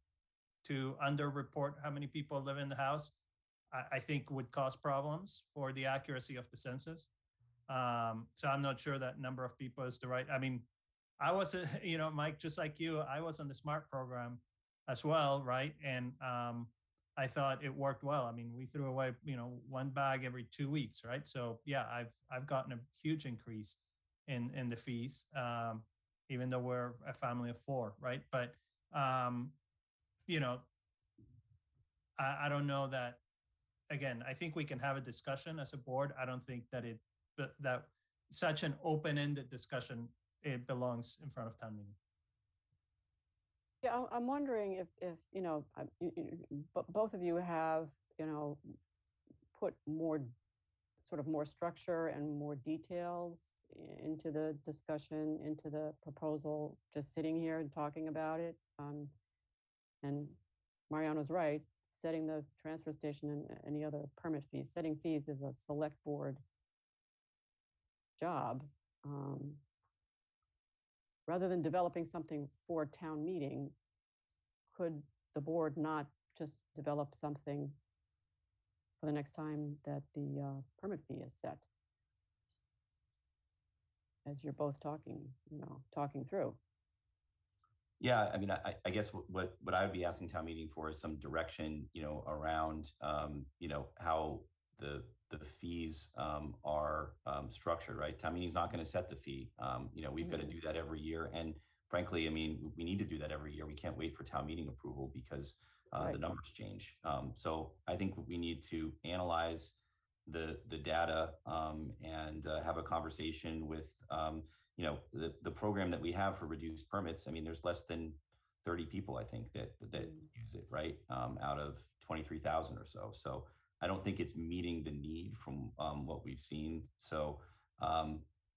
to underreport how many people live in the house, I think would cause problems for the accuracy of the census. So I'm not sure that number of people is the right. I mean, I was, Mike, just like you, I was on the SMART program as well, right? And I thought it worked well. I mean, we threw away, one bag every 2 weeks, right? So yeah, I've gotten a huge increase in the fees, even though we're a family of 4, right? But I don't know that. Again, I think we can have a discussion as a board. I don't think that that such an open-ended discussion, it belongs in front of town meeting. Yeah, I'm wondering if both of you have, put more, sort of more structure and more details into the discussion, into the proposal, just sitting here and talking about it. And Mariano's right, setting the transfer station and any other permit fees, setting fees is a select board job. Rather than developing something for town meeting, could the board not just develop something for the next time that the permit fee is set? As you're both talking through. Yeah, I mean, I guess what I would be asking town meeting for is some direction, around, how the fees are structured, right? Town meeting's not going to set the fee. We've got to do that every year. And frankly, I mean, we need to do that every year. We can't wait for town meeting approval because the numbers change. So I think we need to analyze the data and have a conversation with the program that we have for reduced permits. I mean, there's less than 30 people, I think, that use it, right? Out of 23,000 or so. So I don't think it's meeting the need from what we've seen. So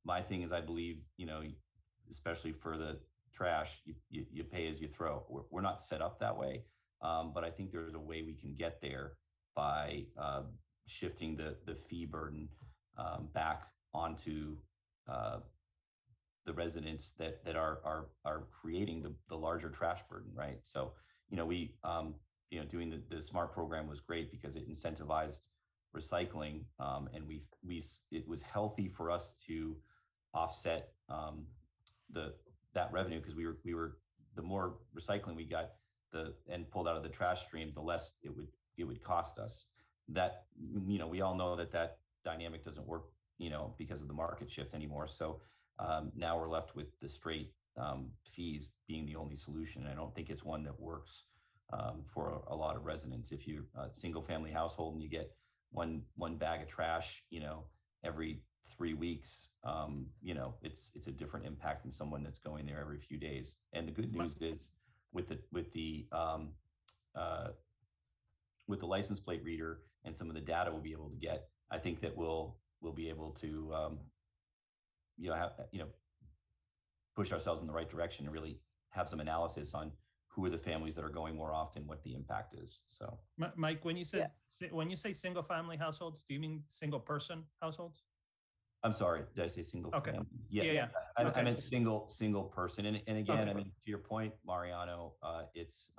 my thing is, I believe, especially for the trash, you pay as you throw. We're not set up that way, but I think there's a way we can get there by shifting the fee burden back onto the residents that are creating the larger trash burden, right? So, we doing the SMART program was great because it incentivized recycling, and it was healthy for us to offset that revenue because we were the more recycling we got and pulled out of the trash stream, the less it would cost us. That we all know that dynamic doesn't work because of the market shift anymore. So now we're left with the straight fees being the only solution. And I don't think it's one that works for a lot of residents. If you're a single family household and you get one bag of trash, every 3 weeks, it's a different impact than someone that's going there every few days. And the good news is with the license plate reader and some of the data we'll be able to get, I think that we'll be able to push ourselves in the right direction and really have some analysis on who are the families that are going more often, what the impact is. So, Mike, when you say single family households, do you mean single person households? I'm sorry, did I say single family? Yeah. I meant single person. And again, I mean, to your point, Mariano, it's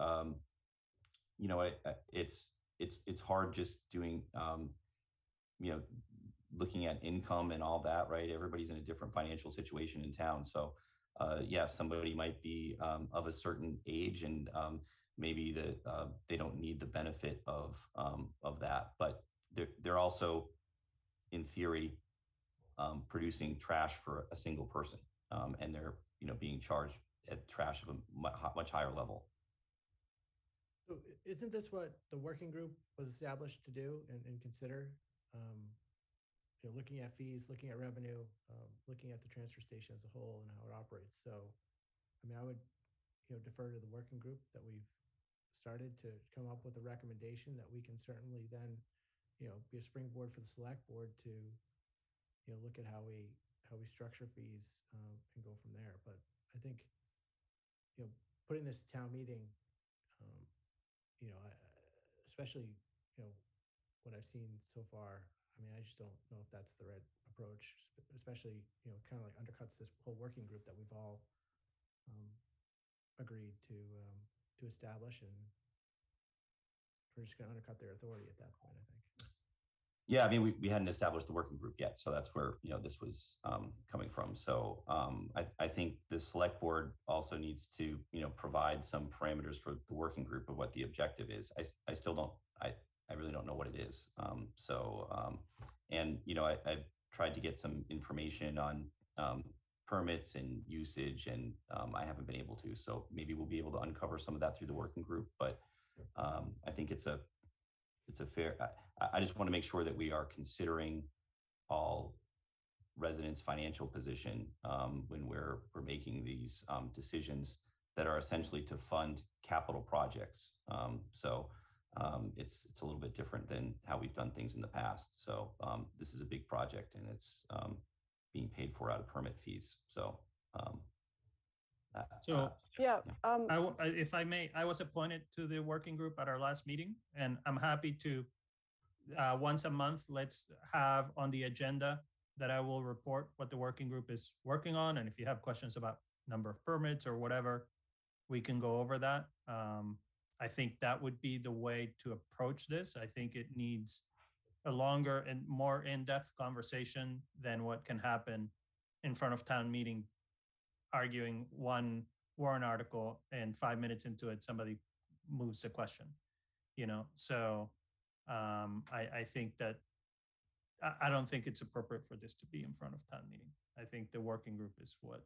it's hard just doing looking at income and all that, right? Everybody's in a different financial situation in town. So somebody might be of a certain age and maybe they don't need the benefit of that, but they're also, in theory, producing trash for a single person, and they're being charged at trash of a much higher level. So isn't this what the working group was established to do and consider? Looking at fees, looking at revenue, looking at the transfer station as a whole and how it operates. So, I mean, I would, defer to the working group that we've started to come up with a recommendation that we can certainly then, be a springboard for the select board to, look at how we structure fees and go from there. But I think, putting this to town meeting, especially, what I've seen so far, I mean, I just don't know if that's the right approach, especially, kind of like undercuts this whole working group that we've all agreed to establish, and we're just going to undercut their authority at that point, I think. Yeah, I mean, we hadn't established the working group yet, so that's where this was coming from. So I think the select board also needs to provide some parameters for the working group of what the objective is. I still don't. I really don't know what it is. And I've tried to get some information on permits and usage, and I haven't been able to. So maybe we'll be able to uncover some of that through the working group. But I think it's a fair. I just want to make sure that we are considering all residents' financial position when we're making these decisions that are essentially to fund capital projects. It's a little bit different than how we've done things in the past. So this is a big project, and it's being paid for out of permit fees. Yeah. If I may, I was appointed to the working group at our last meeting, and I'm happy to once a month, let's have on the agenda that I will report what the working group is working on. And if you have questions about number of permits or whatever, we can go over that. I think that would be the way to approach this. I think it needs a longer and more in-depth conversation than what can happen in front of town meeting, arguing one warrant article, and 5 minutes into it, somebody moves a question, So I think that I don't think it's appropriate for this to be in front of town meeting. I think the working group is what,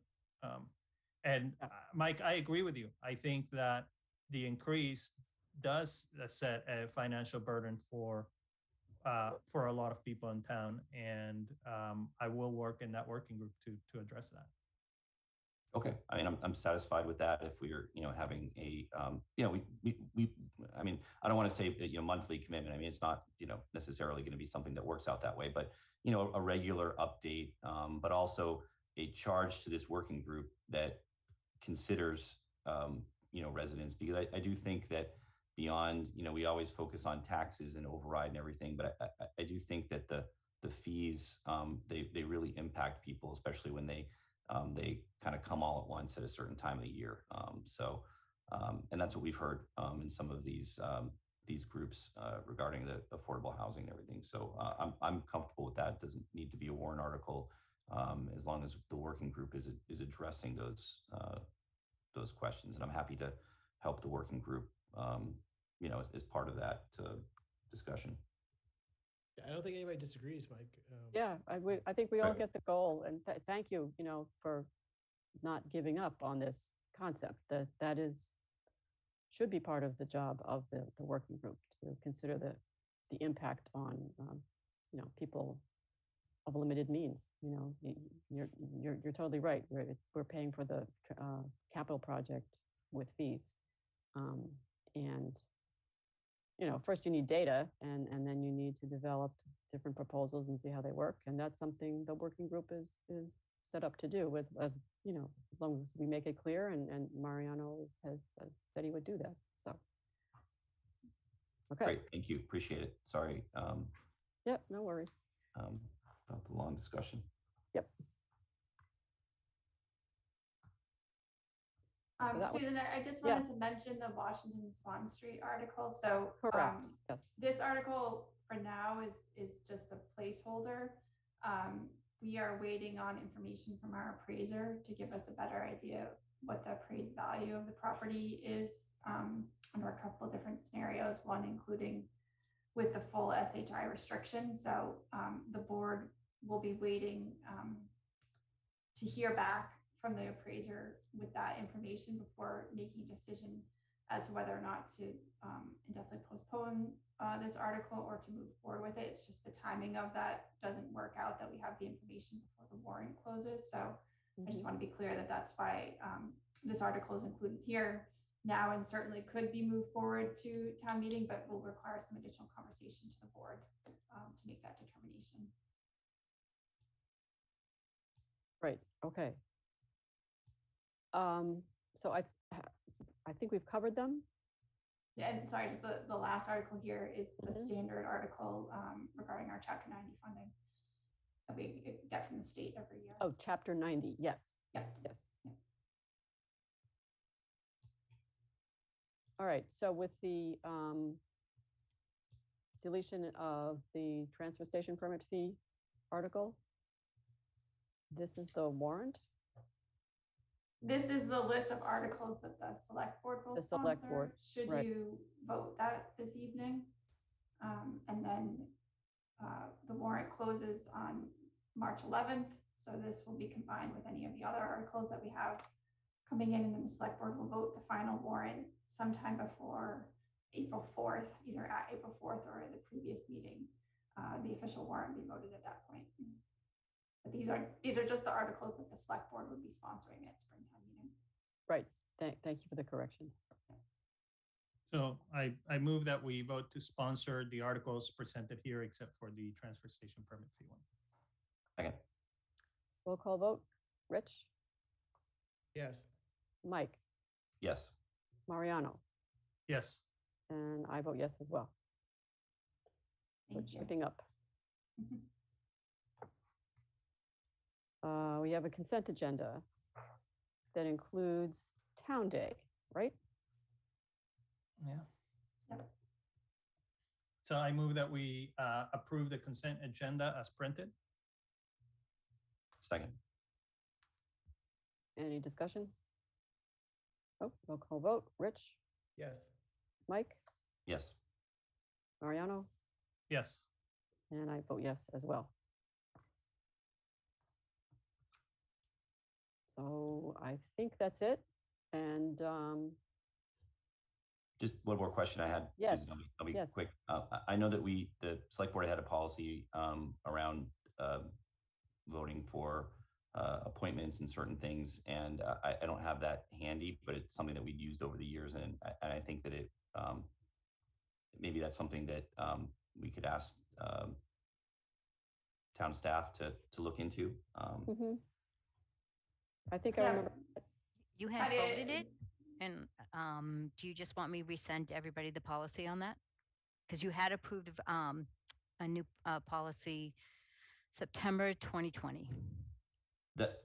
Mike, I agree with you. I think that the increase does set a financial burden for a lot of people in town, and I will work in that working group to address that. Okay, I mean, I'm satisfied with that. If we're, having a, I mean, I don't want to say, monthly commitment. I mean, it's not, necessarily going to be something that works out that way, but, a regular update, but also a charge to this working group that considers, residents, because I do think that beyond, we always focus on taxes and override and everything, but I do think that the fees, they really impact people, especially when they kind of come all at once at a certain time of the year. And that's what we've heard in some of these groups regarding the affordable housing and everything. So I'm comfortable with that. It doesn't need to be a warrant article as long as the working group is addressing those questions. And I'm happy to help the working group, as part of that discussion. I don't think anybody disagrees, Mike. Yeah, I think we all get the goal, and thank you, for not giving up on this concept. That should be part of the job of the working group, to consider the impact on people of limited means. You're totally right. We're paying for the capital project with fees, and first you need data, and then you need to develop different proposals and see how they work. And that's something the working group is set up to do, as long as we make it clear, and Mariano has said he would do that. So, okay. Great, thank you, appreciate it. Sorry. Yep, no worries. About the long discussion. Yep. Susan, I just wanted to mention the Washington Swan Street article. So correct. Yes. This article for now is just a placeholder. We are waiting on information from our appraiser to give us a better idea of what the appraised value of the property is under a couple of different scenarios, one including with the full SHI restriction. So the board will be waiting to hear back from the appraiser with that information before making a decision as to whether or not to indefinitely postpone this article or to move forward with it. It's just the timing of that doesn't work out, that we have the information before the warrant closes. So I just want to be clear that that's why this article is included here now, and certainly could be moved forward to town meeting, but will require some additional conversation to the board to make that determination. Right, okay. So I think we've covered them. And sorry, just the last article here is the standard article regarding our Chapter 90 funding that we get from the state every year. Oh, Chapter 90, yes. Yep. Yes. Yep. All right, so with the deletion of the transfer station permit fee article, this is the warrant? This is the list of articles that the select board will sponsor. Should you vote that this evening? And then the warrant closes on March 11th. So this will be combined with any of the other articles that we have coming in, and then the select board will vote the final warrant sometime before April 4th, either at April 4th or at the previous meeting. The official warrant will be voted at that point. But these are just the articles that the select board would be sponsoring at springtime meeting. Right. Thank you for the correction. So I move that we vote to sponsor the articles presented here, except for the transfer station permit fee one. Second. Roll call vote. Rich, Yes. Mike, Yes. Mariano, Yes. and I vote yes as well. So it's shaping up. We have a consent agenda that includes Town Day, right? Yeah. Yep. So I move that we approve the consent agenda as printed. Second. Any discussion? Oh, roll call vote. Rich, Yes. Mike, Yes. Mariano, Yes. and I vote yes as well. So I think that's it. And Just one more question I had. Yes, Susan, I'll be yes. quick. I know that the select board had a policy around voting for appointments and certain things, and I don't have that handy, but it's something that we've used over the years, and I think that it maybe that's something that we could ask town staff to look into. I think Yeah. I remember. You I had did. voted it, and do you just want me to resend to everybody the policy on that? Because you had approved of a new policy September 2020.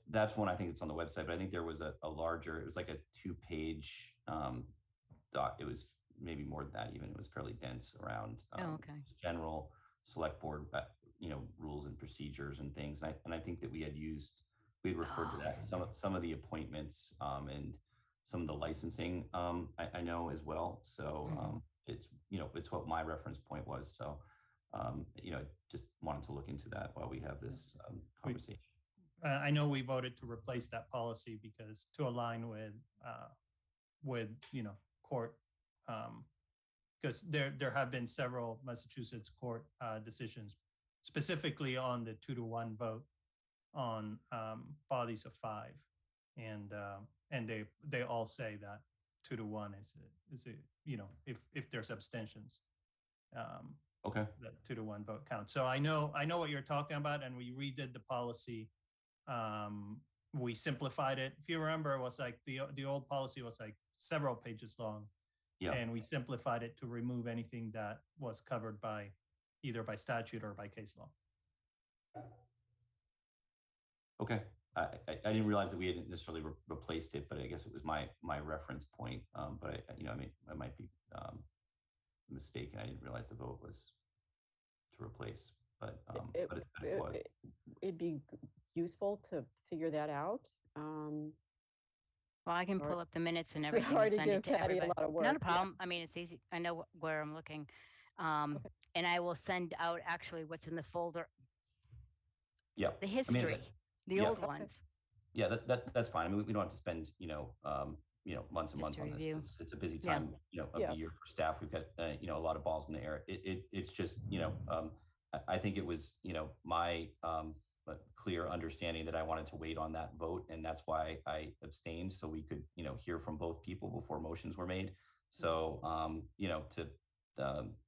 That's one I think it's on the website, but I think there was a larger, it was like a 2-page doc. It was maybe more than that even. It was fairly dense around Okay. general select board, rules and procedures and things. And I think that we had referred to that, some of the appointments and some of the licensing, I know as well. So it's what my reference point was. So, just wanted to look into that while we have this conversation. I know we voted to replace that policy because to align with court, because there have been several Massachusetts court decisions specifically on the 2-to-1 vote on bodies of 5, and they all say that 2-to-1 is if there's abstentions, okay, that 2-to-1 vote counts. So I know what you're talking about, and we redid the policy. We simplified it. If you remember, it was like the old policy was like several pages long. Yeah. And we simplified it to remove anything that was covered by either by statute or by case law. Okay. I didn't realize that we hadn't necessarily replaced it, but I guess it was my reference point. But I might be mistaken. I didn't realize the vote was to replace, but it was. It'd be useful to figure that out. Well, I can pull up the minutes and everything Sorry and to send it give to Patty a everybody. lot of work. Not a problem. I mean, it's easy. I know where I'm looking. And I will send out actually what's in the folder. Yeah. The history, the yeah. old ones. Yeah, that's fine. I mean, we don't have to spend, months and months on this. It's a busy time, of the year for staff. We've got, a lot of balls in the air. It's just, I think it was, my clear understanding that I wanted to wait on that vote, and that's why I abstained, so we could, hear from both people before motions were made. So, to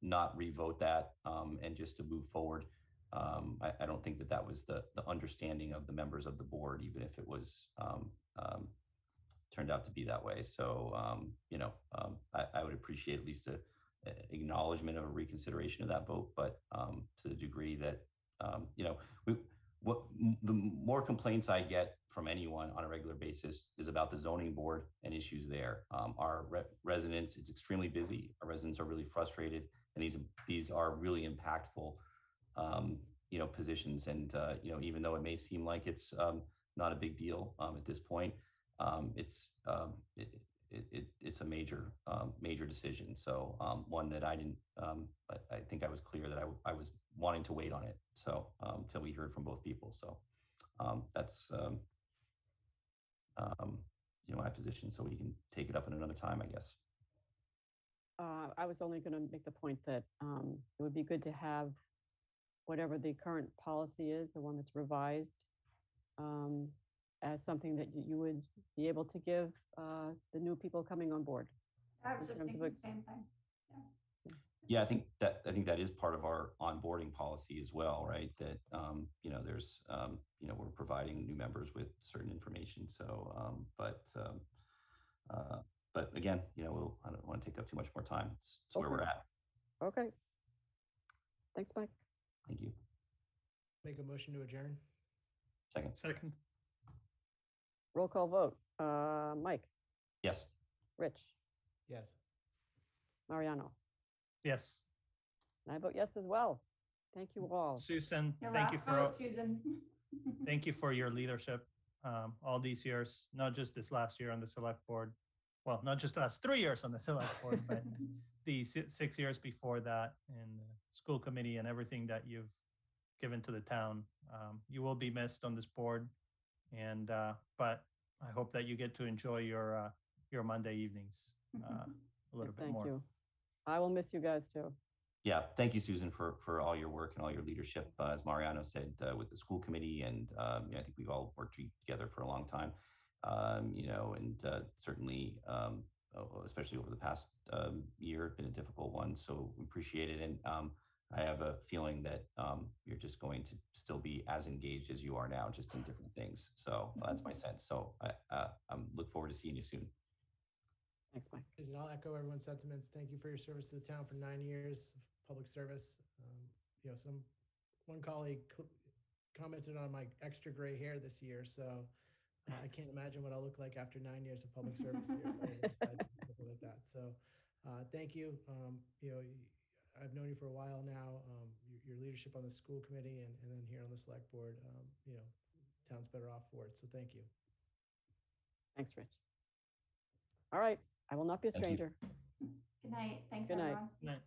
not revote that and just to move forward. I don't think that was the understanding of the members of the board, even if it was turned out to be that way. So, I would appreciate at least a acknowledgement of a reconsideration of that vote, but to the degree that, the more complaints I get from anyone on a regular basis is about the zoning board and issues there. Our residents, it's extremely busy. Our residents are really frustrated, and these are really impactful positions. And, even though it may seem like it's not a big deal at this point, it's a major decision. So one that I didn't, I think I was clear that I was wanting to wait on it. So until we heard from both people. So that's, my position. So we can take it up in another time, I guess. I was only going to make the point that it would be good to have whatever the current policy is, the one that's revised, as something that you would be able to give the new people coming on board? I was in just terms of thinking the same thing. Yeah, I think that is part of our onboarding policy as well, right? That you know, there's you know, we're providing new members with certain information. So, but again, you know, I don't want to take up too much more time. It's where we're at. Okay. Thanks, Mike. Thank you. Make a motion to adjourn. Second. Roll call vote. Mike, Yes. Rich, Yes. Mariano. Yes. And I vote yes as well. Thank you all. Susan, Your thank you last for vote, Susan. thank you for your leadership all these years, not just this last year on the select board. Well, not just the last 3 years on the select board, but the 6 years before that in the school committee and everything that you've given to the town. You will be missed on this board, and but I hope that you get to enjoy your Monday evenings a little bit more. Thank you. I will miss you guys too. Yeah, thank you, Susan, for all your work and all your leadership. As Mariano said, with the school committee, and you know, I think we've all worked together for a long time. You know, and certainly, especially over the past year, it's been a difficult one. So we appreciate it, and I have a feeling that you're just going to still be as engaged as you are now, just in different things. So that's my sense. So I'm look forward to seeing you soon. Thanks, Mike. And I'll echo everyone's sentiments. Thank you for your service to the town for 9 years of public service. You know, one colleague commented on my extra gray hair this year, so I can't imagine what I'll look like after 9 years of public service here. Something like that. So thank you. You know, I've known you for a while now. Your leadership on the school committee and then here on the select board, you know, town's better off for it. So thank you. Thanks, Rich. All right. I will not be a stranger. Good night. Thanks, Good night. everyone. Night.